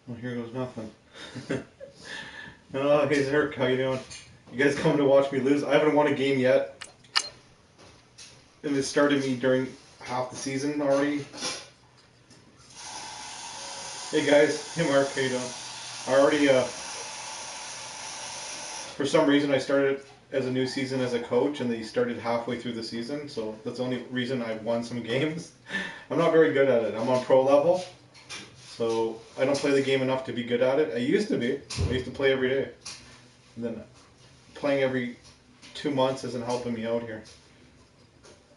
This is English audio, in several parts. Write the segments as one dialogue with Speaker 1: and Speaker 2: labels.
Speaker 1: Well, here goes nothing. Oh, hey Zerk, how you doing? You guys coming to watch me lose? I haven't won a game yet. And it started me during half the season already. Hey guys, hey Mark, how you doing? I already, for some reason I started as a new season as a coach and they started halfway through the season, so that's the only reason I've won some games. I'm not very good at it. I'm on pro level. So I don't play the game enough to be good at it. I used to be. I used to play every day. And then playing every 2 months isn't helping me out here.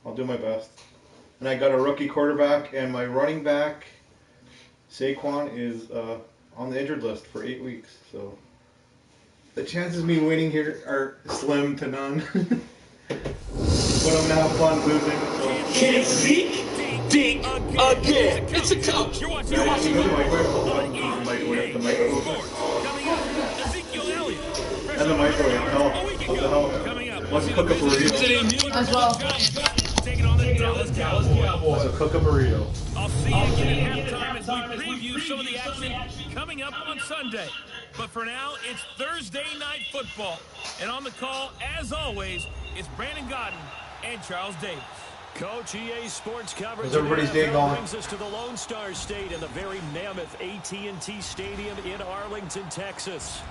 Speaker 1: I'll do my best. And I got a rookie quarterback, and my running back, Saquon, is on the injured list for 8 weeks. So the chances of me winning here are slim to none. But I'm going to have fun losing.
Speaker 2: Can Zeke dig again? It's a coach. You're watching
Speaker 1: the and the microwave. Hell, what the hell? Let's cook a burrito.
Speaker 3: As well.
Speaker 1: So cook a burrito.
Speaker 4: I'll see you again at halftime as we preview some of the action coming up on Sunday. But for now, it's Thursday Night Football. And on the call, as always, it's Brandon Godden and Charles Davis.
Speaker 5: Coach, EA Sports coverage
Speaker 1: everybody's day going?
Speaker 5: brings us to the Lone Star State in the very mammoth AT&T Stadium in Arlington, Texas.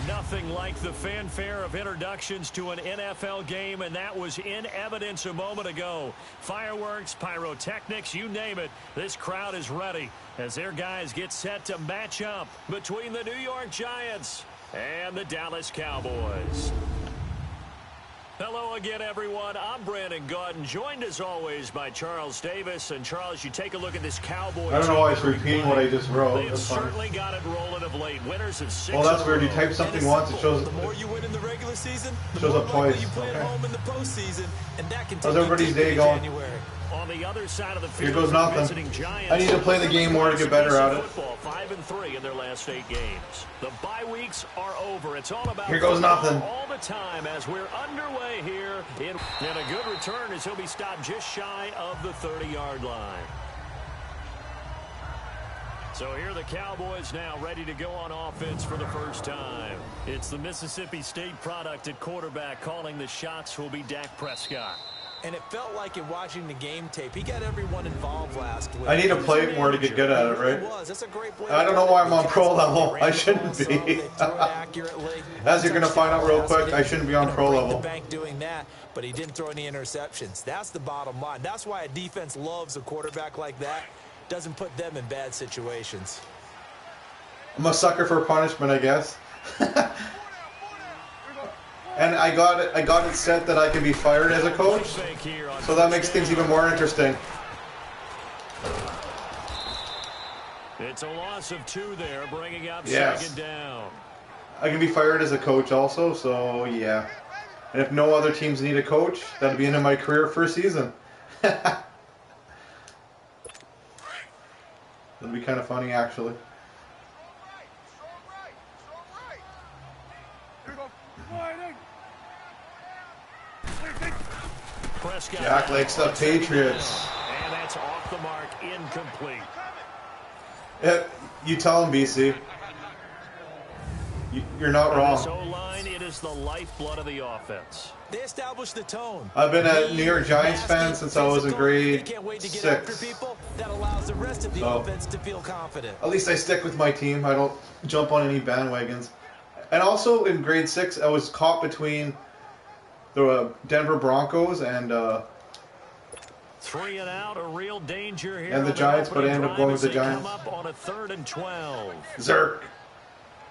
Speaker 5: Nothing like the fanfare of introductions to an NFL game, and that was in evidence a moment ago. Fireworks, pyrotechnics, you name it. This crowd is ready as their guys get set to match up between the New York Giants and the Dallas Cowboys. Hello again, everyone. I'm Brandon Godden, joined as always by Charles Davis. And Charles, you take a look at this Cowboys.
Speaker 1: I don't know why it's repeating what I just wrote.
Speaker 5: They've certainly got it rolling of late. Winners of 6.
Speaker 1: Well, that's weird. You type something once, it shows.
Speaker 2: The more you win in the regular season, the
Speaker 1: shows
Speaker 2: more
Speaker 1: up twice.
Speaker 2: you play at home in the postseason, and that can take
Speaker 1: How's everybody's day going?
Speaker 2: January.
Speaker 5: On the other side of the field,
Speaker 1: Here goes nothing. I need to play the game more to get better at it.
Speaker 5: 5-3 in their last 8 games. The bye weeks are over. It's all about
Speaker 1: here goes nothing.
Speaker 5: All the time as we're underway here. And a good return as he'll be stopped just shy of the 30-yard line. So here are the Cowboys now ready to go on offense for the first time. It's the Mississippi State product at quarterback. Calling the shots will be Dak Prescott.
Speaker 2: And it felt like in watching the game tape, he got everyone involved last week.
Speaker 1: I need to play it more to get good at it, right?
Speaker 2: That's a great play.
Speaker 1: I don't know why I'm on pro level. I shouldn't be. As you're going to find out real quick, I shouldn't be on pro level.
Speaker 2: Bank doing that, but he didn't throw any interceptions. That's the bottom line. That's why a defense loves a quarterback like that. Doesn't put them in bad situations.
Speaker 1: I'm a sucker for punishment, I guess. And I got it set that I can be fired as a coach, so that makes things even more interesting.
Speaker 5: It's a loss of 2 there, bringing up
Speaker 1: yes.
Speaker 5: 2nd down.
Speaker 1: I can be fired as a coach also, so yeah. And if no other teams need a coach, that'll be the end of my career first season. That'll be kind of funny, actually. Jack likes the Patriots.
Speaker 5: And that's off the mark, incomplete.
Speaker 1: You tell him, BC. You're not
Speaker 5: This
Speaker 1: wrong.
Speaker 5: O-line, it is the lifeblood of the offense.
Speaker 2: They established the tone.
Speaker 1: I've been a New York Giants fan since I was in grade
Speaker 2: They can't wait to get
Speaker 1: 6.
Speaker 2: after people. That allows the rest of the offense to feel confident.
Speaker 1: At least I stick with my team. I don't jump on any bandwagons. And also in grade 6, I was caught between the Denver Broncos and
Speaker 5: 3 and out, a real danger here.
Speaker 1: and the Giants, but I ended up going with the Giants.
Speaker 5: Come up on a 3rd and 12.
Speaker 1: Zerk.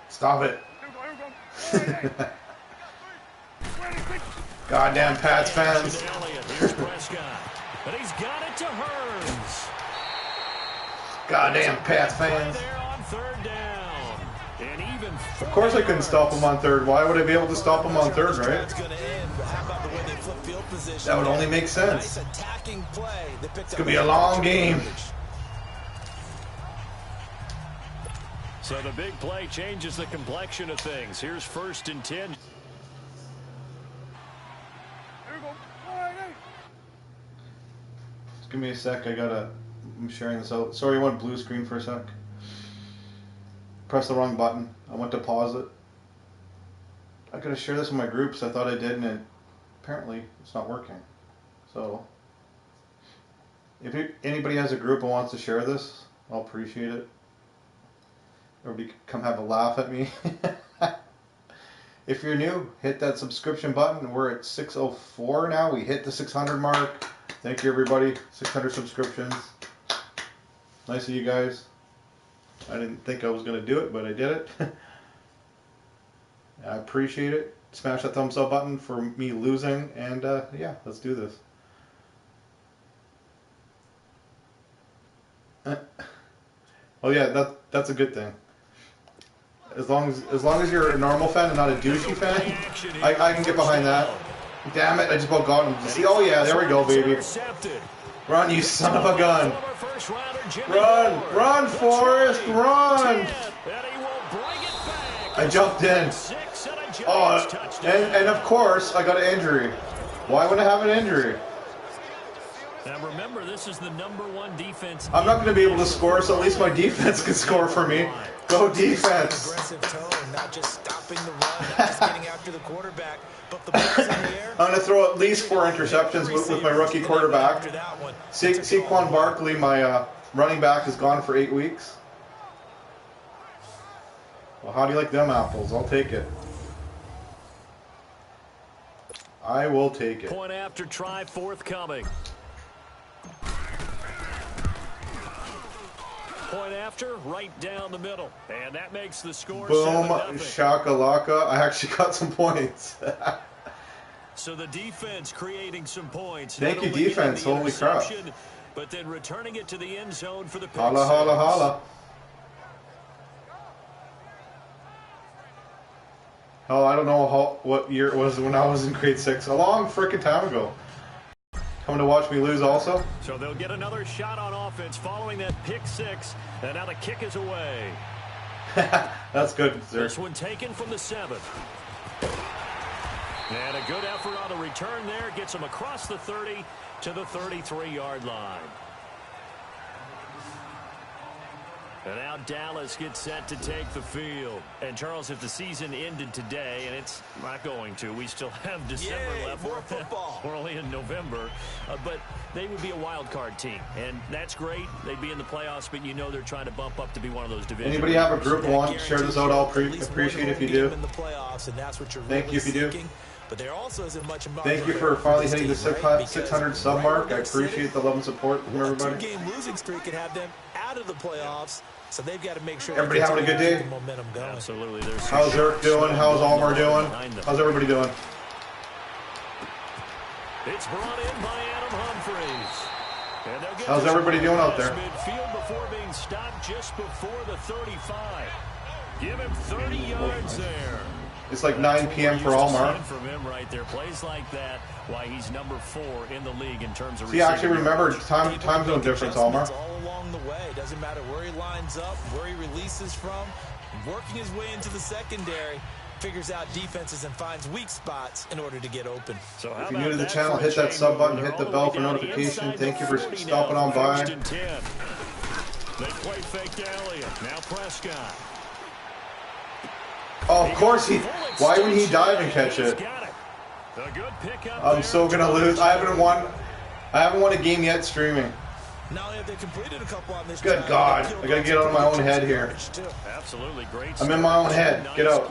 Speaker 1: Stop it. Goddamn Pats fans.
Speaker 5: Here's Prescott. But he's got it to Hearns.
Speaker 1: Goddamn Pats fans.
Speaker 5: There on 3rd down. And even
Speaker 1: Of course I couldn't stop him on 3rd. Why would I be able to stop him on 3rd, right? That would only make sense. It's going to be a long game.
Speaker 5: So the big play changes the complexion of things. Here's 1st and 10.
Speaker 1: Just give me a sec. I'm sharing this out. Sorry, I went blue screen for a sec. Press the wrong button. I went to pause it. I gotta share this in my groups. I thought I did, and apparently it's not working. So, if anybody has a group and wants to share this, I'll appreciate it. Everybody come have a laugh at me. If you're new, hit that subscription button. We're at 604 now. We hit the 600 mark. Thank you, everybody. 600 subscriptions. Nice of you guys. I didn't think I was going to do it, but I did it. I appreciate it. Smash that thumbs up button for me losing. And yeah, let's do this. Oh yeah, that's a good thing. As long as you're a normal fan and not a douchey fan, I can get behind that. Damn it, I just about got him. See, oh yeah, there we go, baby. Run, you son of a gun. Run, run, Forrest, run. I jumped in. Oh, and of course, I got an injury. Why would I have an injury?
Speaker 5: Now remember, this is the #1 defense.
Speaker 1: I'm not going to be able to score, so at least my defense can score for me. Go defense.
Speaker 2: Aggressive tone, not just stopping the run, not just getting after the quarterback, but the ball's in the air.
Speaker 1: I'm going to throw at least 4 interceptions with my rookie quarterback. Saquon Barkley, my running back, is gone for 8 weeks. Well, how do you like them apples? I'll take it. I will take it.
Speaker 5: Point after try forthcoming. Point after, right down the middle. And that makes the score
Speaker 1: Boom,
Speaker 5: 7-0.
Speaker 1: shakalaka. I actually got some points.
Speaker 5: So the defense creating some points.
Speaker 1: Thank you, defense. Holy crap.
Speaker 5: But then returning it to the end zone for the pick.
Speaker 1: Holla, holla, holla. Hell, I don't know what year it was when I was in grade 6. A long freaking time ago. Coming to watch me lose also?
Speaker 5: So they'll get another shot on offense following that pick 6. And now the kick is away.
Speaker 1: That's good, sir.
Speaker 5: This one taken from the 7th. And a good effort on the return there. Gets him across the 30 to the 33-yard line. And now Dallas gets set to take the field. And Charles, if the season ended today, and it's not going to, we still have December left.
Speaker 2: More football.
Speaker 5: We're only in November. But they would be a wild card team. And that's great. They'd be in the playoffs, but you know they're trying to bump up to be one of those divisions.
Speaker 1: Anybody have a group who wants to share this out? I'll appreciate if you do. Thank you if you do.
Speaker 2: But there also isn't much
Speaker 1: Thank you for finally hitting the 600 sub mark. I appreciate the love and support from everybody.
Speaker 2: A two-game losing streak could have them out of the playoffs, so they've got to make sure.
Speaker 1: Everybody having a good day?
Speaker 2: Momentum going.
Speaker 5: Absolutely.
Speaker 1: How's Eric doing? How's Almar doing? How's everybody doing?
Speaker 5: It's brought in by Adam Humphries.
Speaker 1: How's everybody doing out there?
Speaker 5: Midfield before being stopped just before the 35. Give him 30 yards there.
Speaker 1: It's like 9 p.m. for Almar.
Speaker 5: From him right there, plays like that. Why he's number 4 in the league in terms of.
Speaker 1: See, I actually remember time zone difference, Almar.
Speaker 2: All along the way, doesn't matter where he lines up, where he releases from, working his way into the secondary, figures out defenses and finds weak spots in order to get open.
Speaker 5: So
Speaker 1: if you're new to the channel, hit that sub button, hit the bell for notification. Thank you for stopping on by.
Speaker 5: They play fake to Elliott. Now Prescott.
Speaker 1: Oh, of course he. Why wouldn't he dive and catch it? I'm so gonna lose. I haven't won a game yet streaming.
Speaker 2: Now they completed a couple on this.
Speaker 1: Good God, I gotta get out of my own head here.
Speaker 5: Absolutely great.
Speaker 1: I'm in my own head. Get out.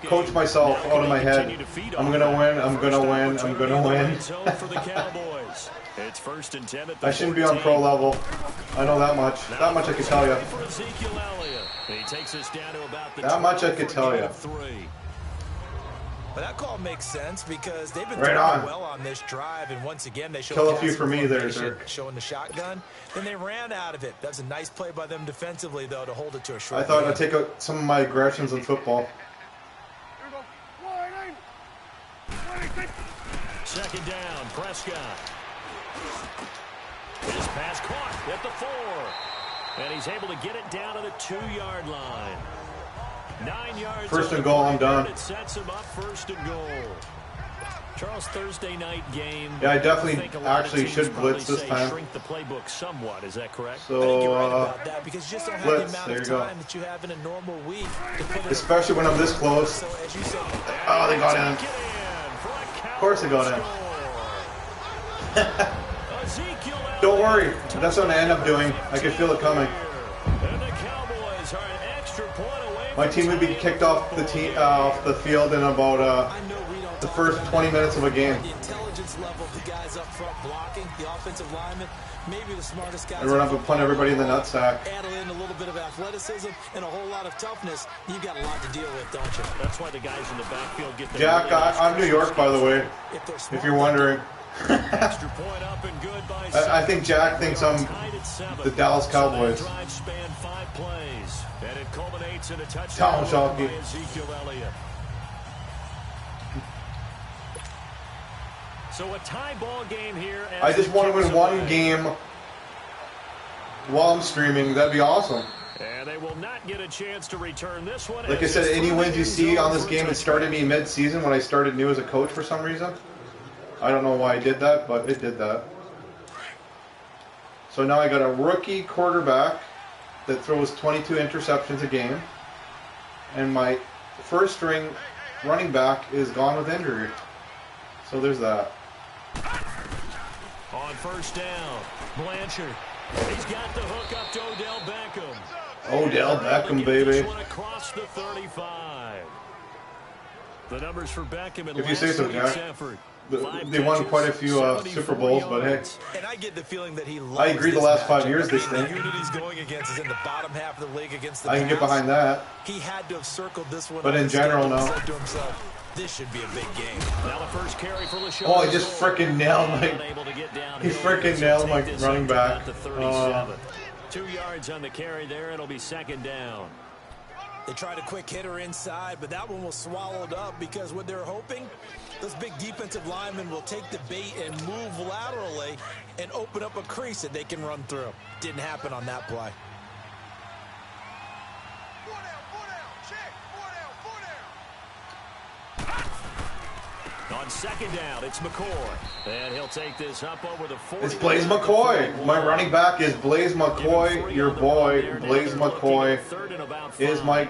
Speaker 1: Coach myself out of my head. I'm gonna win. I'm gonna win. I'm gonna win.
Speaker 5: It's 1st and 10 at the
Speaker 1: I shouldn't be on pro level. I know that much. That much I can tell you. That much I could tell you.
Speaker 2: But that call makes sense because they've been
Speaker 1: right
Speaker 2: throwing well on this drive, and once again they showed
Speaker 1: kill a few for me there, sir.
Speaker 2: Showing the shotgun, then they ran out of it. That's a nice play by them defensively, though, to hold it to a short.
Speaker 1: I thought I'd take out some of my aggressions in football.
Speaker 5: 2nd down, Prescott. His pass caught at the 4, and he's able to get it down to the 2-yard line. 9 yards.
Speaker 1: 1st and goal, I'm done.
Speaker 5: It sets him up 1st and goal. Charles, Thursday night game.
Speaker 1: Yeah, I definitely actually should blitz this time.
Speaker 5: Shrink the playbook somewhat, is that correct?
Speaker 1: So,
Speaker 2: I think you're right about that because you just don't have
Speaker 1: blitz,
Speaker 2: the amount of time that you have in a normal week.
Speaker 1: Especially when I'm this close.
Speaker 2: So, as you said,
Speaker 1: oh, they got in. Of course they got in. Don't worry, that's what I end up doing. I can feel it coming. My team would be kicked off the field in about the first 20 minutes of a game.
Speaker 2: The intelligence level of the guys up front blocking, the offensive lineman, maybe the smartest guys.
Speaker 1: I run up and punt everybody in the nutsack.
Speaker 2: Add in a little bit of athleticism and a whole lot of toughness. You've got a lot to deal with, don't you?
Speaker 5: That's why the guys in the backfield get the
Speaker 1: Jack, I'm New York, by the way, if you're wondering.
Speaker 5: Extra point up and good by
Speaker 1: I think Jack thinks I'm the Dallas Cowboys.
Speaker 5: And it culminates in a
Speaker 1: touchdown by
Speaker 5: Ezekiel Elliott. So a tie ball game here.
Speaker 1: I just want to win one game while I'm streaming. That'd be awesome.
Speaker 5: And they will not get a chance to return this one.
Speaker 1: Like I said, any wins you see on this game, it started me mid-season when I started new as a coach for some reason. I don't know why I did that, but it did that. So now I got a rookie quarterback that throws 22 interceptions a game. And my first string running back is gone with injury. So there's that.
Speaker 5: On 1st down, Blanchard. He's got the hook up to Odell Beckham.
Speaker 1: Odell Beckham, baby.
Speaker 5: Across the 35. The numbers for Beckham in
Speaker 1: if you say so, Jack.
Speaker 5: Effort.
Speaker 1: They won quite a few Super Bowls, but hey.
Speaker 2: And I get the feeling that he loves
Speaker 1: I agree the last 5 years they stink.
Speaker 2: The unit he's going against is in the bottom half of the league against the
Speaker 1: I can get behind that.
Speaker 2: He had to have circled this one.
Speaker 1: But in general, no.
Speaker 2: Said to himself, this should be a big game.
Speaker 5: Now the first carry for LaShawn.
Speaker 1: Oh, I just freaking nailed my. He freaking nailed my running back.
Speaker 5: 2 yards on the carry there. It'll be 2nd down.
Speaker 2: They tried a quick hitter inside, but that one was swallowed up because what they're hoping, those big defensive linemen will take the bait and move laterally and open up a crease that they can run through. Didn't happen on that play.
Speaker 5: On 2nd down, it's McCoy. And he'll take this up over the 40.
Speaker 1: It's Blaze McCoy. My running back is Blaze McCoy. Your boy, Blaze McCoy, is my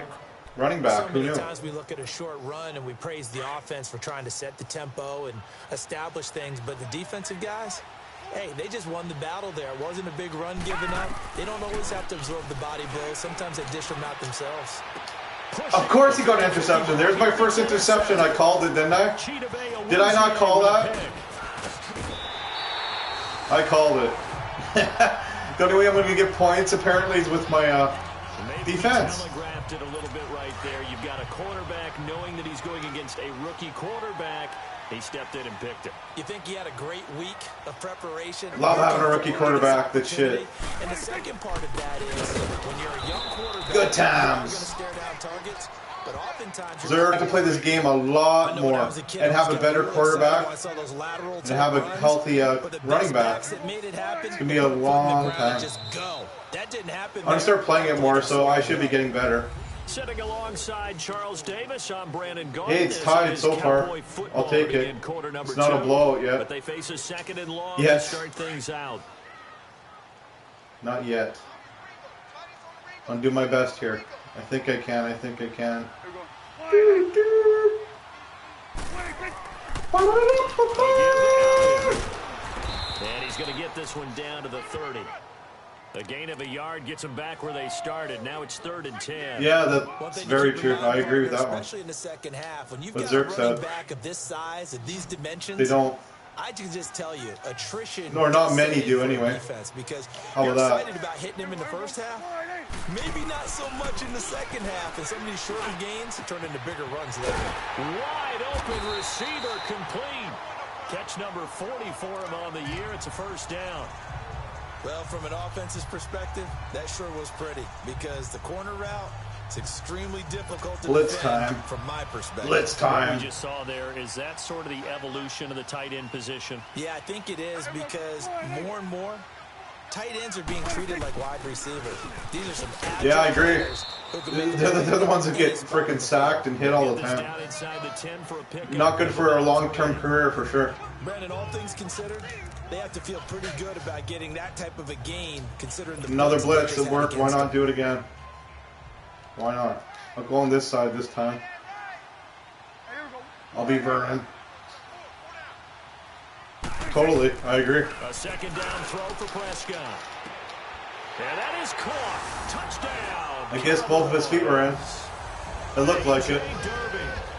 Speaker 1: running back. Who knew?
Speaker 2: So many times we look at a short run and we praise the offense for trying to set the tempo and establish things, but the defensive guys, hey, they just won the battle there. It wasn't a big run given up. They don't always have to absorb the body blows. Sometimes they dish them out themselves.
Speaker 1: Of course he got an interception. There's my first interception. I called it, didn't I? Did I not call that? I called it. The only way I'm going to get points, apparently, is with my defense.
Speaker 5: Telegraphed it a little bit right there. You've got a cornerback knowing that he's going against a rookie quarterback. He stepped in and picked it.
Speaker 2: You think he had a great week of preparation?
Speaker 1: Love having a rookie quarterback. That's shit.
Speaker 2: And the second part of that is when you're a young quarterback,
Speaker 1: good times.
Speaker 2: You're going to stare down targets, but oftentimes
Speaker 1: deserve to play this game a lot more and have a better quarterback and have a healthy running back. It's going to be a long time. I'm going to start playing it more, so I should be getting better.
Speaker 5: Sitting alongside Charles Davis, I'm Brandon Garden.
Speaker 1: Hey, it's tied so far. I'll take it. It's not a blowout yet.
Speaker 5: But they face a 2nd and long to start things out.
Speaker 1: Not yet. I'll do my best here. I think I can.
Speaker 5: And he's going to get this one down to the 30. A gain of a yard gets them back where they started. Now it's 3rd and 10.
Speaker 1: Yeah, that's very true. I agree with that one.
Speaker 2: Especially in the second half, when you've
Speaker 1: What
Speaker 2: got
Speaker 1: Zerk
Speaker 2: a
Speaker 1: said.
Speaker 2: running back of this size and these dimensions,
Speaker 1: They don't.
Speaker 2: I can just tell you, attrition.
Speaker 1: Or not
Speaker 2: is
Speaker 1: many
Speaker 2: safe
Speaker 1: do
Speaker 2: for
Speaker 1: anyway.
Speaker 2: Defense because
Speaker 1: How
Speaker 2: you're
Speaker 1: about that?
Speaker 2: excited about hitting him in the first half. Maybe not so much in the second half, and some of these shorter gains turn into bigger runs later.
Speaker 5: Wide open receiver complete. Catch number 40 for him on the year. It's a first down.
Speaker 2: Well, from an offense's perspective, that sure was pretty because the corner route, it's extremely difficult to
Speaker 1: Blitz
Speaker 2: defend
Speaker 1: time.
Speaker 2: from my perspective.
Speaker 1: Blitz time.
Speaker 5: We just saw there, is that sort of the evolution of the tight end position?
Speaker 2: Yeah, I think it is because more and more, tight ends are being treated like wide receivers. These are some
Speaker 1: Yeah, I agree.
Speaker 2: players who can make
Speaker 1: They're the ones that get freaking sacked and hit all the time.
Speaker 5: Down inside the 10 for a pickup.
Speaker 1: Not good for a long-term career for sure.
Speaker 2: Brandon, all things considered, they have to feel pretty good about getting that type of a gain considering the
Speaker 1: Another blitz
Speaker 2: that
Speaker 1: that worked. Why not do it again? Why not? I'll go on this side this time. I'll be Vernon. Totally, I agree.
Speaker 5: A second down throw for Prescott. And that is caught. Touchdown.
Speaker 1: I guess both of his feet were in. It looked like it.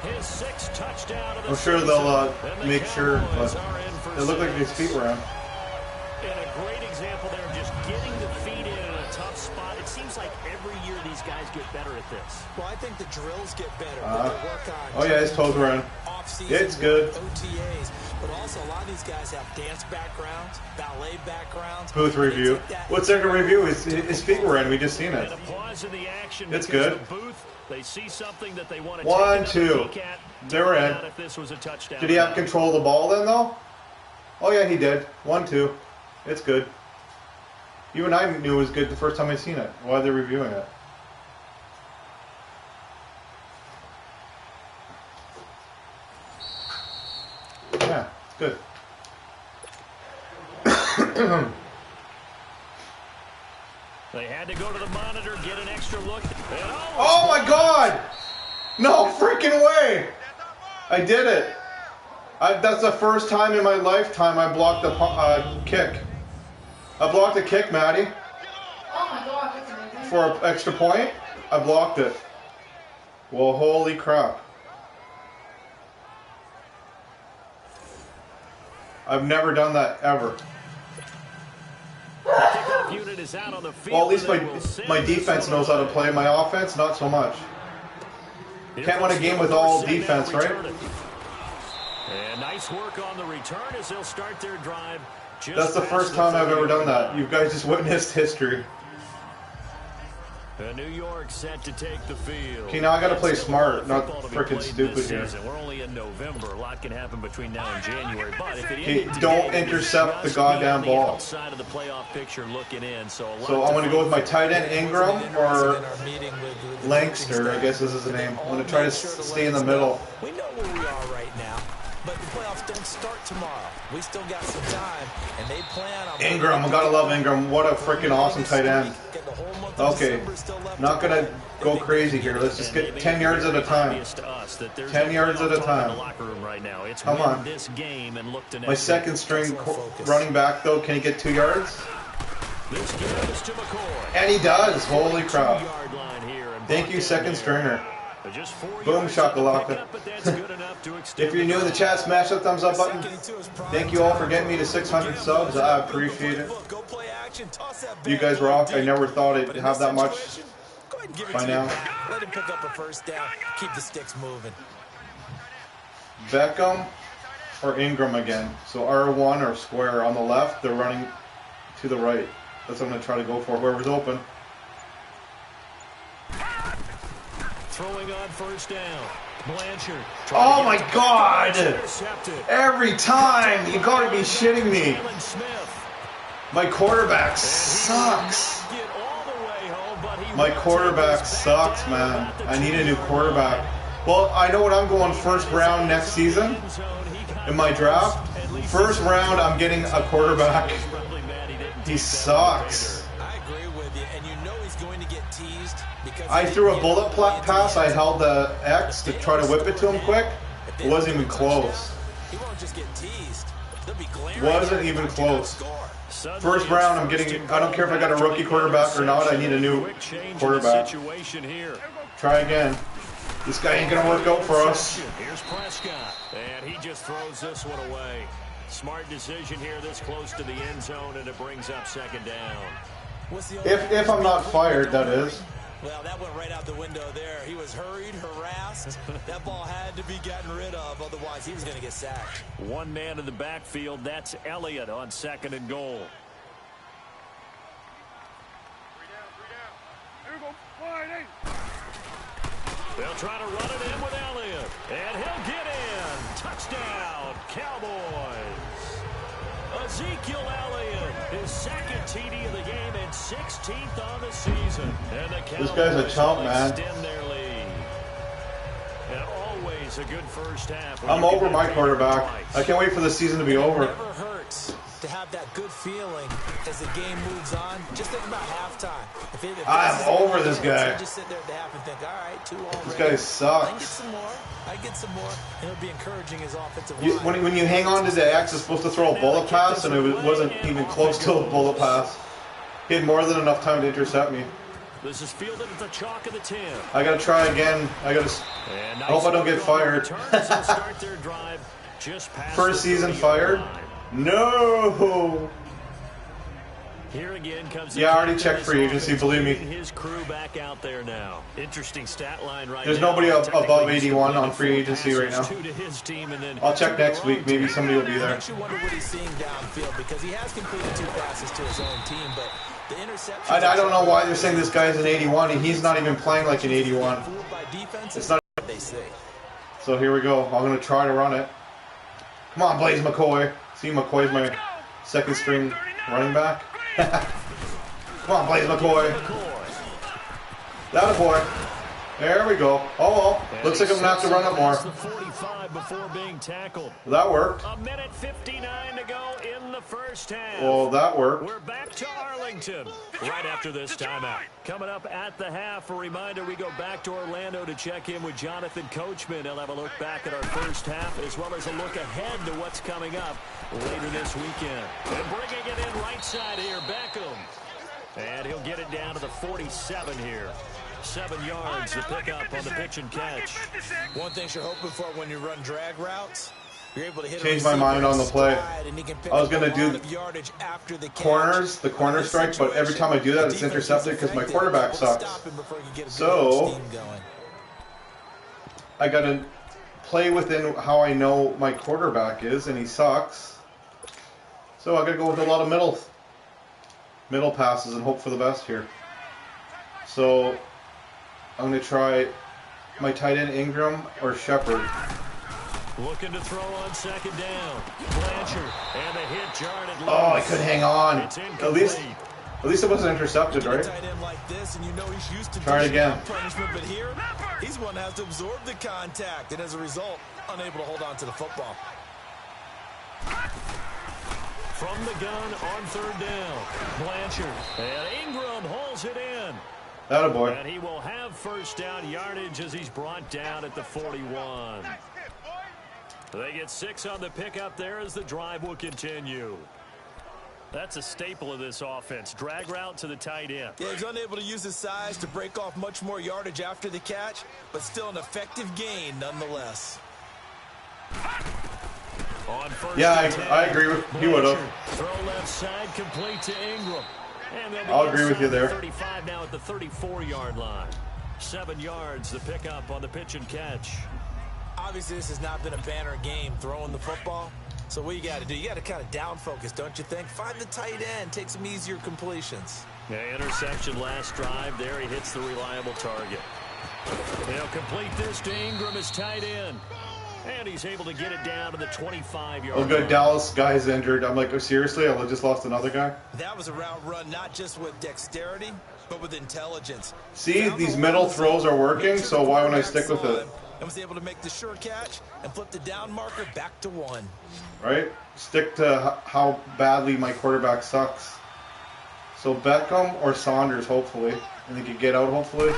Speaker 5: His 6th touchdown of the
Speaker 1: I'm sure
Speaker 5: season.
Speaker 1: they'll
Speaker 5: And the
Speaker 1: make sure,
Speaker 5: Cowboys
Speaker 1: but
Speaker 5: are in for
Speaker 1: it looked like his
Speaker 5: six.
Speaker 1: feet were in.
Speaker 5: And a great example there of just getting the feet in a tough spot. It seems like every year these guys get better at this.
Speaker 2: Well, I think the drills get better. They work on
Speaker 1: Oh yeah, his toes were in.
Speaker 2: off-season
Speaker 1: Yeah, it's good.
Speaker 2: OTAs, but also a lot of these guys have dance backgrounds, ballet backgrounds.
Speaker 1: Booth review. What's there to review? His feet were in. We just seen
Speaker 5: And
Speaker 1: it.
Speaker 5: a pause in the action.
Speaker 1: It's
Speaker 5: because
Speaker 1: good.
Speaker 5: the Booth, they see something that they want to
Speaker 1: 1,
Speaker 5: take
Speaker 1: 2.
Speaker 5: peek at.
Speaker 1: They were in.
Speaker 5: If this was a touchdown.
Speaker 1: Did he have control of the ball then, though? Oh, yeah, he did. 1, 2. It's good. Even I knew it was good the first time I seen it. Why are they reviewing it? Yeah, it's good.
Speaker 5: They had to go to the monitor, get an extra look. And
Speaker 1: Oh, my God! No freaking way! I did it. That's the first time in my lifetime I blocked a kick. I blocked a kick, Maddie.
Speaker 3: Oh my god, that's amazing.
Speaker 1: For an extra point, I blocked it. Well, holy crap. I've never done that ever.
Speaker 5: kickoff unit is out on the field.
Speaker 1: Well, at least
Speaker 5: and they will send
Speaker 1: my
Speaker 5: this
Speaker 1: defense
Speaker 5: one
Speaker 1: knows how to
Speaker 5: away.
Speaker 1: play. My offense, not so much.
Speaker 5: Here
Speaker 1: Can't win a
Speaker 5: comes
Speaker 1: game
Speaker 5: the
Speaker 1: with all
Speaker 5: first set now
Speaker 1: defense, right?
Speaker 5: returning. And nice work on the return as they'll start their drive. Just
Speaker 1: That's the
Speaker 5: past
Speaker 1: first time I've ever
Speaker 5: 30.
Speaker 1: done that. You guys just witnessed history.
Speaker 5: New York set to take the field.
Speaker 1: Okay, now I gotta play
Speaker 5: Still
Speaker 1: smart,
Speaker 5: a lot
Speaker 1: not
Speaker 5: of football to be
Speaker 1: frickin'
Speaker 5: played
Speaker 1: stupid
Speaker 5: this
Speaker 1: here.
Speaker 5: season. We're only in November. A lot can happen between now and January. But if it
Speaker 1: Okay,
Speaker 5: ended
Speaker 1: don't
Speaker 5: today,
Speaker 1: intercept the
Speaker 5: just
Speaker 1: goddamn
Speaker 5: be on the
Speaker 1: ball.
Speaker 5: outside of the playoff picture looking in. So
Speaker 1: So I'm gonna go with my tight end Ingram or
Speaker 2: In our meeting with the
Speaker 1: Langster,
Speaker 2: coaching
Speaker 1: I guess this is his name. I'm gonna try to stay in the middle.
Speaker 2: We know where we are right now, but the playoffs don't start tomorrow. We still got some time, and they plan on...
Speaker 1: Ingram, I gotta love Ingram. What a freaking awesome tight end.
Speaker 2: Get the whole month of
Speaker 1: Okay,
Speaker 2: December still left
Speaker 1: not
Speaker 2: to
Speaker 1: gonna go crazy here. Let's just get 10 yards at a time. 10 yards at a time. Come on. My second string running back, though, can he get 2 yards? And he does. Holy crap. Thank you, second stringer. Boom shakalaka. If you're new in the chat, smash that thumbs up button. Thank you all for getting me to 600 subs. I appreciate it. You guys rock. I never thought I'd have that much by now.
Speaker 2: Let him pick up a first down. Keep the sticks moving.
Speaker 1: Beckham or Ingram again. So R1 or square on the left. They're running to the right. That's what I'm going to try to go for. Whoever's open.
Speaker 5: Throwing on first down. Blanchard.
Speaker 1: Oh my God! Every time! You gotta be shitting me. My quarterback sucks. My quarterback sucks, man. I need a new quarterback. Well, I know what I'm going first round next season in my draft. First round, I'm getting a quarterback. He sucks.
Speaker 2: I agree with you, and you know he's going to get teased because
Speaker 1: I threw a bullet pass. I held the X to try to whip it to him quick. It wasn't even close.
Speaker 2: He won't just get teased. They'll be glaring.
Speaker 1: Wasn't even close. First round, I'm getting. I don't care if I got a rookie quarterback or not. I need a new quarterback. Try again. This guy ain't gonna work out for us.
Speaker 5: Here's Prescott, and he just throws this one away. Smart decision here, this close to the end zone, and it brings up second down.
Speaker 1: If I'm not fired, that is.
Speaker 2: Well, that went right out the window there. He was hurried, harassed. That ball had to be gotten rid of, otherwise he was going to get sacked.
Speaker 5: One man in the backfield, that's Elliott on second and goal. They'll try to run it in with Elliott, and he'll get in. Touchdown, Cowboys. Ezekiel Elliott, his second TD of the game and 16th on the season. And the
Speaker 1: this guy's a chump, man.
Speaker 5: Extend their lead. And always a good first half.
Speaker 1: I'm over my quarterback. I can't wait for the season to be over.
Speaker 2: It never hurts to have that good feeling as the game moves on. Just think about halftime.
Speaker 1: I'm over this guy.
Speaker 2: Just sit there at the half and think, all right, 2 already.
Speaker 1: This guy sucks.
Speaker 2: I get some more. And it'll be encouraging his offensive line.
Speaker 1: When you hang on to the X, it's supposed to throw a bullet pass, and it wasn't even close to a bullet pass. He had more than enough time to intercept me.
Speaker 5: This is fielded at the chalk of the 10.
Speaker 1: I gotta try again. I hope I don't get fired. First season fired? No.
Speaker 5: Here again comes
Speaker 1: I already checked free agency, believe me.
Speaker 5: His crew back out there now. Interesting stat line right
Speaker 1: There's
Speaker 5: now.
Speaker 1: nobody above 81 on free agency right now. I'll check next week. Maybe somebody will be there.
Speaker 2: Makes you wonder what he's seeing downfield because he has completed 2 passes to his own team, but the interception.
Speaker 1: I don't know why they're saying this guy's an 81 and he's not even playing like an 81. It's not.
Speaker 2: They say.
Speaker 1: So here we go. I'm gonna try to run it. Come on, Blaze McCoy. See, McCoy's my second string running back. Come on, Blaze McCoy. That a boy. There we go. Oh, well. Looks like I'm going to have to run it more.
Speaker 5: Before being tackled.
Speaker 1: That worked.
Speaker 5: A minute 59 to go in the first half.
Speaker 1: Well, that worked.
Speaker 5: We're back to Arlington right after this timeout. Coming up at the half, a reminder, we go back to Orlando to check in with Jonathan Coachman. He'll have a look back at our first half as well as a look ahead to what's coming up later this weekend. And bringing it in right side here, Beckham. And he'll get it down to the 47 here. 7 yards to pick up on the pitch and catch.
Speaker 2: One thing you're hoping for when you run drag routes, you're able to hit.
Speaker 1: Change my mind on the play. I was going to do the corner strike, but every time I do that, it's intercepted because my quarterback sucks. So I got to play within how I know my quarterback is, and he sucks. So I got to go with a lot of middle passes and hope for the best here. So I'm going to try my tight end Ingram or Shepard.
Speaker 5: Looking to throw on second down. Blanchard and a hit jarred at
Speaker 1: Oh, I could hang on. At least it wasn't intercepted, right? Try it again.
Speaker 2: But here, he's one that has to absorb the contact, and as a result, unable to hold on to the football.
Speaker 5: From the gun on third down, Blanchard and Ingram holds it in.
Speaker 1: That a boy.
Speaker 5: And he will have first down yardage as he's brought down at the 41. They get 6 on the pickup there as the drive will continue. That's a staple of this offense. Drag route to the tight end.
Speaker 2: Yeah, he's unable to use his size to break off much more yardage after the catch, but still an effective gain nonetheless.
Speaker 5: On first
Speaker 1: I agree with you. Would have.
Speaker 5: Throw left side complete to Ingram. And
Speaker 1: I'll agree with you there.
Speaker 5: 35 now at the 34-yard line. 7 yards the pickup on the pitch and catch.
Speaker 2: Obviously, this has not been a banner game throwing the football. So what you got to do, you got to kind of down focus, don't you think? Find the tight end, take some easier completions.
Speaker 5: Yeah, interception last drive there. He hits the reliable target. He'll complete this to Ingram as tight end. And he's able to get it down to the 25-yard line.
Speaker 1: Oh, good. Dallas guy's injured. I'm like, oh, seriously? I just lost another guy?
Speaker 2: That was a route run not just with dexterity, but with intelligence.
Speaker 1: See, these middle throws are working, so why wouldn't I stick with it?
Speaker 2: And was able to make the sure catch and flip the down marker back to 1.
Speaker 1: Right? Stick to how badly my quarterback sucks. So Beckham or Saunders, hopefully. And they could get out, hopefully.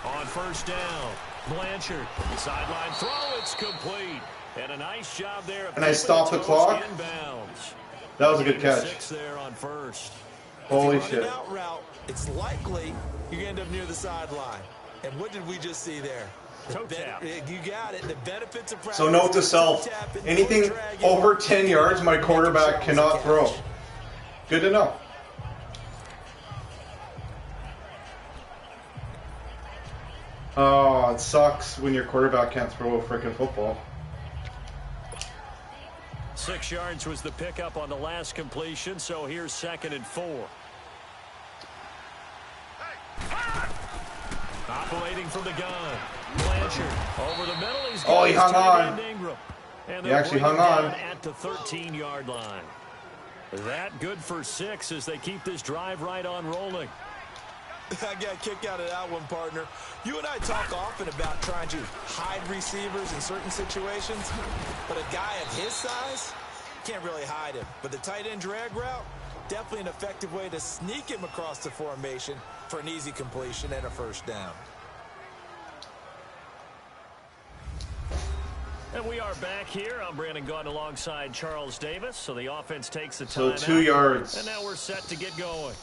Speaker 5: On first down, Blanchard, sideline throw, it's complete. And a nice job there.
Speaker 1: And I stopped the clock.
Speaker 5: Inbounds.
Speaker 1: That was a good catch.
Speaker 5: 6 there on first.
Speaker 1: Holy
Speaker 2: If you
Speaker 1: shit.
Speaker 2: run an out route, it's likely you end up near the sideline. And what did we just see there?
Speaker 5: Toe tap.
Speaker 2: You got it. The benefits of practice.
Speaker 1: So note to self, anything over 10 yards, my quarterback cannot throw. Good to know. Oh, it sucks when your quarterback can't throw a freaking football.
Speaker 5: 6 yards was the pickup on the last completion, so here's 2nd and 4. Operating from the gun. Blanchard over the middle. He's
Speaker 1: he hung on.
Speaker 5: And
Speaker 1: He actually hung on.
Speaker 5: At the 13-yard line. That good for 6 as they keep this drive right on rolling.
Speaker 2: I got a kick out of that one, partner. You and I talk often about trying to hide receivers in certain situations, but a guy of his size can't really hide him. But the tight end drag route, definitely an effective way to sneak him across the formation for an easy completion and a first down.
Speaker 5: And we are back here. I'm Brandon Gaudin alongside Charles Davis. So the offense takes the
Speaker 1: So
Speaker 5: time
Speaker 1: 2 yards.
Speaker 5: And now we're set to get going.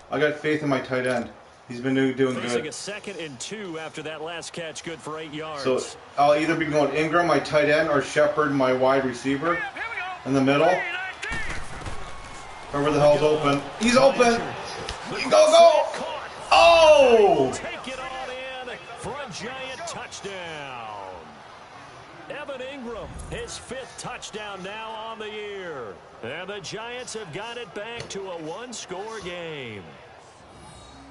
Speaker 1: I got faith in my tight end. He's been doing
Speaker 5: Facing
Speaker 1: good.
Speaker 5: a 2nd and 2 after that last catch, good for 8 yards.
Speaker 1: So I'll either be going Ingram, my tight end, or Shepard, my wide receiver, in the middle. Whoever the hell's open. He's open. Go. Oh!
Speaker 5: Take it on in for a giant touchdown. Evan Ingram, his 5th touchdown now on the year. And the Giants have got it back to a 1-score game.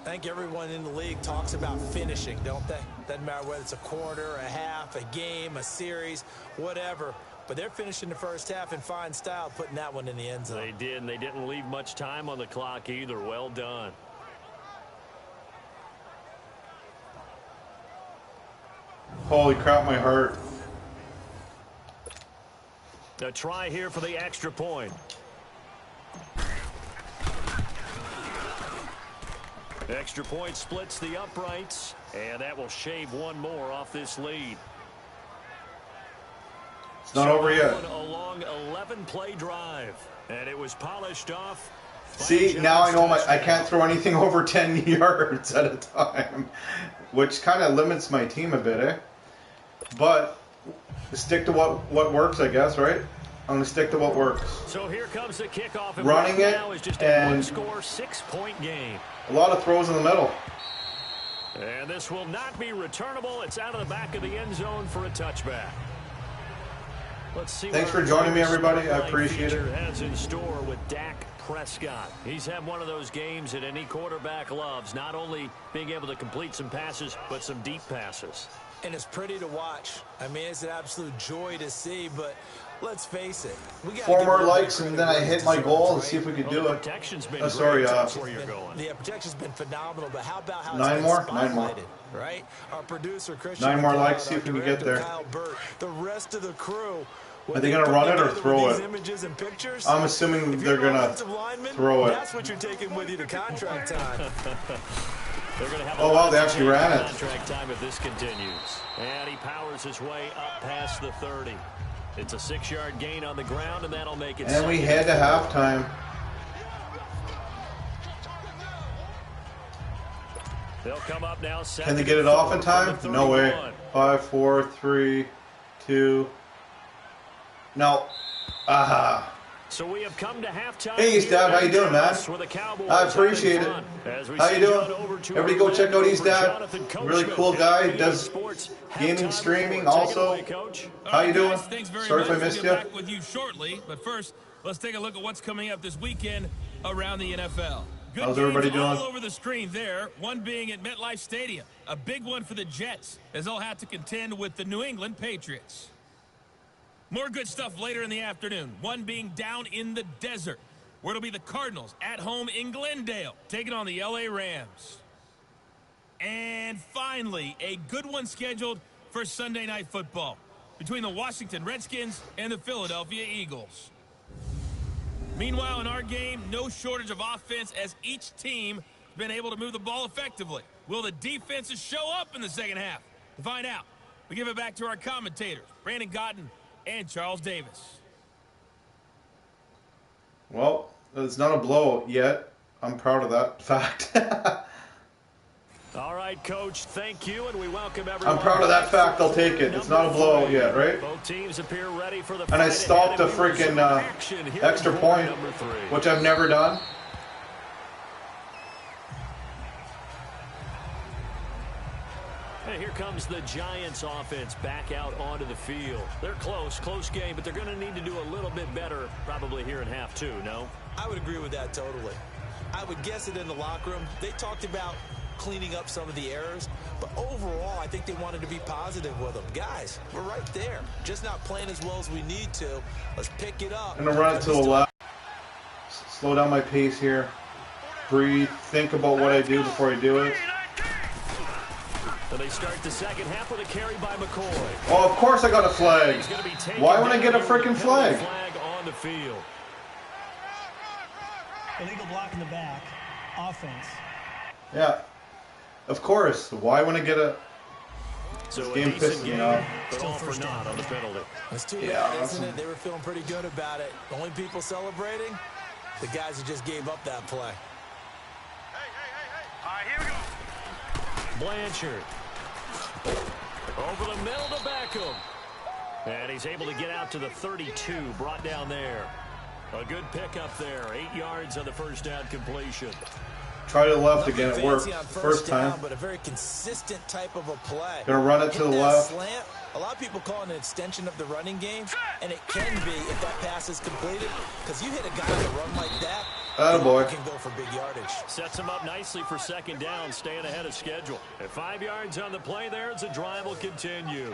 Speaker 2: I think everyone in the league talks about finishing, don't they? Doesn't matter whether it's a quarter, a half, a game, a series, whatever. But they're finishing the first half in fine style, putting that one in the end zone.
Speaker 5: They did, and they didn't leave much time on the clock either. Well done.
Speaker 1: Holy crap, my heart.
Speaker 5: A try here for the extra point. Extra point splits the uprights, and that will shave one more off this lead.
Speaker 1: It's not over yet.
Speaker 5: A long 11-play drive, and it was polished off.
Speaker 1: See, now I know I can't throw anything over 10 yards at a time, which kind of limits my team a bit, eh? But stick to what works, I guess, right? I'm going to stick to what works.
Speaker 5: So here comes the kickoff. And
Speaker 1: running it,
Speaker 5: now is just a
Speaker 1: and
Speaker 5: one-score, 6-point game.
Speaker 1: A lot of throws in the middle.
Speaker 5: And this will not be returnable. It's out of the back of the end zone for a touchback. Let's see.
Speaker 1: Thanks for joining me, everybody. I appreciate it.
Speaker 5: Has in store with Dak Prescott. He's had one of those games that any quarterback loves, not only being able to complete some passes, but some deep passes.
Speaker 2: And it's pretty to watch. I mean, it's an absolute joy to see, but let's face it. We got
Speaker 1: 4 more likes, and then I hit my goal. Let's see if we could do it.
Speaker 5: Protection's been
Speaker 1: sorry,
Speaker 5: that's where you're going.
Speaker 2: Yeah, protection's been phenomenal, but how about how
Speaker 1: 9
Speaker 2: it's
Speaker 1: more?
Speaker 2: been
Speaker 1: 9 more.
Speaker 2: spotlighted, right? Our producer, Christian.
Speaker 1: 9 more
Speaker 2: McLeod,
Speaker 1: likes, see
Speaker 2: our
Speaker 1: if we can
Speaker 2: director,
Speaker 1: get there.
Speaker 2: Kyle Burt, the rest of the crew.
Speaker 1: Are they going to run it or throw it?
Speaker 2: Images and pictures,
Speaker 1: I'm assuming they're going to throw it.
Speaker 2: That's what you're taking with you to contract time.
Speaker 5: They're going to have
Speaker 1: oh, wow, they actually ran it.
Speaker 5: Contract time if this continues. And he powers his way up past the 30. It's a 6-yard gain on the ground, and that'll make it.
Speaker 1: And we head to halftime.
Speaker 5: They'll come up now.
Speaker 1: Can they get it off in time? No way. 5, 4, 3, 2. No. Aha.
Speaker 5: So we have come to halftime.
Speaker 1: Hey, Dad, how you doing, man? I appreciate it. How you doing? Everybody go check out Dad. Really cool guy. Does gaming streaming also. How you doing? Sorry if I missed you.
Speaker 4: Back with you shortly, but first, let's take a look at what's coming up this weekend around the NFL. Good
Speaker 1: How's everybody
Speaker 4: games
Speaker 1: doing?
Speaker 4: all over the screen there, one being at MetLife Stadium. A big one for the Jets, as they'll have to contend with the New England Patriots. More good stuff later in the afternoon, one being down in the desert, where it'll be the Cardinals at home in Glendale, taking on the LA Rams. And finally, a good one scheduled for Sunday Night Football between the Washington Redskins and the Philadelphia Eagles. Meanwhile, in our game, no shortage of offense as each team has been able to move the ball effectively. Will the defenses show up in the second half? To find out, we give it back to our commentators, Brandon Gaudin and Charles Davis.
Speaker 1: Well, it's not a blowout yet. I'm proud of that fact.
Speaker 5: All right, Coach, thank you, and we welcome everyone.
Speaker 1: I'm proud of that fact. I'll take it. It's not a blowout yet, right?
Speaker 5: Both teams appear ready for the
Speaker 1: and I stopped a freaking extra point, which I've never done.
Speaker 5: And here comes the Giants offense back out onto the field. They're close game, but they're going to need to do a little bit better probably here in half two, no?
Speaker 2: I would agree with that totally. I would guess it in the locker room. They talked about cleaning up some of the errors, but overall I think they wanted to be positive with them. Guys, we're right there, just not playing as well as we need to. Let's pick it up.
Speaker 1: I'm gonna run it to the left, slow down my pace here, breathe, think about what I do before I do it.
Speaker 5: So they start the second half with a carry by McCoy.
Speaker 1: Oh, of course I got a flag. Why would I get a freaking flag?
Speaker 5: Flag on the field.
Speaker 6: Illegal block in the back. Offense.
Speaker 1: Yeah. Of course. Why would I get a...
Speaker 5: So
Speaker 1: game pissed me off.
Speaker 5: But all for naught on the penalty.
Speaker 2: It's too late, isn't it? They were feeling pretty good about it. The only people celebrating, the guys who just gave up that play.
Speaker 4: All right, here we go.
Speaker 5: Blanchard. Over the middle to Beckham. And he's able to get out to the 32, brought down there. A good pickup there. 8 yards on the first down completion.
Speaker 1: Try to the left again. It worked first time.
Speaker 2: But a very consistent type of a play.
Speaker 1: Gonna run it to the left.
Speaker 2: Slant, a lot of people call it an extension of the running game, and it can be if that pass is completed. Because you hit a guy that run like that,
Speaker 1: attaboy.
Speaker 2: Can go for big yardage.
Speaker 5: Sets him up nicely for second down, staying ahead of schedule. At 5 yards on the play there, as the drive will continue.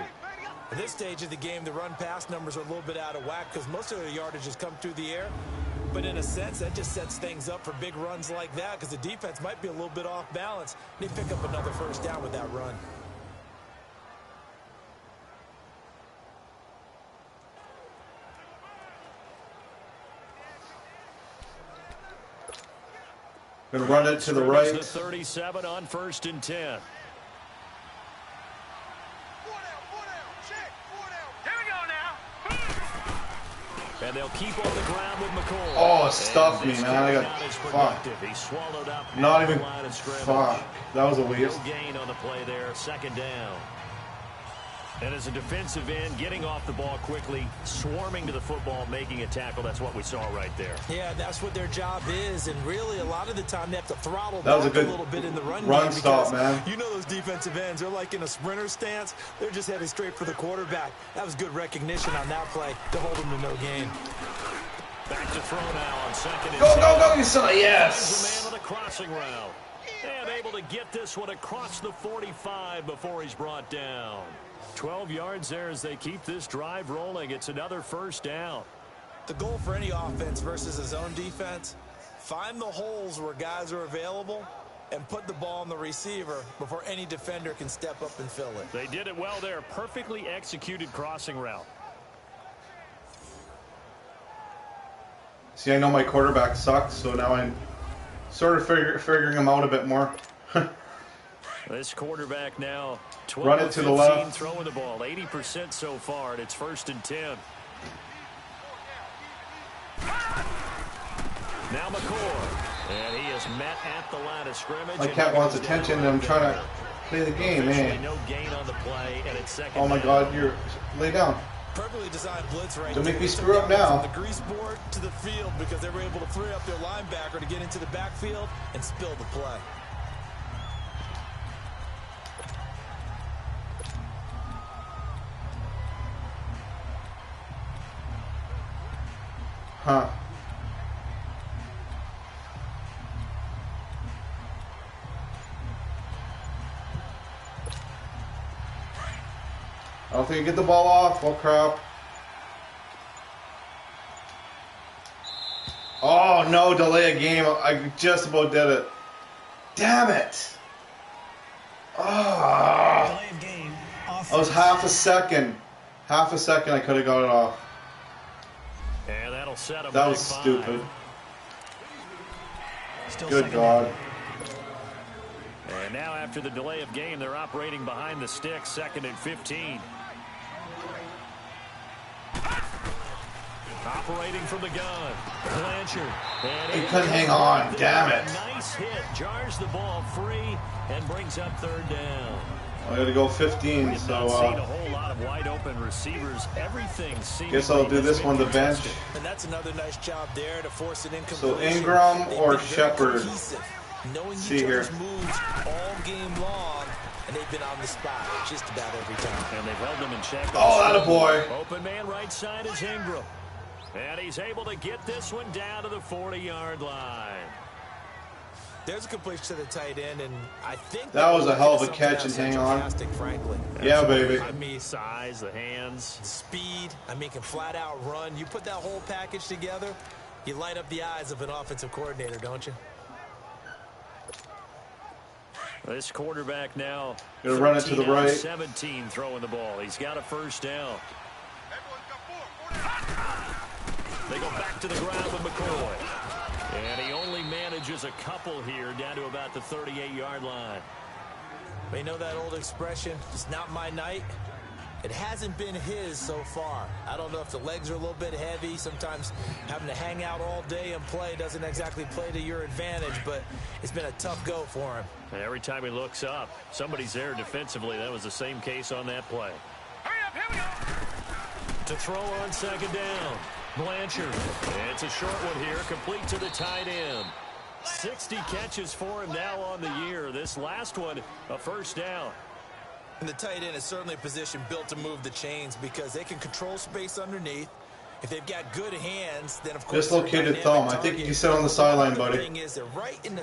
Speaker 2: At this stage of the game, the run-pass numbers are a little bit out of whack because most of the yardage has come through the air. But in a sense, that just sets things up for big runs like that because the defense might be a little bit off balance. They pick up another first down with that run.
Speaker 1: Gonna run it to the right.
Speaker 5: The 37 on 1st and 10. And they'll keep on the ground with McCoy.
Speaker 1: Oh, stuffed me, man. I got fucked.
Speaker 5: He swallowed up
Speaker 1: not even
Speaker 5: line of scrimmage.
Speaker 1: Fuck. That was a waste.
Speaker 5: No gain on the play there. Second down. And as a defensive end, getting off the ball quickly, swarming to the football, making a tackle. That's what we saw right there.
Speaker 2: Yeah, that's what their job is. And really, a lot of the time, they have to throttle
Speaker 1: that was
Speaker 2: back
Speaker 1: a good
Speaker 2: a little bit in the run
Speaker 1: game
Speaker 2: stop,
Speaker 1: man.
Speaker 2: You know those defensive ends. They're like in a sprinter stance. They're just headed straight for the quarterback. That was good recognition on that play to hold them to no gain.
Speaker 5: Back to throw now on second and
Speaker 1: go, go, go, you son. Yes.
Speaker 5: The man on the crossing route. And able to get this one across the 45 before he's brought down. 12 yards there as they keep this drive rolling. It's another first down.
Speaker 2: The goal for any offense versus a zone defense, find the holes where guys are available and put the ball on the receiver before any defender can step up and fill it.
Speaker 5: They did it well there. Perfectly executed crossing route.
Speaker 1: See, I know my quarterback sucks, so now I'm sort of figuring him out a bit more.
Speaker 5: This quarterback now 12
Speaker 1: run it to the left,
Speaker 5: throwing the ball 80% so far, and it's 1st and 10. Now McCoy, and he is met at the line of scrimmage.
Speaker 1: My cat wants attention, and I'm trying to play the game, man.
Speaker 5: No gain on the play, and it's second.
Speaker 1: Oh my God, you're lay down.
Speaker 2: Perfectly designed blitz right
Speaker 1: Don't
Speaker 2: there.
Speaker 1: make me screw up now.
Speaker 2: From the grease board to the field because they were able to free up their linebacker to get into the backfield and spill the play.
Speaker 1: Huh. I don't think you get the ball off. Oh, crap. Oh, no, delay a game. I just about did it. Damn it. Oh.
Speaker 6: Delay of game.
Speaker 1: I was half a second. Half a second I could have got it off.
Speaker 5: And that'll That'll set them.
Speaker 1: That was stupid. Good God.
Speaker 5: And now after the delay of game, they're operating behind the sticks, 2nd and 15. Operating from the gun, Blanchard. And
Speaker 1: He couldn't hang on, damn it.
Speaker 5: Nice hit, jars the ball free and brings up 3rd down.
Speaker 1: I gotta go 15,
Speaker 5: We've
Speaker 1: so
Speaker 5: not seen a whole lot of wide open receivers. Everything seems.
Speaker 1: guess I'll do this one to bench.
Speaker 2: And that's another nice job there to force an incompletion.
Speaker 1: So Ingram or
Speaker 2: They've been very
Speaker 1: Shepard?
Speaker 2: cohesive, knowing
Speaker 1: See
Speaker 2: each
Speaker 1: here.
Speaker 2: other's moves all game long, and they've been on the spot just about every time.
Speaker 5: And they've held them in check.
Speaker 1: Oh, that a boy.
Speaker 5: Open man right side is Ingram. And he's able to get this one down to the 40-yard line.
Speaker 2: There's a completion to the tight end, and I think
Speaker 1: That was a hell of a
Speaker 2: something
Speaker 1: catch and hang on.
Speaker 2: fantastic, frankly.
Speaker 1: Yeah, baby.
Speaker 5: I mean, size, the hands.
Speaker 2: Speed, I mean, can flat out run. You put that whole package together, you light up the eyes of an offensive coordinator, don't you?
Speaker 5: This quarterback now
Speaker 1: Gonna run it to the right.
Speaker 5: 17 throwing the ball. He's got a 1st down. They go back to the ground with McCoy. And he only manages a couple here down to about the 38-yard line.
Speaker 2: You know that old expression, it's not my night? It hasn't been his so far. I don't know if the legs are a little bit heavy. Sometimes having to hang out all day and play doesn't exactly play to your advantage, but it's been a tough go for him.
Speaker 5: And every time he looks up, somebody's there defensively. That was the same case on that play.
Speaker 4: Hurry up, here we go.
Speaker 5: To throw on 2nd down, Blanchard. It's a short one here, complete to the tight end. 60 catches for him now on the year. This last one, a 1st down.
Speaker 2: And the tight end is certainly a position built to move the chains because they can control space underneath. If they've got good hands, then of course.
Speaker 1: Dislocated thumb. I think you sit on the sideline, buddy.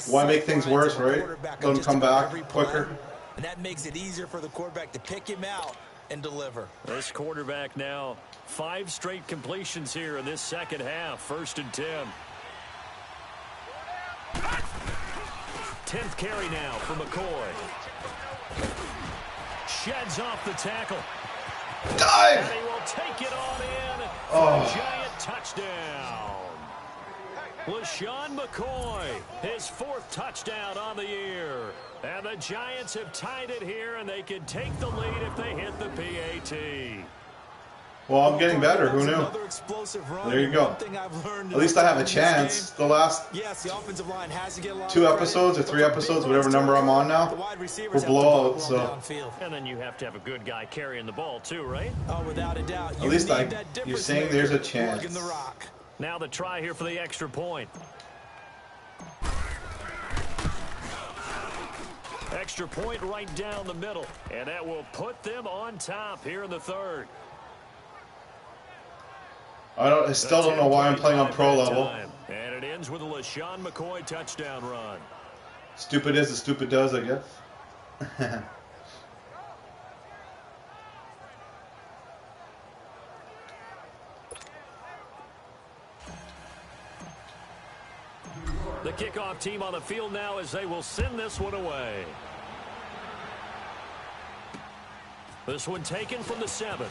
Speaker 1: Why make things worse, right? Let him come back quicker.
Speaker 2: And that makes it easier for the quarterback to pick him out and deliver.
Speaker 5: This quarterback now 5 straight completions here in this 2nd half. 1st and 10. 10th carry now for McCoy. Sheds off the tackle.
Speaker 1: Dive!
Speaker 5: And he will take it on in for
Speaker 1: Oh.
Speaker 5: a giant touchdown. LaShawn McCoy, his 4th touchdown on the year. And the Giants have tied it here, and they can take the lead if they hit the PAT.
Speaker 1: Well, I'm getting better. Who knew? There you go. At least I have a chance. The last
Speaker 2: Yes, the offensive line has to get a lot
Speaker 1: 2 episodes or 3 episodes, whatever number I'm on now, we're blowout. So
Speaker 5: And then you have to have a good guy carrying the ball too, right?
Speaker 2: Oh, without a doubt.
Speaker 1: at least you're saying there's a chance.
Speaker 2: In the rock.
Speaker 5: Now the try here for the extra point. Extra point right down the middle. And that will put them on top here in the 3rd.
Speaker 1: I still don't know why I'm playing on pro level.
Speaker 5: And it ends with a LaShawn McCoy touchdown run.
Speaker 1: Stupid is as stupid does, I guess.
Speaker 5: The kickoff team on the field now as they will send this one away. This one taken from the 7.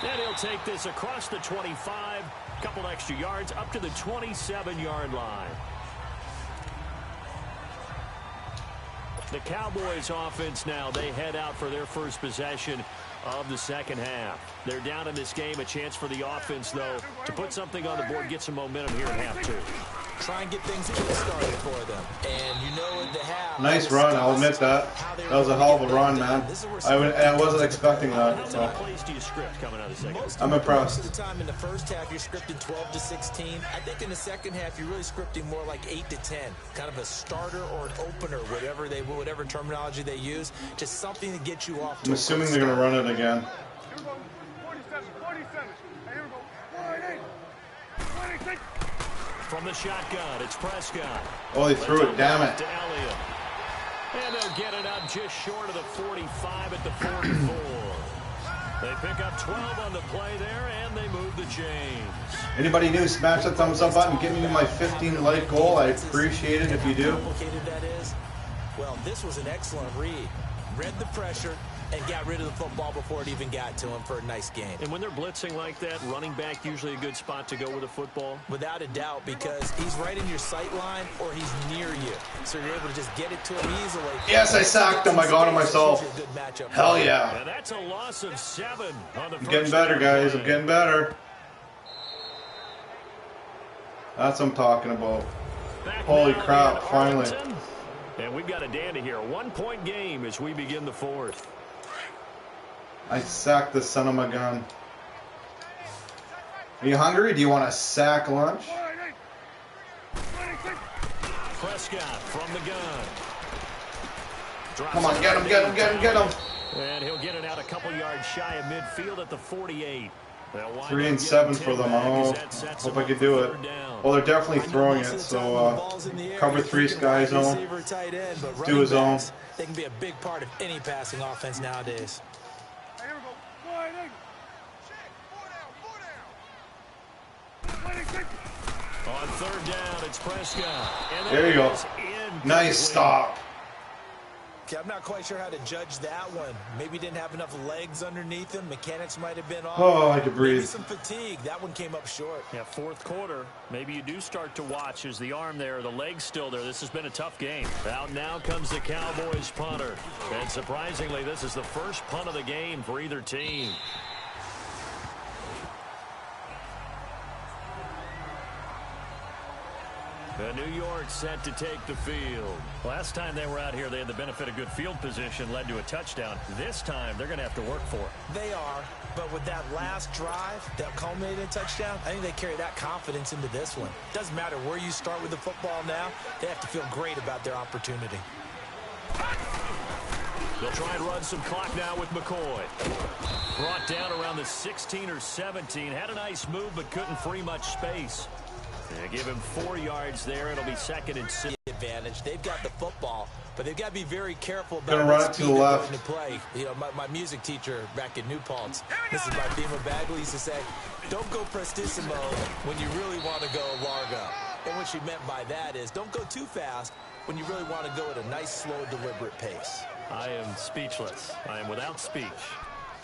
Speaker 5: And he'll take this across the 25, couple extra yards up to the 27-yard line. The Cowboys offense now, they head out for their first possession of the 2nd half. They're down in this game. A chance for the offense, though, to put something on the board, get some momentum here in half 2.
Speaker 2: Try and get things kick-started for them. And you know in the half.
Speaker 1: Nice run, I'll admit that. That was a hell of a run, man. I wasn't expecting that.
Speaker 5: How
Speaker 1: So.
Speaker 5: many plays do you script coming out of the 2nd?
Speaker 1: I'm impressed.
Speaker 2: Most of the time in the first half, you're scripting 12 to 16. I think in the 2nd half, you're really scripting more like 8 to 10. Kind of a starter or an opener, whatever terminology they use. Just something to get you off to
Speaker 1: I'm assuming they're going to run it again.
Speaker 4: Here we go. 47, 47. Here we go. 48, 26.
Speaker 5: From the shotgun, it's Prescott.
Speaker 1: Oh, they threw it, damn it.
Speaker 5: To Elliott. And they'll get it up just short of the 45 at the 44. They pick up 12 on the play there, and they move the chains.
Speaker 1: Anybody new, smash that thumbs up button. Get me my 15 like goal. I appreciate it if you do.
Speaker 2: Complicated that is. Well, this was an excellent read. Read the pressure, and got rid of the football before it even got to him for a nice game.
Speaker 5: And when they're blitzing like that, running back usually a good spot to go with a football?
Speaker 2: Without a doubt, because he's right in your sight line or he's near you. So you're able to just get it to him easily.
Speaker 1: Yes, I sacked him. I got him myself. Hell yeah.
Speaker 5: And that's a loss of 7 on the
Speaker 1: I'm getting better, guys. I'm getting better. That's what I'm talking about. Holy crap, finally.
Speaker 5: And we've got a dandy here. A 1-point game as we begin the 4th.
Speaker 1: I sacked the son of my gun. Are you hungry? Do you want a sack lunch?
Speaker 5: Prescott from the gun.
Speaker 1: Come on, get him, get him, get him, get him.
Speaker 5: And he'll get it out a couple yards shy of midfield at the 48.
Speaker 1: 3 and 7 for them. Oh, hope I could do it. Well, they're definitely throwing it, so cover 3 sky zone. Do his own.
Speaker 2: They can be a big part of any passing offense nowadays.
Speaker 5: On 3rd down, it's Prescott.
Speaker 1: There you go. Nice stop.
Speaker 2: Okay, I'm not quite sure how to judge that one. Maybe didn't have enough legs underneath him. Mechanics might have been off.
Speaker 1: Oh, I could breathe.
Speaker 2: Maybe some fatigue. That one came up short.
Speaker 5: Yeah, 4th quarter. Maybe you do start to watch as the arm there, the leg's still there. This has been a tough game. Out now comes the Cowboys punter. And surprisingly, this is the first punt of the game for either team. New York set to take the field. Last time they were out here, they had the benefit of good field position, led to a touchdown. This time, they're going to have to work for it.
Speaker 2: They are, but with that last drive that culminated in a touchdown, I think they carry that confidence into this one. Doesn't matter where you start with the football now, they have to feel great about their opportunity.
Speaker 5: They'll try and run some clock now with McCoy. Brought down around the 16 or 17. Had a nice move, but couldn't free much space. They give him 4 yards there. It'll be 2nd and 6.
Speaker 2: Advantage. They've got the football, but they've got to be very careful about
Speaker 1: gonna run it to the left.
Speaker 2: To play. You know, my music teacher back in New Paltz, this is my Beamer Bagley, used to say, don't go prestissimo when you really want to go largo. And what she meant by that is don't go too fast when you really want to go at a nice, slow, deliberate pace.
Speaker 5: I am speechless. I am without speech.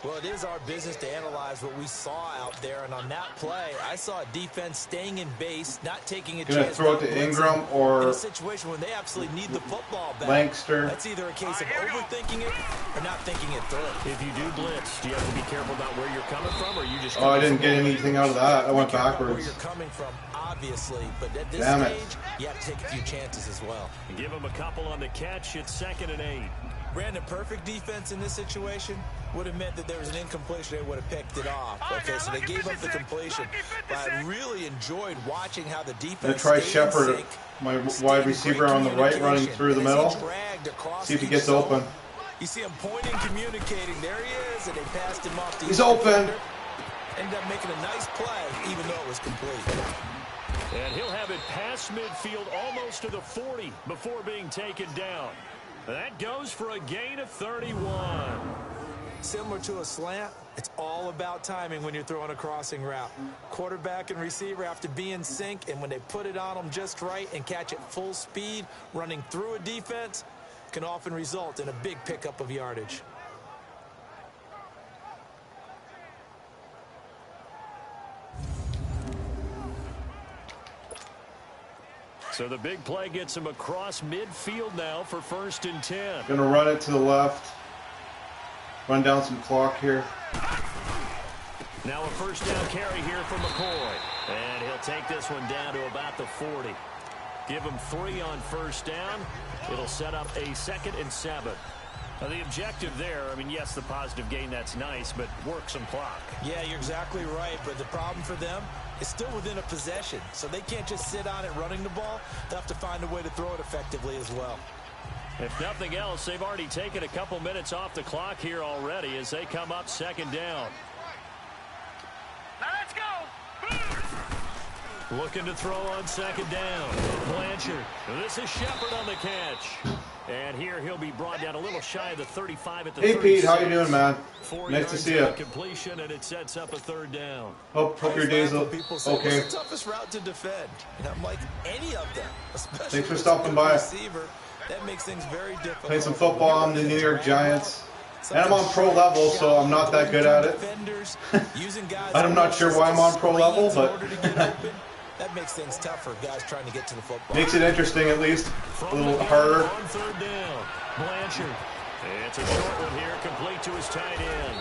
Speaker 2: Well, it is our business to analyze what we saw out there, and on that play, I saw a defense staying in base, not taking a chance.
Speaker 1: Gonna throw it to Ingram or
Speaker 2: in a situation when they absolutely need the football back.
Speaker 1: Lankster.
Speaker 2: That's either a case of overthinking it or not thinking it through.
Speaker 5: If you do blitz, do you have to be careful about where you're coming from, or you just?
Speaker 1: Oh, I didn't get anything out of that. I went backwards.
Speaker 2: Where you're coming from, obviously, but at this stage, you have to take a few chances as well.
Speaker 5: Give him a couple on the catch. It's 2nd and 8.
Speaker 2: Brandon, perfect defense in this situation would have meant that there was an incompletion. They would have picked it off. Okay, so they gave up the completion. But I really enjoyed watching how the defense.
Speaker 1: I'm gonna try Shepard, my wide receiver on the right, running through the middle. See if he gets open.
Speaker 2: You see him pointing, communicating. There he is, and they passed him off.
Speaker 1: He's open.
Speaker 2: Ended up making a nice play, even though it was complete.
Speaker 5: And he'll have it past midfield, almost to the 40, before being taken down. That goes for a gain of 31.
Speaker 2: Similar to a slant, it's all about timing when you're throwing a crossing route. Quarterback and receiver have to be in sync, and when they put it on them just right and catch it full speed, running through a defense can often result in a big pickup of yardage.
Speaker 5: So the big play gets him across midfield now for 1st and 10.
Speaker 1: Gonna run it to the left. Run down some clock here.
Speaker 5: Now a 1st down carry here for McCoy. And he'll take this one down to about the 40. Give him 3 on 1st down. It'll set up a 2nd and 7. Now the objective there, I mean, yes, the positive gain, that's nice, but work some clock.
Speaker 2: Yeah, you're exactly right, but the problem for them is still within a possession, so they can't just sit on it running the ball. They'll have to find a way to throw it effectively as well.
Speaker 5: If nothing else, they've already taken a couple minutes off the clock here already as they come up 2nd down.
Speaker 4: Now let's go.
Speaker 5: Looking to throw on 2nd down. Blanchard. This is Shepard on the catch. And here he'll be brought down a little shy of the 35 at the 36.
Speaker 1: Hey Pete, how you doing, man? Nice to see you.
Speaker 5: Completion, and it sets up a 3rd down.
Speaker 1: Hope your day's okay.
Speaker 2: What's the toughest route to defend? And I'm like, any of them, especially.
Speaker 1: Thanks for stopping by.
Speaker 2: Receiver, that makes things very difficult.
Speaker 1: Playing some football on the New York Giants. And I'm on pro level, so I'm not that good at it. I'm not sure why I'm on pro level, but
Speaker 2: that makes things tough for guys trying to get to the football.
Speaker 1: makes it interesting at least. A little harder.
Speaker 5: On third down, Blanchard. It's a short one here, complete to his tight end.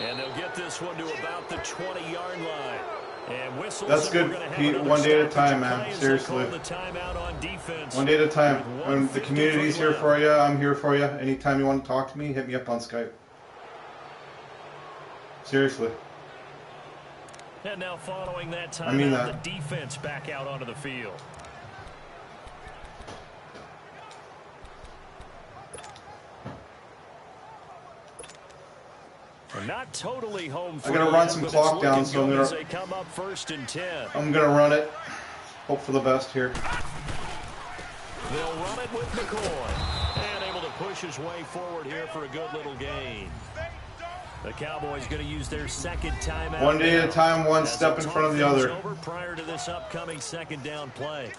Speaker 5: And they'll get this one to about the 20-yard line. And whistles.
Speaker 1: That's good, Pete. One day at a time, man. Seriously. One day at a time. When the community's here for you, I'm here for you. Anytime you want to talk to me, hit me up on Skype. Seriously.
Speaker 5: And now following that time,
Speaker 1: I mean that.
Speaker 5: The defense back out onto the field. We're not totally home free.
Speaker 1: I gotta run some clock down, so I'm gonna
Speaker 5: come up first and 10.
Speaker 1: I'm gonna run it. Hope for the best here.
Speaker 5: They'll run it with McCoy. And able to push his way forward here for a good little gain. The Cowboys going to use their second timeout.
Speaker 1: One day at a time, one step in front of the other.
Speaker 5: Over prior to this upcoming second down play.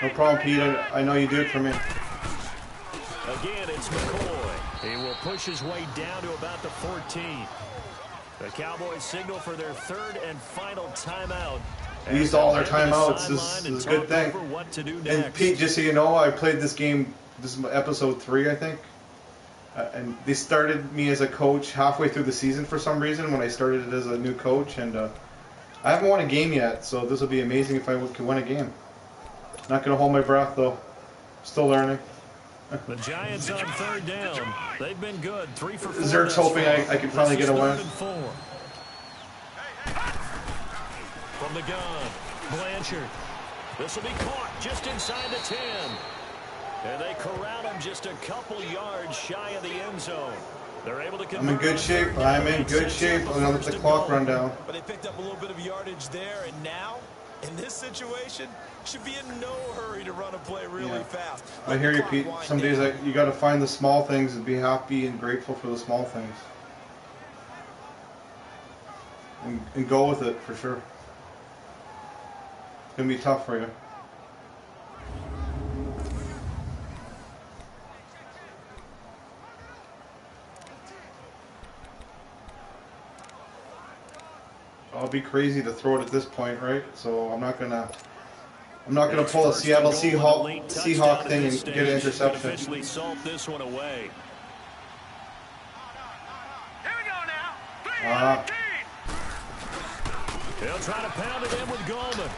Speaker 1: No problem, Pete. I know you do it for me.
Speaker 5: Again, it's McCoy. He will push his way down to about the 14. The Cowboys signal for their third and final timeout.
Speaker 1: Used all their timeouts. This is a good thing. And Pete, just so you know, I played this game. This is episode 3, I think. And they started me as a coach halfway through the season for some reason when I started it as a new coach. And I haven't won a game yet, so this will be amazing if I can win a game. Not going to hold my breath, though. Still learning.
Speaker 5: The Giants on third down. They've been good. 3 for 4.
Speaker 1: Zerk's hoping I can finally get a win.
Speaker 5: From the gun, Blanchard. This will be caught just inside the 10. And they corral him just a couple yards shy of the end zone. They're able to.
Speaker 1: I'm in good shape. I'm in good shape. I'm going to let the clock run down.
Speaker 2: But they picked up a little bit of yardage there, and now, in this situation, should be in no hurry to run a play really fast.
Speaker 1: I hear you, Pete. Some days you got to find the small things and be happy and grateful for the small things. And go with it, for sure. It's going to be tough for you. I'll be crazy to throw it at this point, right? So I'm not gonna pull a Seattle Seahawk thing and get an interception.
Speaker 5: Officially salt this one away. Here we go now. They'll try to pound it in with Goldman.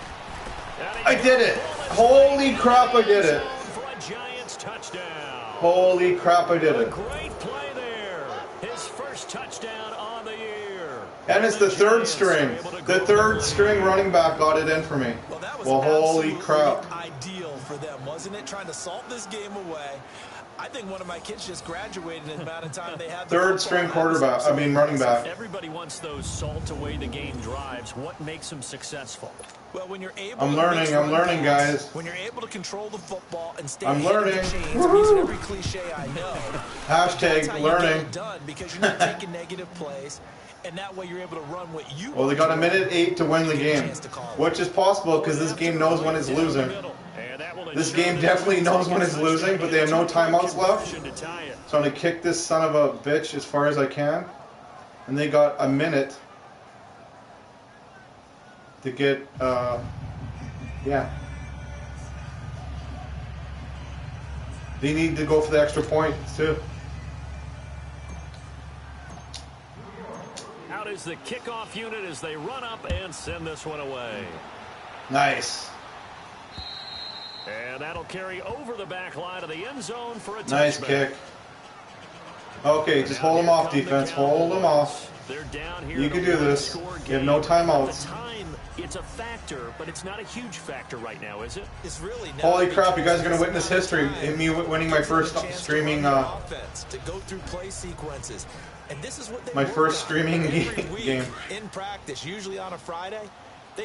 Speaker 1: I did it! Holy crap! I did it!
Speaker 5: For a Giants touchdown.
Speaker 1: Holy crap! I did it!
Speaker 5: Great play there. His first touchdown on the year.
Speaker 1: And it's the third string. The third string running back got it in for me. Well, holy crap.
Speaker 2: Ideal for them, wasn't it? Trying to salt this game away. I think one of my kids just graduated in the amount of time they had.
Speaker 1: Third string running back.
Speaker 5: Everybody wants those salt away the game drives. What makes them successful?
Speaker 2: Well, when you're able
Speaker 1: I'm learning, guys.
Speaker 2: When you're able to control the football and stay
Speaker 1: I'm learning.
Speaker 2: I'm using every cliche I know.
Speaker 1: Hashtag learning.
Speaker 2: Done because you're not taking negative plays, and that way you're able to run what you.
Speaker 1: Well, they got a minute 8 to win the game, which is possible because this game knows when it's losing. This game definitely knows when it's losing, but they have no timeouts left. So I'm going to kick this son of a bitch as far as I can. And they got a minute to get, yeah. They need to go for the extra point, too.
Speaker 5: Out is the kickoff unit as they run up and send this one away.
Speaker 1: Nice.
Speaker 5: And that'll carry over the back line of the end zone for a touchback.
Speaker 1: Nice kick. Okay, just hold them off, defense. Hold them off.
Speaker 5: They're down here.
Speaker 1: You can do this. You have no timeouts.
Speaker 5: It's a factor, but it's not a huge factor right now, is it?
Speaker 2: It's really not.
Speaker 1: Holy crap, you guys are going to witness history. Me winning my first streaming
Speaker 2: offense to go through play sequences. And this is what they
Speaker 1: my first streaming game.
Speaker 2: in practice, usually on a Friday.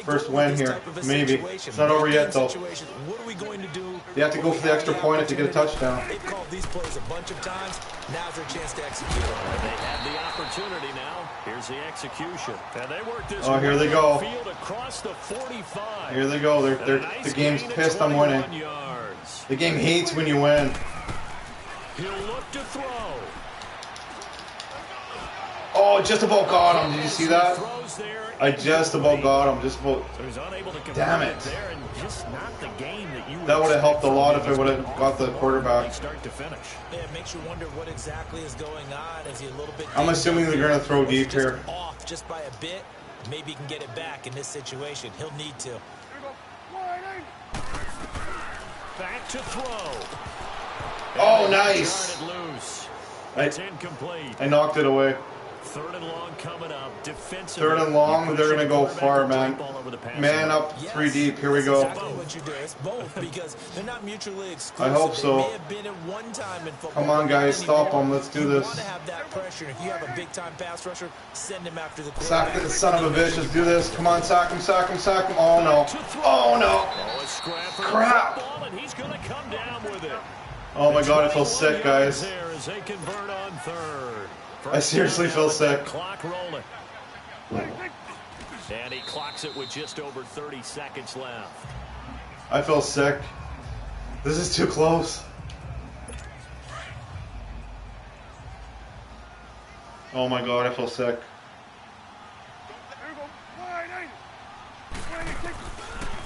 Speaker 1: First win here, maybe. It's not over yet though.
Speaker 2: What are we going to do?
Speaker 1: You have to go for the extra point if you get a touchdown.
Speaker 2: They've called these plays a bunch of times. Now's their chance to execute.
Speaker 5: They have the opportunity now. Here's the execution. And they work this
Speaker 1: here they go.
Speaker 5: Field across the 45.
Speaker 1: Here they go. The game's pissed I'm winning. The game hates when you win.
Speaker 5: He'll look to throw.
Speaker 1: Oh, just about got him. Did you see that? I just about got him. Just about. Damn it. That would have helped a lot if I would have got the quarterback.
Speaker 5: Start to finish.
Speaker 2: Yeah, it makes you wonder what exactly is going on. Is he a little bit?
Speaker 1: I'm assuming they're going to throw deep here.
Speaker 2: Off just by a bit. Maybe he can get it back in this situation. He'll need to.
Speaker 5: Back to throw.
Speaker 1: Oh, nice.
Speaker 5: It's incomplete.
Speaker 1: I knocked it away.
Speaker 5: Third and long coming up. Defensive.
Speaker 1: Third and long, they're going to go far, man. Man up 3 deep. Here we go.
Speaker 2: Exactly what you do. It's both because they're not mutually exclusive.
Speaker 1: I hope so.
Speaker 2: They may have been at one time in football.
Speaker 1: Come on, guys. Stop them. Let's do this.
Speaker 2: You want to have that pressure. If you have a big-time pass rusher, send him after the
Speaker 1: Sack the son of a bitch. Let's do this. Come on, sack him, sack him, sack him. Oh, no. Oh, no. Crap.
Speaker 5: He's going to come down with it.
Speaker 1: Oh, my God. I feel sick, guys.
Speaker 5: They convert on third.
Speaker 1: I seriously feel sick.
Speaker 5: Clock rolling. And he clocks it with just over 30 seconds left.
Speaker 1: I feel sick. This is too close. Oh my God, I feel sick.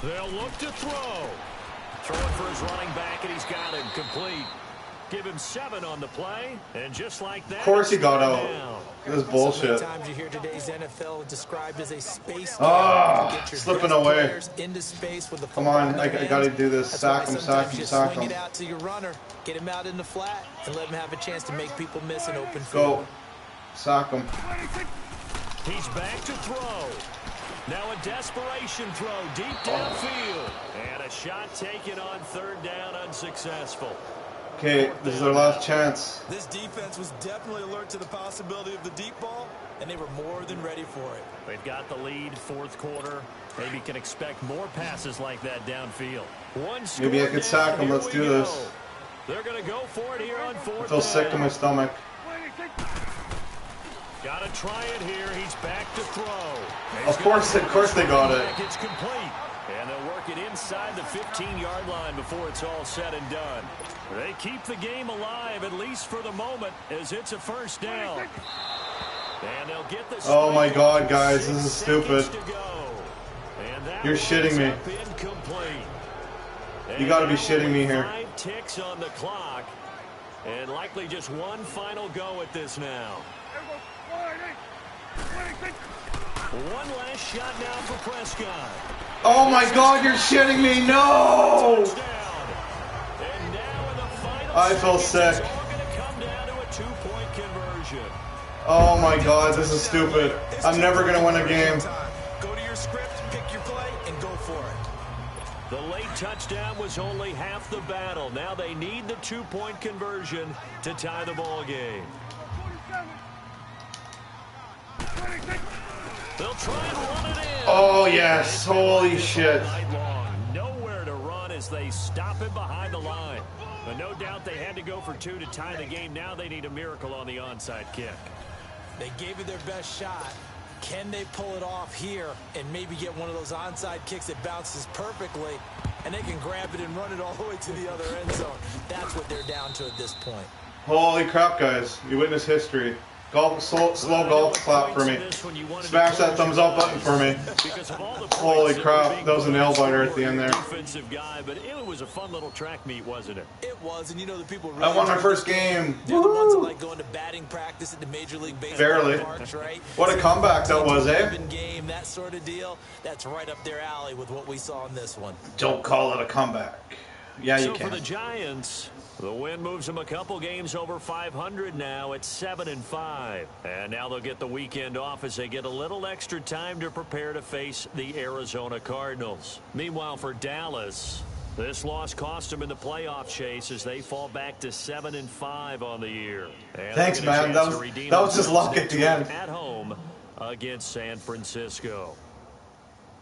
Speaker 5: They'll look to throw. Throwing for his running back, and he's got him complete. Give him 7 on the play, and just like that,
Speaker 1: of course he got out. This is bullshit.
Speaker 2: Sometimes you hear today's NFL described as a space
Speaker 1: slipping away.
Speaker 2: Into space with the
Speaker 1: Come on, I gotta do this. Sack him, sack him, sack him.
Speaker 2: Swing it out to your runner, get him out in the flat, and let him have a chance to make people miss an open field.
Speaker 1: Go, sack him.
Speaker 5: He's back to throw. Now a desperation throw deep downfield, and a shot taken on third down, unsuccessful.
Speaker 1: Okay, this is our last chance.
Speaker 2: This defense was definitely alert to the possibility of the deep ball, and they were more than ready for it.
Speaker 5: They've got the lead, fourth quarter. Maybe can expect more passes like that downfield.
Speaker 1: Maybe I could sack him. Let's do this.
Speaker 5: They're going to go for it here on fourth.
Speaker 1: I feel sick to my stomach.
Speaker 5: Got to try it here. He's back to throw.
Speaker 1: Of course they got it.
Speaker 5: It's complete. And they'll work it inside the 15-yard line before it's all said and done. They keep the game alive, at least for the moment, as it's a first down. And they'll get the
Speaker 1: oh my God, guys, this is stupid. You're shitting me. You got to be shitting me here.
Speaker 5: 5 ticks on the clock, and likely just one final go at this now. One last shot now for Prescott.
Speaker 1: Oh my God, you're shitting me. No! I feel sick. Oh my God, this is stupid. I'm never going to win a game.
Speaker 2: Go to your script, pick your play, and go for it.
Speaker 5: The late touchdown was only half the battle. Now they need the 2-point conversion to tie the ball game. They'll try and run it in.
Speaker 1: Oh yes, holy shit.
Speaker 5: Nowhere to run as they stop it behind the line. But no doubt they had to go for 2 to tie the game. Now they need a miracle on the onside kick.
Speaker 2: They gave it their best shot. Can they pull it off here and maybe get one of those onside kicks that bounces perfectly, and they can grab it and run it all the way to the other end zone? That's what they're down to at this point.
Speaker 1: Holy crap, guys. You witness history. Slow golf clap for me. Smash that thumbs up button for me. Holy crap, that was a nail biter at the end there.
Speaker 5: Defensive guy, but it was a fun little track meet, wasn't it?
Speaker 2: It was, and you know the people. Really
Speaker 1: I won my first game.
Speaker 2: They're the ones that like going to batting practice at the Major League Baseball
Speaker 1: barely.
Speaker 2: parks, right?
Speaker 1: What a comeback that was, eh?
Speaker 2: Game, that sort of deal. That's right up their alley with what we saw in this one.
Speaker 1: Don't call it a comeback. Yeah, you can.
Speaker 5: So for the Giants, the win moves them a couple games over 500 now at 7-5. And now they'll get the weekend off as they get a little extra time to prepare to face the Arizona Cardinals. Meanwhile, for Dallas, this loss cost them in the playoff chase as they fall back to 7-5 on the year. And
Speaker 1: thanks, man. That was just luck at the end.
Speaker 5: At home against San Francisco.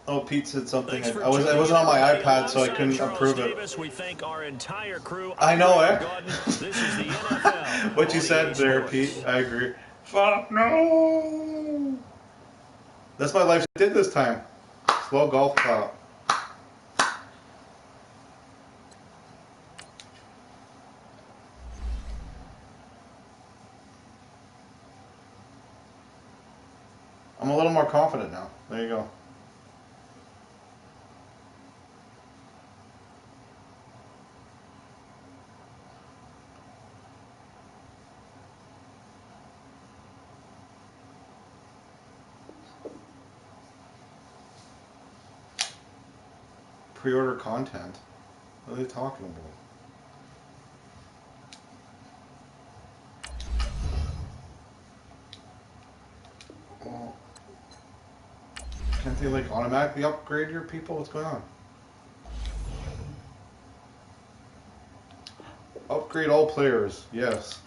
Speaker 1: Oh, Pete said something.
Speaker 5: Thanks for
Speaker 1: I wasn't on my iPad, so I couldn't
Speaker 5: Charles
Speaker 1: approve
Speaker 5: Davis,
Speaker 1: it.
Speaker 5: we thank our entire crew.
Speaker 1: I know, eh?
Speaker 5: This is the NFL.
Speaker 1: What you
Speaker 5: on
Speaker 1: said
Speaker 5: EA
Speaker 1: there,
Speaker 5: Sports.
Speaker 1: Pete. I agree. Fuck no. That's my life did this time. Slow golf clap. I'm a little more confident now. There you go. Pre-order content? What are they talking about? Well, can't they like automatically upgrade your people? What's going on? Upgrade all players. Yes.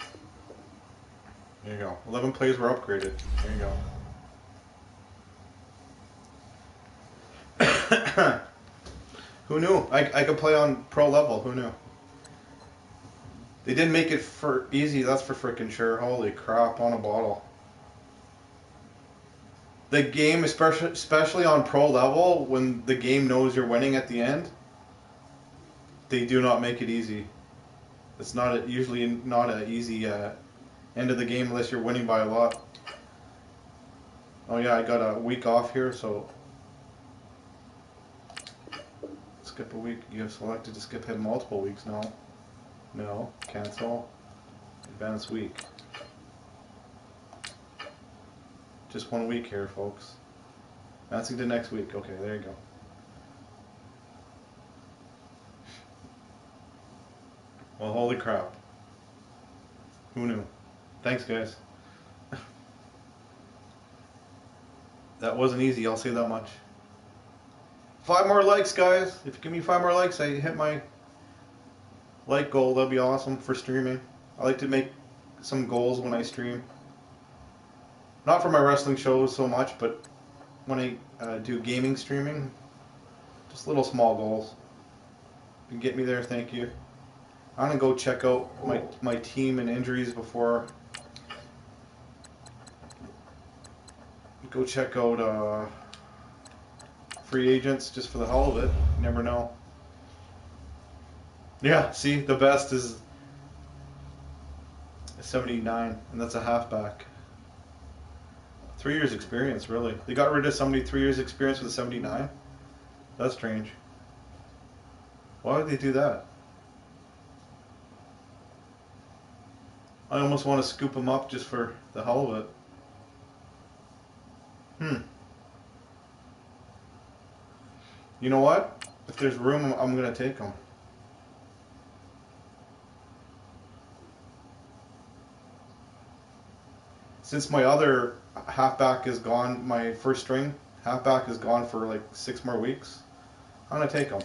Speaker 1: There you go. 11 players were upgraded. There you go. Who knew? I could play on pro level. Who knew? They didn't make it for easy. That's for freaking sure. Holy crap! On a bottle. The game, especially on pro level, when the game knows you're winning at the end, they do not make it easy. It's not usually not an easy end of the game unless you're winning by a lot. Oh yeah, I got a week off here, so skip a week. You have selected to skip ahead multiple weeks. No. No. Cancel. Advance week. Just 1 week here, folks. Advancing to next week. Okay, there you go. Well, holy crap. Who knew? Thanks, guys. That wasn't easy, I'll say that much. 5 more likes, guys. If you give me 5 more likes, I hit my like goal. That'd be awesome for streaming. I like to make some goals when I stream. Not for my wrestling shows so much, but when I do gaming streaming, just little small goals. If you can get me there, thank you. I'm gonna go check out my team and injuries before. Go check out free agents just for the hell of it. You never know. Yeah, see, the best is 79, and that's a halfback. 3 years experience, really. They got rid of somebody 3 years experience with a 79? That's strange. Why would they do that? I almost want to scoop him up just for the hell of it. You know what? If there's room, I'm going to take him. Since my other halfback is gone, my first string halfback is gone for like 6 more weeks, I'm going to take him.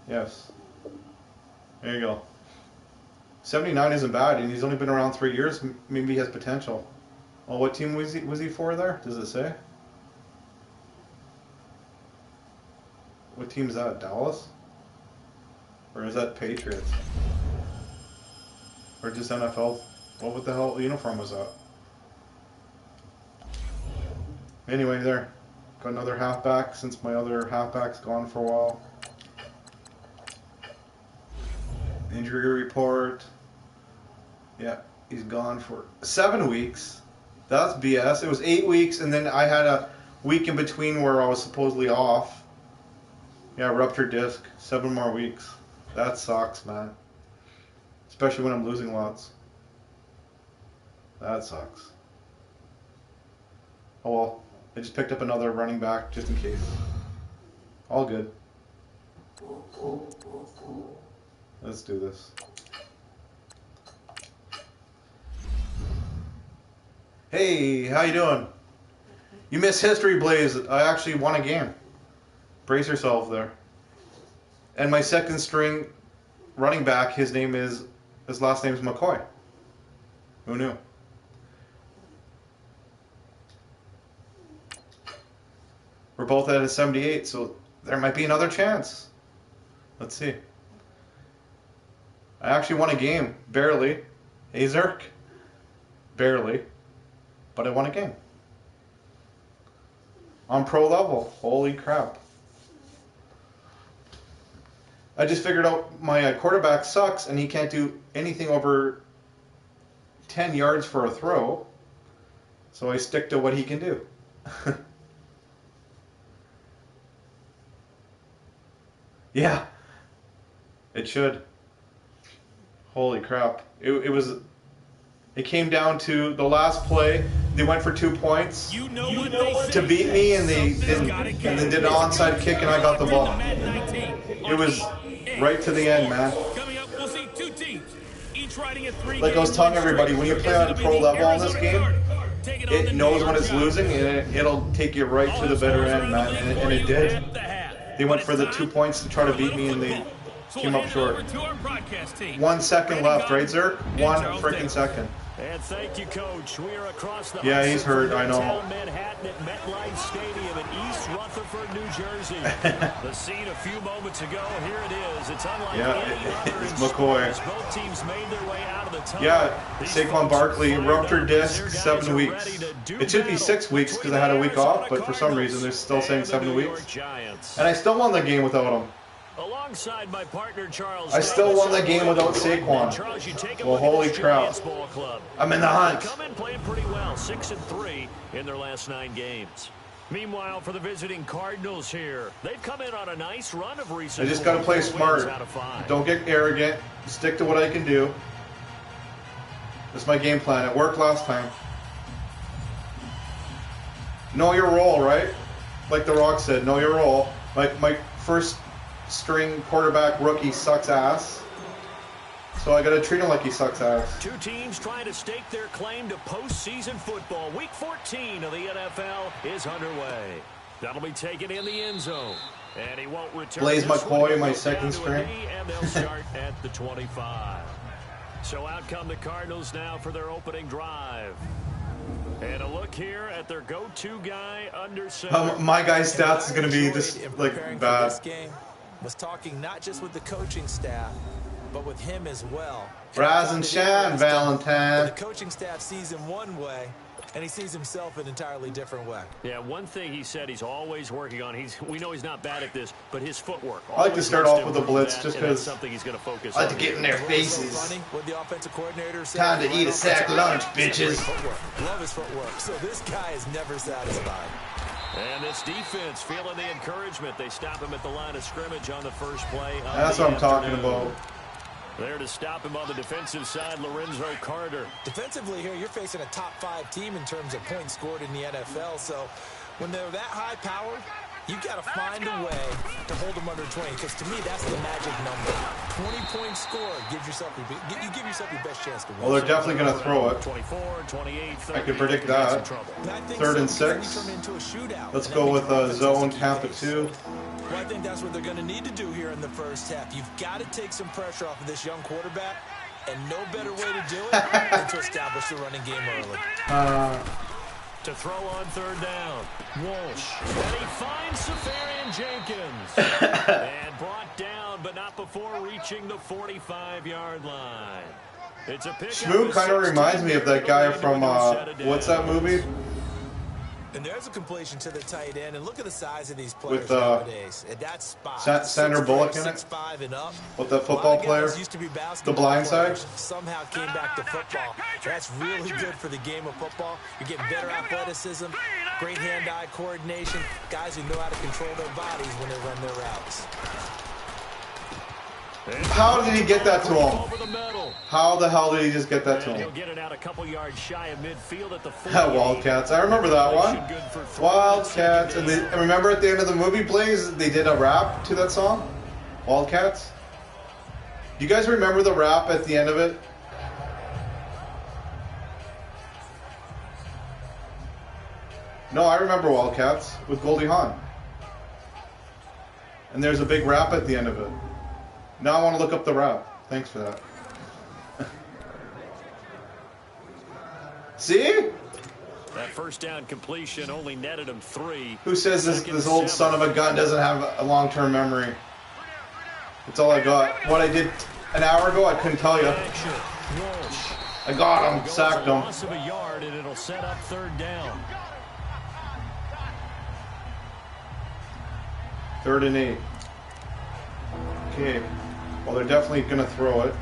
Speaker 1: Yes. There you go. 79 isn't bad, and he's only been around 3 years. Maybe he has potential. Well, what team was he for there? Does it say? What team is that? Dallas? Or is that Patriots? Or just NFL? What the hell uniform was that? Anyway, there. Got another halfback since my other halfback's gone for a while. Injury report. Yeah, he's gone for 7 weeks. That's BS. It was 8 weeks, and then I had a week in between where I was supposedly off. Yeah, ruptured disc. 7 more weeks. That sucks, man. Especially when I'm losing lots. That sucks. Oh well. I just picked up another running back just in case. All good. Let's do this. Hey, how you doing? You missed History Blaze. I actually won a game. Brace yourself there. And my second string running back, his last name is McCoy. Who knew? We're both at a 78, so there might be another chance. Let's see. I actually won a game. Barely. Hey, Zerk. Barely. But I won a game. On pro level. Holy crap. I just figured out my quarterback sucks and he can't do anything over 10 yards for a throw. So I stick to what he can do. Yeah. It should. Holy crap. It came down to the last play. They went for 2 points to beat me, and they did an onside kick, and I got the ball. It was right to the end, man. Like I was telling everybody, when you play on a pro level on this game, it knows when it's losing, and it'll take you right to the bitter end, man. And it did. They went for the 2 points to try to beat me, and they came up short. 1 second left, right, sir? 1 freaking second.
Speaker 5: And thank you, Coach. We are across the
Speaker 1: yeah, he's hurt, I know.
Speaker 5: Manhattan at MetLife Stadium in East Rutherford, New Jersey. The scene a few moments ago. Here it is. It's unlike any other.
Speaker 1: It's McCoy.
Speaker 5: Both teams made their way out of the tunnel.
Speaker 1: Yeah, Saquon Barkley, ruptured disc, 7 weeks. It should be 6 weeks because I had a week off, but for some reason they're still saying 7 weeks. And I still won the game without him.
Speaker 5: Alongside my partner Charles,
Speaker 1: I still won the game without Saquon. Well, holy crap! I'm in the hunt.
Speaker 5: They come in playing pretty well, 6-3 in their last 9 games. Meanwhile, for the visiting Cardinals here, they've come in on a nice run of recent.
Speaker 1: I just got to play smart. Don't get arrogant. Stick to what I can do. That's my game plan. It worked last time. Know your role, right? Like The Rock said, know your role. My first string quarterback rookie sucks ass, so I gotta treat him like he sucks ass.
Speaker 5: 2 teams trying to stake their claim to postseason football. Week 14 of the NFL is underway. That'll be taken in the end zone, and he won't return.
Speaker 1: Blaze McCoy, my second string.
Speaker 5: And they'll start at the 25. So out come the Cardinals now for their opening drive. And a look here at their go-to guy under center.
Speaker 1: My guy's stats is gonna be just like bad.
Speaker 2: Was talking not just with the coaching staff, but with him as well.
Speaker 1: Raz and Shan, Valentine.
Speaker 2: The coaching staff sees him one way, and he sees himself an entirely different way.
Speaker 5: Yeah, one thing he said he's always working on. We know he's not bad at this, but his footwork.
Speaker 1: I like to start off with a blitz just because
Speaker 5: something he's going to focus
Speaker 1: I like
Speaker 5: on.
Speaker 1: to get in their faces.
Speaker 2: What the offensive coordinator said,
Speaker 1: time to eat a sack lunch, bitches.
Speaker 2: Love his footwork. So this guy is never satisfied.
Speaker 5: And this defense feeling the encouragement. They stop him at the line of scrimmage on the first play.
Speaker 1: That's what I'm talking about.
Speaker 5: There to stop him on the defensive side, Lorenzo Carter.
Speaker 2: Defensively here, you're facing a top 5 team in terms of points scored in the NFL. So when they're that high powered, you've got to find a way to hold them under 20. Because to me, that's the magic number. 20-point score gives yourself you give yourself your best chance to win.
Speaker 1: Well, they're definitely going to throw it.
Speaker 5: 24, 28, 30,
Speaker 1: I could predict that. 3rd and 6. Let's go with zone Tampa 2.
Speaker 2: Well, I think that's what they're going to need to do here in the first half. You've got to take some pressure off of this young quarterback, and no better way to do it than to establish the running game early.
Speaker 5: To throw on 3rd down, Walsh. And he finds Safarian Jenkins. And brought down, but not before reaching the 45-yard line. It's a pick.
Speaker 1: Schmook kind of reminds me of that guy from, what's that movie?
Speaker 2: And there's a completion to the tight end, and look at the size of these players
Speaker 1: with
Speaker 2: nowadays. At that spot,
Speaker 1: Sandra Bullock in it.
Speaker 2: 6'5" and up.
Speaker 1: With that football player,
Speaker 2: used to be
Speaker 1: the blind side.
Speaker 2: Somehow came back to football. That's really good for the game of football. You're getting better athleticism, great hand-eye coordination, guys who know how to control their bodies when they run their routes.
Speaker 1: How did he get that to him? How the hell did he just get that to him?
Speaker 5: He'll get it out a couple yards shy of midfield at the 48.
Speaker 1: Wildcats. I remember that one. Wildcats. And remember at the end of the movie, Blaze, they did a rap to that song? Wildcats? Do you guys remember the rap at the end of it? No, I remember Wildcats with Goldie Hawn. And there's a big rap at the end of it. Now I want to look up the rap. Thanks for that. See?
Speaker 5: That first down completion only netted him 3.
Speaker 1: Who says this old son of a gun doesn't have a long-term memory? That's all I got. What I did an hour ago, I couldn't tell you. I got him, sacked him.
Speaker 5: Loss of a yard, and it'll set up 3rd down.
Speaker 1: 3rd and 8. Okay. Well, they're definitely going to throw it.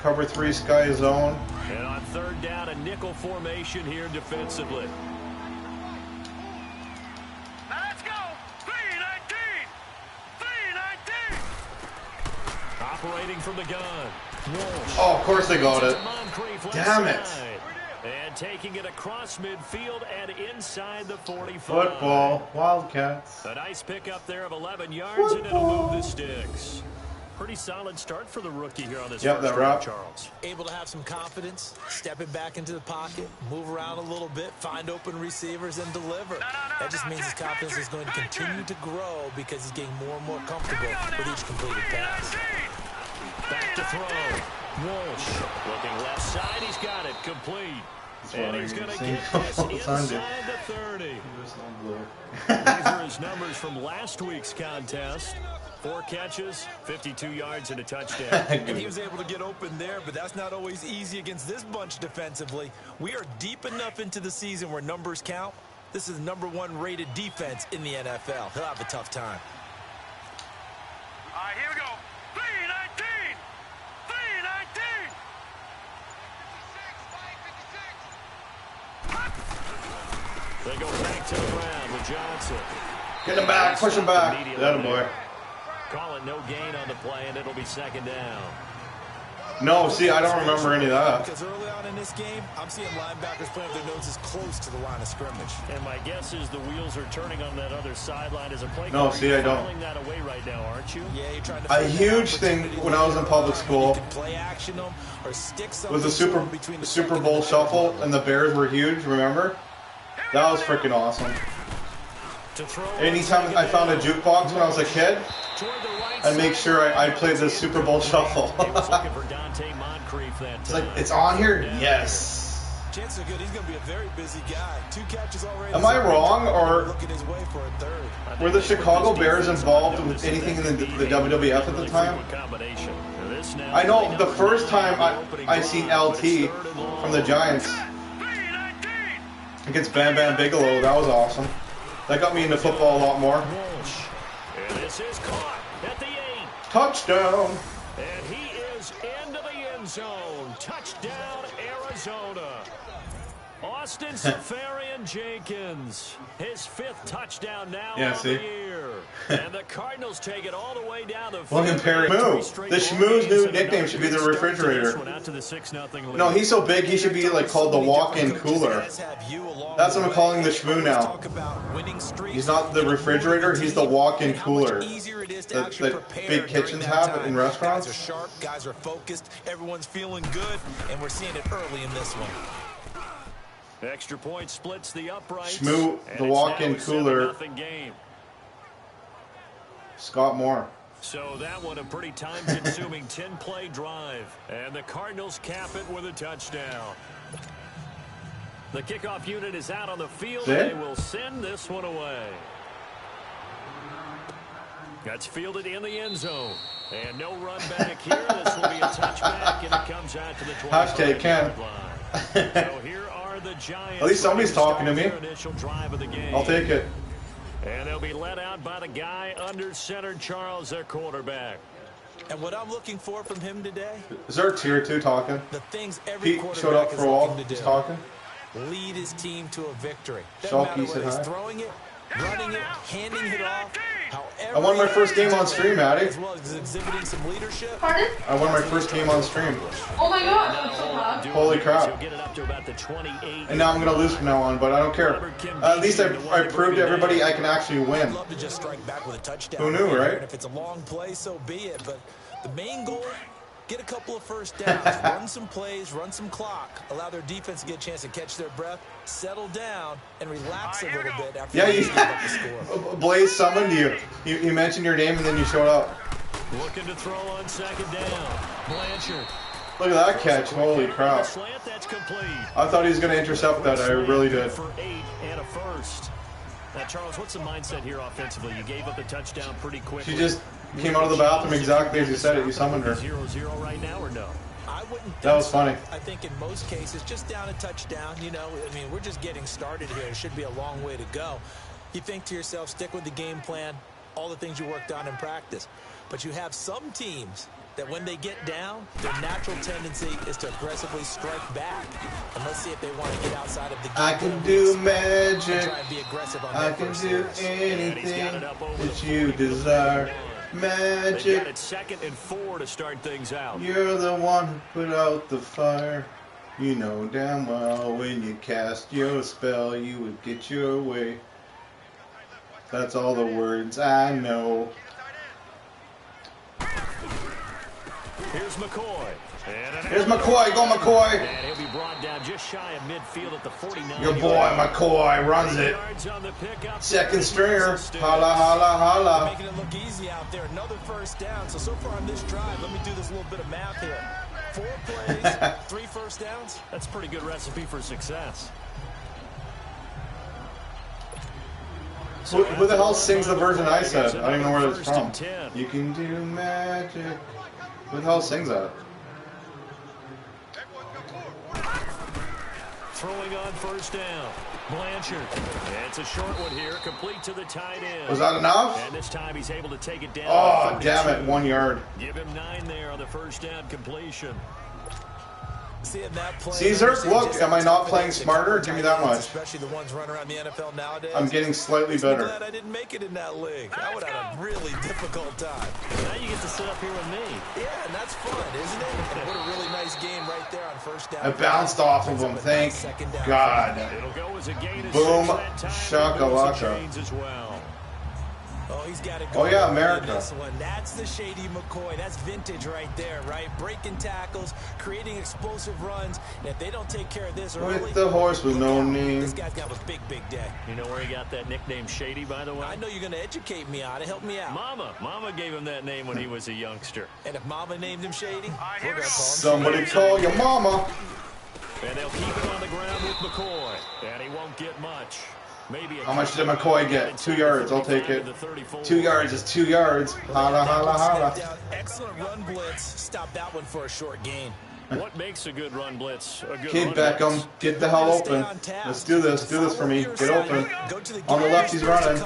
Speaker 1: Cover 3 sky zone.
Speaker 5: And on 3rd down, a nickel formation here defensively.
Speaker 4: Let's go. 3-19. 3-19.
Speaker 5: Operating from the gun. Walsh.
Speaker 1: Oh, of course they got it. Damn it.
Speaker 5: And taking it across midfield and inside the 45.
Speaker 1: Football. Wildcats.
Speaker 5: A nice pickup there of 11 yards, and it'll move the sticks. Pretty solid start for the rookie here on this first drive, Charles.
Speaker 2: Able to have some confidence, stepping back into the pocket, move around a little bit, find open receivers, and deliver. That just means his confidence is going to continue to grow because he's getting more and more comfortable with each completed pass.
Speaker 5: Back to throw. Walsh looking left side. He's got it complete. And he's going to get this inside the 30. These are his numbers from last week's contest. 4 catches, 52 yards, and a touchdown.
Speaker 2: And he was able to get open there, but that's not always easy against this bunch defensively. We are deep enough into the season where numbers count. This is the #1 rated defense in the NFL. He'll have a tough time.
Speaker 4: All right, here we go. 3-19. 3-19.
Speaker 5: They go back to the ground with Johnson.
Speaker 1: Get him back, push him back. That a boy.
Speaker 5: Call it no gain on the play, and it'll be 2nd down.
Speaker 1: No, see, I don't remember any of that.
Speaker 2: Because early on in this game, I'm seeing linebackers playing with their noses close to the line of scrimmage.
Speaker 5: And my guess is the wheels are turning on that other sideline as a play.
Speaker 1: No, see, I don't.
Speaker 5: You're that away right now, aren't you?
Speaker 2: Yeah, you're trying to
Speaker 1: A huge thing when I was in public school
Speaker 2: play action them or stick
Speaker 1: was the Super Bowl shuffle, and the Bears were huge, remember? That was freaking awesome. Anytime I found a jukebox when I was a kid, I'd make sure I played the Super Bowl shuffle. It's like, it's on here? Yes.
Speaker 2: Chances are good. He's going to be a very busy guy. 2 catches already.
Speaker 1: Am I wrong, or
Speaker 2: looking his way for a 3rd?
Speaker 1: were the Chicago Bears involved with anything in the WWF at the time? I know the first time I seen LT from the Giants against Bam Bam Bigelow, that was awesome. That got me into football a lot more.
Speaker 5: And this is caught at the 8.
Speaker 1: Touchdown.
Speaker 5: And he is into the end zone. Touchdown, Arizona. Austin Safarian-Jenkins, his 5th touchdown now of the year. And the Cardinals take it all the way down the field.
Speaker 1: William Perry. Shmoo. The Shmoo's new nickname should be the refrigerator. No, he's so big he should be like called the walk-in cooler. That's what I'm calling the Shmoo now. He's not the refrigerator, he's the walk-in cooler. That big kitchens have in restaurants.
Speaker 2: Guys are sharp, guys are focused, everyone's feeling good, and we're seeing it early in this one.
Speaker 5: Extra point splits the uprights.
Speaker 1: Shmoo, the walk-in cooler. Scott Moore.
Speaker 5: So that one a pretty time-consuming 10-play drive. And the Cardinals cap it with a touchdown. The kickoff unit is out on the field. And they will send this one away. That's fielded in the end zone. And no run back here. This will be a touchback, and it comes out to the 25-yard line. So here are the Giants.
Speaker 1: At least somebody's talking to me. I'll take it.
Speaker 5: And they'll be led out by the guy under center, Charles, their quarterback.
Speaker 2: And what I'm looking for from him today.
Speaker 1: Is there a tier 2 talking?
Speaker 2: The things every
Speaker 1: Pete showed up for a while. He's talking.
Speaker 2: Lead his team to a victory.
Speaker 1: Shalky said hi.
Speaker 2: Throwing it, running it, handing it off.
Speaker 1: I won my first game on stream, Maddie.
Speaker 2: As well as exhibiting some leadership.
Speaker 3: Pardon?
Speaker 1: I won my first game on stream.
Speaker 3: Oh my gosh, I'm so proud.
Speaker 1: Holy crap. And now I'm going to lose from now on, but I don't care. At least I proved to everybody I can actually win.
Speaker 2: I'd love to just strike back with a touchdown.
Speaker 1: Who knew, right?
Speaker 2: And if it's a long play, so be it. But the main goal, get a couple of first downs, run some plays, run some clock, allow their defense to get a chance to catch their breath, settle down, and relax a little bit after
Speaker 1: you
Speaker 2: give up the score.
Speaker 1: Blaze summoned you. You mentioned your name and then you showed up.
Speaker 5: Looking to throw on 2nd down. Blanchard.
Speaker 1: Look at that catch. Holy crap.
Speaker 5: Slant, that's complete.
Speaker 1: I thought he was going to intercept that. I really did.
Speaker 5: For 8 and a first. Now, Charles, what's the mindset here offensively? You gave up the touchdown pretty quickly.
Speaker 1: She just came out of the bathroom exactly as you said it. You summoned her.
Speaker 5: 0-0 right now, or no?
Speaker 2: I wouldn't.
Speaker 1: That was funny.
Speaker 2: I think in most cases, just down a touchdown, you know, I mean, we're just getting started here. It should be a long way to go. You think to yourself, stick with the game plan, all the things you worked on in practice. But you have some teams that when they get down, their natural tendency is to aggressively strike back. And let's see if they want to get outside of the game.
Speaker 1: I can do magic.
Speaker 2: Try and be aggressive on
Speaker 1: I can do anything that you desire.
Speaker 5: They
Speaker 1: Magic.
Speaker 5: got it 2nd and 4 to start things out.
Speaker 1: You're the one who put out the fire. You know damn well when you cast your spell, you would get your way. That's all the words I know.
Speaker 5: Here's McCoy.
Speaker 1: Here's McCoy. Go McCoy.
Speaker 5: And he'll be brought down just shy of midfield at the 49.
Speaker 1: Your boy McCoy runs it. Second stringer. Holla, holla, holla.
Speaker 2: Making it look easy out there. Another first down. So far on this drive, let me do this little bit of math here. 4 plays, 3 first downs.
Speaker 5: That's a pretty good recipe for success.
Speaker 1: Who the hell sings the version I said? I don't even know where it's from. You can do magic. Who the hell sings that?
Speaker 5: Throwing on first down. Blanchard. And it's a short one here, complete to the tight end.
Speaker 1: Was that enough?
Speaker 5: And this time he's able to take it down.
Speaker 1: Oh, damn it. 1 yard.
Speaker 5: Give him 9 there on the first down completion.
Speaker 2: Seeing that play,
Speaker 1: Caesar, look, am I not playing smarter? Give me that much.
Speaker 2: Especially the ones running around the NFL nowadays.
Speaker 1: I'm getting slightly better.
Speaker 2: I'm glad I didn't make it in that league. I would have had a really difficult time.
Speaker 5: Now you get to sit up here with me.
Speaker 2: Yeah, and that's fun, isn't it? And what a really nice game right there on first down.
Speaker 1: I bounced off of him, thank God.
Speaker 5: It'll go as a gain of
Speaker 1: Boom,
Speaker 5: 6 that time.
Speaker 1: shakalaka.
Speaker 5: Chains as well.
Speaker 2: Oh, he's got it
Speaker 1: Oh,
Speaker 2: going
Speaker 1: yeah,
Speaker 2: on
Speaker 1: America.
Speaker 2: in this one. That's the Shady McCoy. That's vintage right there, right? Breaking tackles, creating explosive runs. And if they don't take care of this early,
Speaker 1: With the horse with no name.
Speaker 2: this guy's got a big, big day.
Speaker 5: You know where he got that nickname Shady, by the way?
Speaker 2: I know you're going to educate me on it. Help me out.
Speaker 5: Mama gave him that name when he was a youngster.
Speaker 2: And if Mama named him Shady, we're going to call him
Speaker 1: Somebody
Speaker 2: Shady.
Speaker 1: call your mama.
Speaker 5: And they'll keep it on the ground with McCoy. And he won't get much. Maybe
Speaker 1: How much did McCoy get? 2 yards. I'll take it. 2 yards is 2 yards. Holla, holla, holla.
Speaker 2: Excellent run blitz. Stop that one for a short gain.
Speaker 5: What makes a good run blitz? A good
Speaker 1: Kid
Speaker 5: run
Speaker 1: Beckham,
Speaker 5: blitz?
Speaker 1: get the hell open. Let's do this. Do this for me. Get open. On the left, he's running.